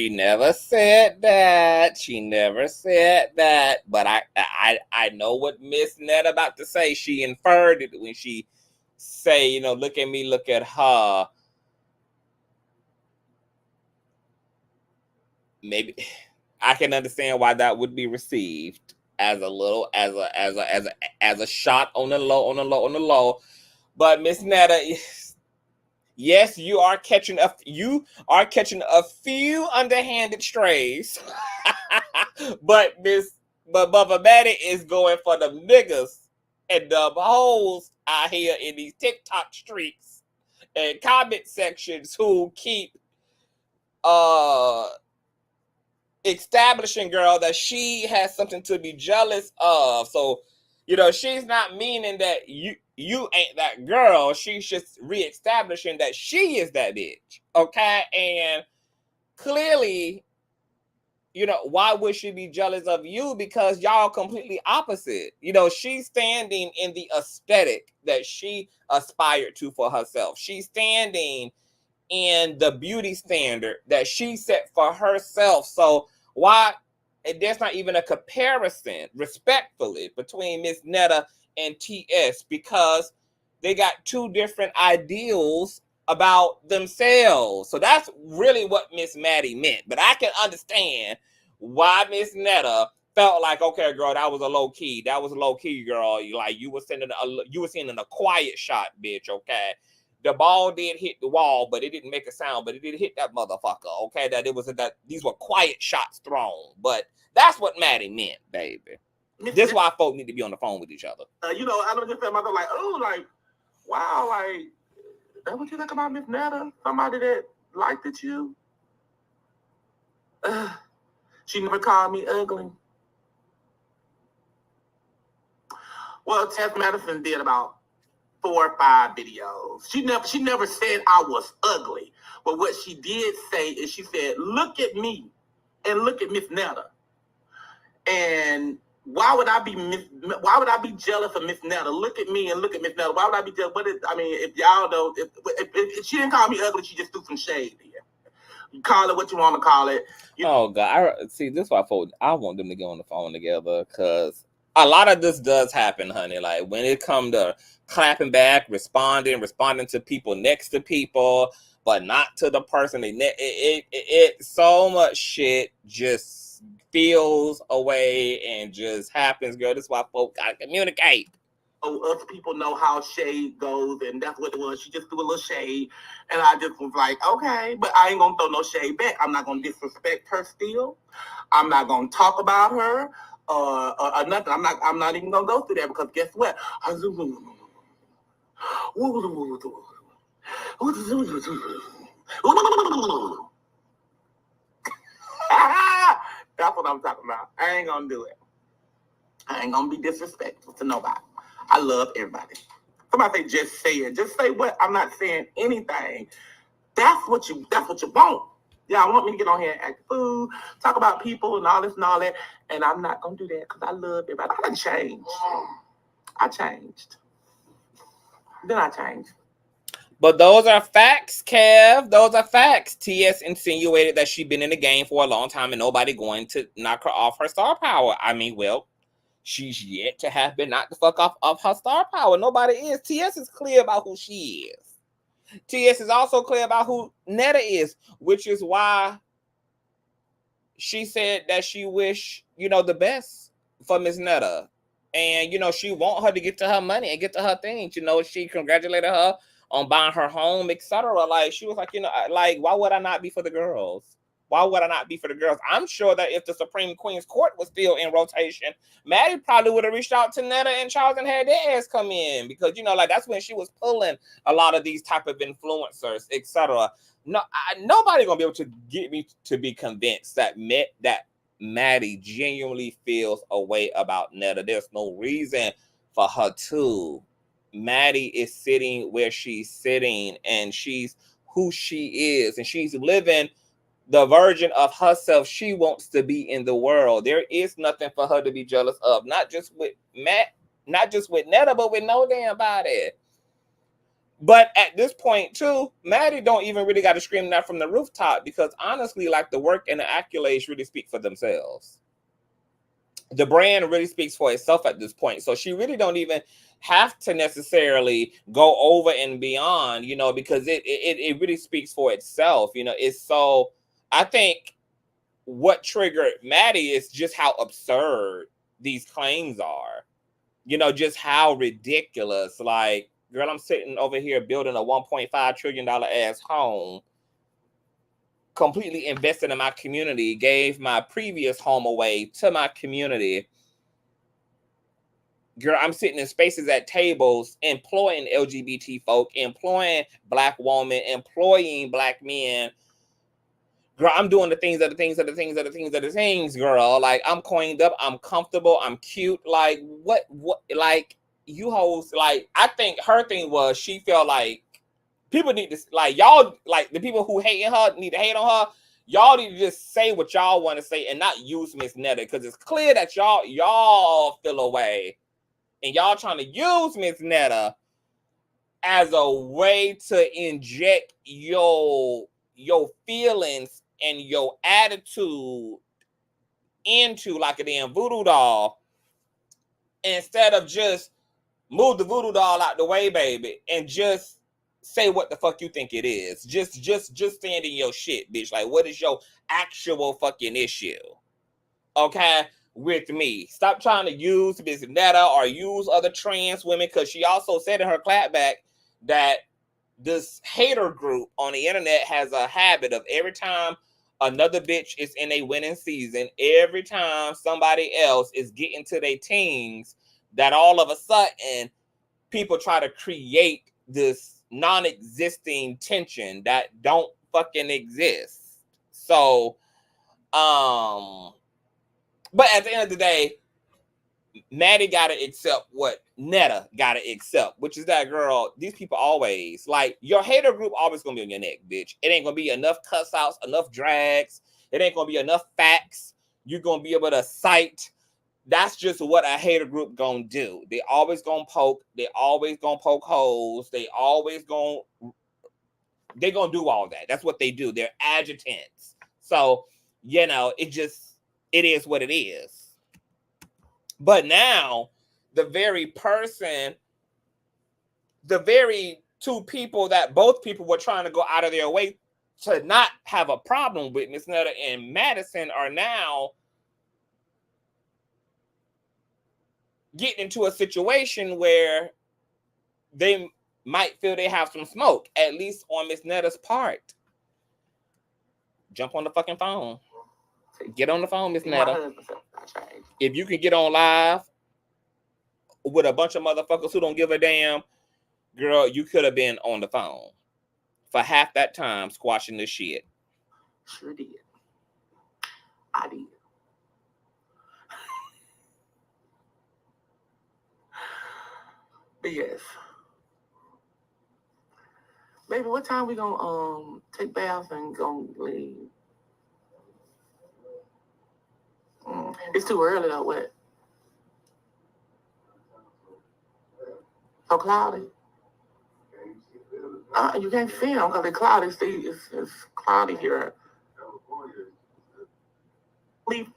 A: never said that. She never said that. But I know what Miss Netta about to say. She inferred it when she say, you know, look at me, look at her. Maybe I can understand why that would be received as a shot on the low. But Miss Netta, Yes, you are catching a few underhanded strays, but Muva Maddie is going for the niggas and the hoes out here in these TikTok streets and comment sections who keep establishing, girl, that she has something to be jealous of. So, she's not meaning that you ain't that girl. She's just reestablishing that she is that bitch. Okay? And clearly, why would she be jealous of you? Because y'all completely opposite. She's standing in the aesthetic that she aspired to for herself. She's standing in the beauty standard that she set for herself. So why there's not even a comparison, respectfully, between Ms Netta and TS, because they got two different ideals about themselves. So that's really what Ms Maddie meant. But I can understand why Ms Netta felt like, okay, girl, that was a low key, girl. Like you were sending a quiet shot, bitch. Okay. The ball did hit the wall, but it didn't make a sound, but it did hit that motherfucker. Okay, that these were quiet shots thrown. But that's what Maddie meant, baby. This is why folks need to be on the phone with each other.
F: I don't just feel myself like, oh, like, wow, like, that what you think about Miss Netta? Somebody that liked it you? She never called me ugly. Well, T.S Madison did about 4 or 5 videos. She never said I was ugly. But what she did say is she said, look at me and look at Miss Netta. And why would I be jealous of Miss Netta? Look at me and look at Miss Netta. Why would I be jealous? If y'all know, if she didn't call me ugly, she just threw some shade here. You call it what you want to call it.
A: Oh God, see, this is why I want them to get on the phone together, because a lot of this does happen, honey. Like when it comes to clapping back, responding to people next to people, but not to the person. It so much shit just feels away and just happens, girl. This is why folks gotta communicate.
F: Other people know how shade goes, and that's what it was. She just threw a little shade, and I just was like, okay, but I ain't gonna throw no shade back. I'm not gonna disrespect her still. I'm not gonna talk about her or nothing. I'm not even gonna go through that, because guess what? That's what I'm talking about. I ain't gonna do it. I ain't gonna be disrespectful to nobody. I love everybody. Somebody say, just say it. Just say what? I'm not saying anything. That's what you want. Yeah, I want me to get on here and act food, talk about people and all this and all that. And I'm not gonna do that because I love everybody. I changed. Then I changed.
A: But those are facts, Kev. Those are facts. TS insinuated that she'd been in the game for a long time and nobody going to knock her off her star power. I mean, well, she's yet to have been knocked the fuck off of her star power. Nobody is. TS is clear about who she is. TS is also clear about who Netta is, which is why she said that she wish, the best for Ms. Netta. And, she want her to get to her money and get to her things. She congratulated her on buying her home, etc. Like, she was like, like, why would I not be for the girls? Why would I not be for the girls? I'm sure that if the Supreme Queen's Court was still in rotation, Maddie probably would have reached out to Netta and Charles and had their ass come in, because, like, that's when she was pulling a lot of these type of influencers, etc. No, nobody gonna be able to get me to be convinced that Maddie genuinely feels a way about Netta. There's no reason for her to. Maddie is sitting where she's sitting, and she's who she is, and she's living the version of herself she wants to be in the world. There is nothing for her to be jealous of, not just with Netta, but with no damn body. But at this point too, Maddie don't even really got to scream that from the rooftop, because honestly, like, the work and the accolades really speak for themselves. The brand really speaks for itself at this point. So she really don't even have to necessarily go over and beyond, because it really speaks for itself. It's so, I think what triggered Maddie is just how absurd these claims are. Just how ridiculous. Like, Girl, I'm sitting over here building a $1.5 trillion ass home, completely invested in my community, gave my previous home away to my community. Girl, I'm sitting in spaces at tables, employing LGBT folk, employing Black women, employing Black men. Girl, I'm doing the things, girl. Like, I'm coined up, I'm comfortable, I'm cute. Like, what, like, you hoes, like, I think her thing was she felt like people need to, like, y'all, like, the people who hating her need to hate on her. Y'all need to just say what y'all want to say and not use Ms Netta, because it's clear that y'all feel away. And y'all trying to use Ms Netta as a way to inject your feelings and your attitude into like a damn voodoo doll, instead of just move the voodoo doll out the way, baby, and just say what the fuck you think it is. Just stand in your shit, bitch. Like, what is your actual fucking issue? Okay? With me. Stop trying to use Ms Netta or use other trans women, because she also said in her clapback that this hater group on the internet has a habit of every time another bitch is in a winning season, every time somebody else is getting to their teens, that all of a sudden people try to create this non-existing tension that don't fucking exist. So, but at the end of the day, Maddie gotta accept what Netta gotta accept, which is that, girl, these people always, like, your hater group always gonna be on your neck, bitch. It ain't gonna be enough cuss outs, enough drags. It ain't gonna be enough facts you're gonna be able to cite. That's just what a hater group gonna do. They always gonna poke. They always gonna poke holes. They gonna do all that. That's what they do. They're adjutants. So, you know, it is what it is. But now, the very two people that both people were trying to go out of their way to not have a problem with, Ms Netta and Madison, are now getting into a situation where they might feel they have some smoke, at least on Ms Netta's part. Jump on the fucking phone. Get on the phone, Ms Netta. If you can get on live with a bunch of motherfuckers who don't give a damn, girl, you could have been on the phone for half that time squashing this shit.
F: Sure did. I did. But yes. Baby, what time we gonna take baths and go leave? It's too early though, what? So cloudy? You can't film because it's cloudy. See, it's cloudy here.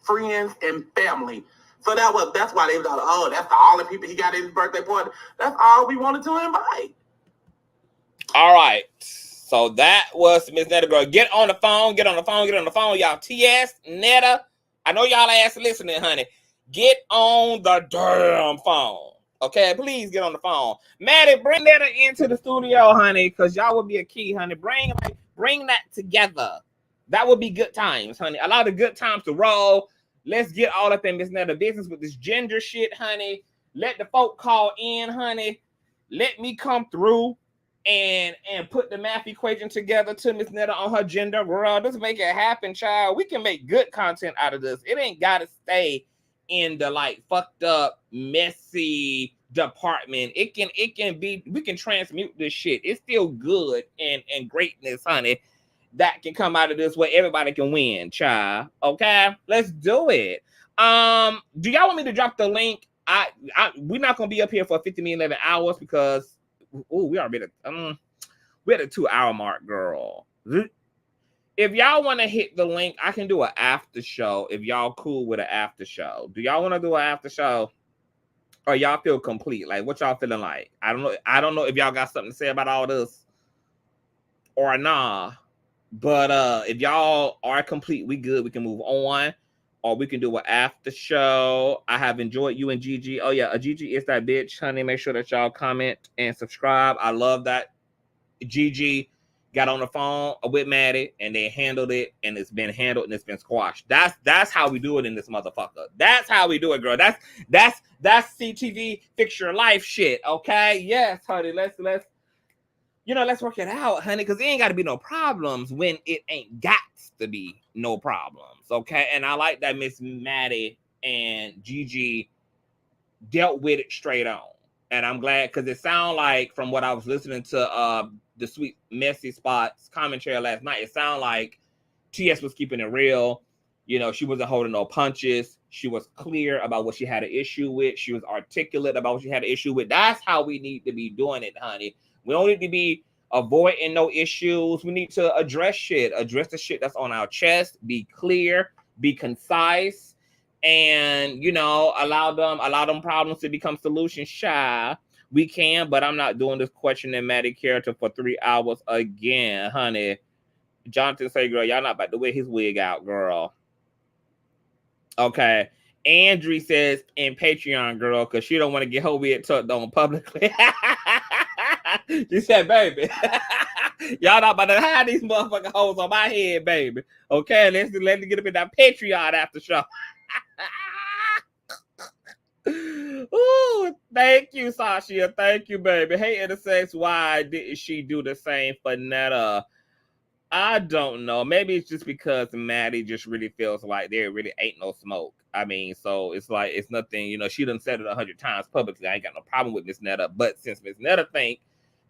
F: Friends and family. So that's why they thought, oh, that's all the people he got in his birthday party. That's all we wanted to invite.
A: All right. So that was Ms Netta, girl. Get on the phone, y'all. TS, Netta. I know y'all ass listening, honey. Get on the damn phone. Okay, please get on the phone. Maddie, bring Netta into the studio, honey, because y'all would be a key, honey. Bring that together. That would be good times, honey. Allow the good times to roll. Let's get all up in Ms Netta business with this gender shit, honey. Let the folk call in, honey. Let me come through and put the math equation together to Ms Netta on her gender. Girl, just make it happen, child. We can make good content out of this. It ain't gotta stay in the like fucked up, messy department. It can be, we can transmute this shit. It's still good and greatness, honey, that can come out of this where everybody can win, child. Okay, let's do it. Do y'all want me to drop the link? We're not gonna be up here for 11 hours because we are we're at a 2-hour mark, girl. If y'all want to hit the link, I can do an after show if y'all cool with an after show. Do y'all want to do an after show? Or y'all feel complete? Like, what y'all feeling like? I don't know if y'all got something to say about all this or nah. But if y'all are complete, we good. We can move on. or we can do an after show. I have enjoyed you and Gigi. Oh yeah, Gigi is that bitch, honey. Make sure that y'all comment and subscribe. I love that Gigi got on the phone with Maddie and they handled it, and it's been handled and it's been squashed. That's how we do it in this motherfucker. That's how we do it, girl. That's CTV fix your life shit. Okay, yes, honey. Let's work it out, honey, because it ain't got to be no problems when it ain't got to be no problems. Okay, and I like that Ms Maddie and Gigi dealt with it straight on, and I'm glad because it sounded like from what I was listening to the Sweet Missy Spot's commentary last night, it sounded like TS was keeping it real. You know, she wasn't holding no punches. She was clear about what she had an issue with. She was articulate about what she had an issue with. That's how we need to be doing it, honey. We don't need to be avoiding no issues. We need to address shit. Address the shit that's on our chest. Be clear. Be concise. And, you know, allow them problems to become solution shy. We can, but I'm not doing this questioning Maddie character for 3 hours again, honey. Jonathan say, girl, y'all not about to wear his wig out, girl. Okay. Andrew says in Patreon, girl, because she don't want to get her wig tucked on publicly. She said, baby, y'all not about to hide these motherfucking hoes on my head, baby. Okay, let's get up in that Patreon after show. Ooh, thank you, Sasha. Thank you, baby. Hey, Intersex, why didn't she do the same for Netta? I don't know. Maybe it's just because Maddie just really feels like there really ain't no smoke. I mean, so it's like it's nothing, you know, she done said it 100 times publicly. I ain't got no problem with Ms Netta. But since Ms Netta think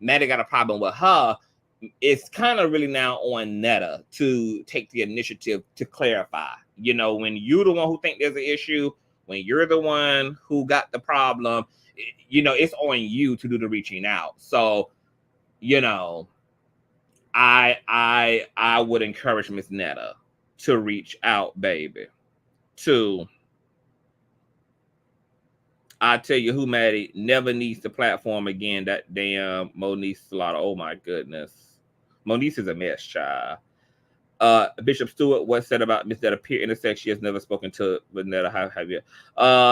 A: Maddie got a problem with her, it's kind of really now on Netta to take the initiative to clarify. You know, when you're the one who think there's an issue, when you're the one who got the problem, you know, it's on you to do the reaching out. So, you know, I would encourage Ms Netta to reach out, baby. I tell you who, Maddie never needs the platform again. That damn Monique Slaughter. Oh my goodness, Monique is a mess, child. Bishop Stewart, what said about Ms Netta peer intersex? She has never spoken to Netta. Have you?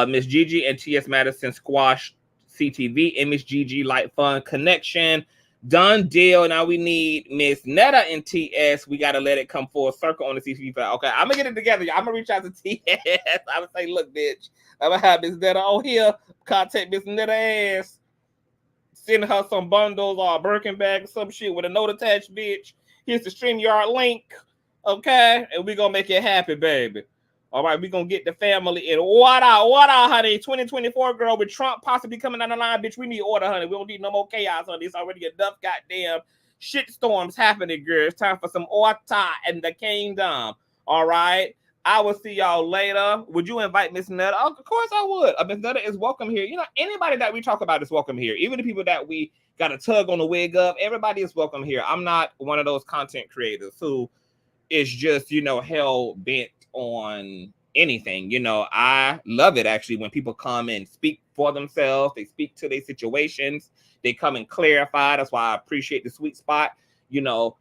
A: Miss Gigi and T.S Madison squash CTV and Miss Gigi light fun connection. Done deal. Now we need Miss Netta and TS. We got to let it come full circle on the CTV file. Okay, I'm going to get it together. I'm going to reach out to TS. I'm going to say, look, bitch, I'm going to have Miss Netta on here. Contact Miss Netta-TS. Send her some bundles or a Birkin bag or some shit with a note attached, bitch. Here's the StreamYard link. Okay? And we're going to make it happen, baby. All right, we're going to get the family in. What out, honey? 2024, girl, with Trump possibly coming down the line, bitch, we need order, honey. We don't need no more chaos, honey. It's already enough goddamn shit storms happening, girl. It's time for some order and the kingdom. All right? I will see y'all later. Would you invite Miss Netta? Oh, of course I would. Miss Netta is welcome here. You know, anybody that we talk about is welcome here. Even the people that we got a tug on the wig of, everybody is welcome here. I'm not one of those content creators who is just, you know, hell bent on anything. You know, I love it actually when people come and speak for themselves. They speak to their situations. They come and clarify. That's why I appreciate the Sweet Spot, you know,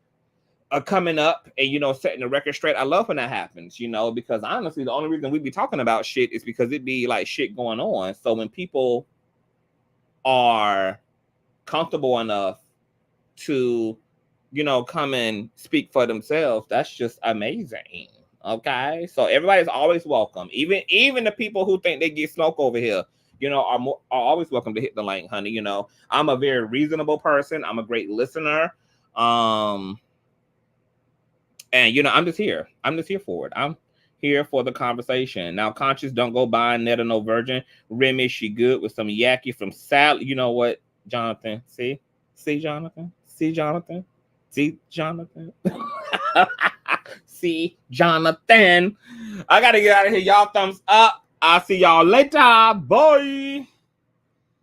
A: coming up and, you know, setting the record straight. I love when that happens, you know, because honestly, the only reason we be talking about shit is because it be like shit going on. So when people are comfortable enough to, you know, come and speak for themselves, that's just amazing. Okay, so everybody's always welcome. Even the people who think they get smoke over here, you know, are always welcome to hit the link, honey. You know, I'm a very reasonable person. I'm a great listener. And you know, I'm just here for it. I'm here for the conversation. Now, Conscious, don't go buying Netta no virgin. Remy, she good with some yaki from Sally. You know what, Jonathan? See, Jonathan. See, Jonathan. See, Jonathan. I gotta get out of here. Y'all thumbs up. I'll see y'all later. Bye.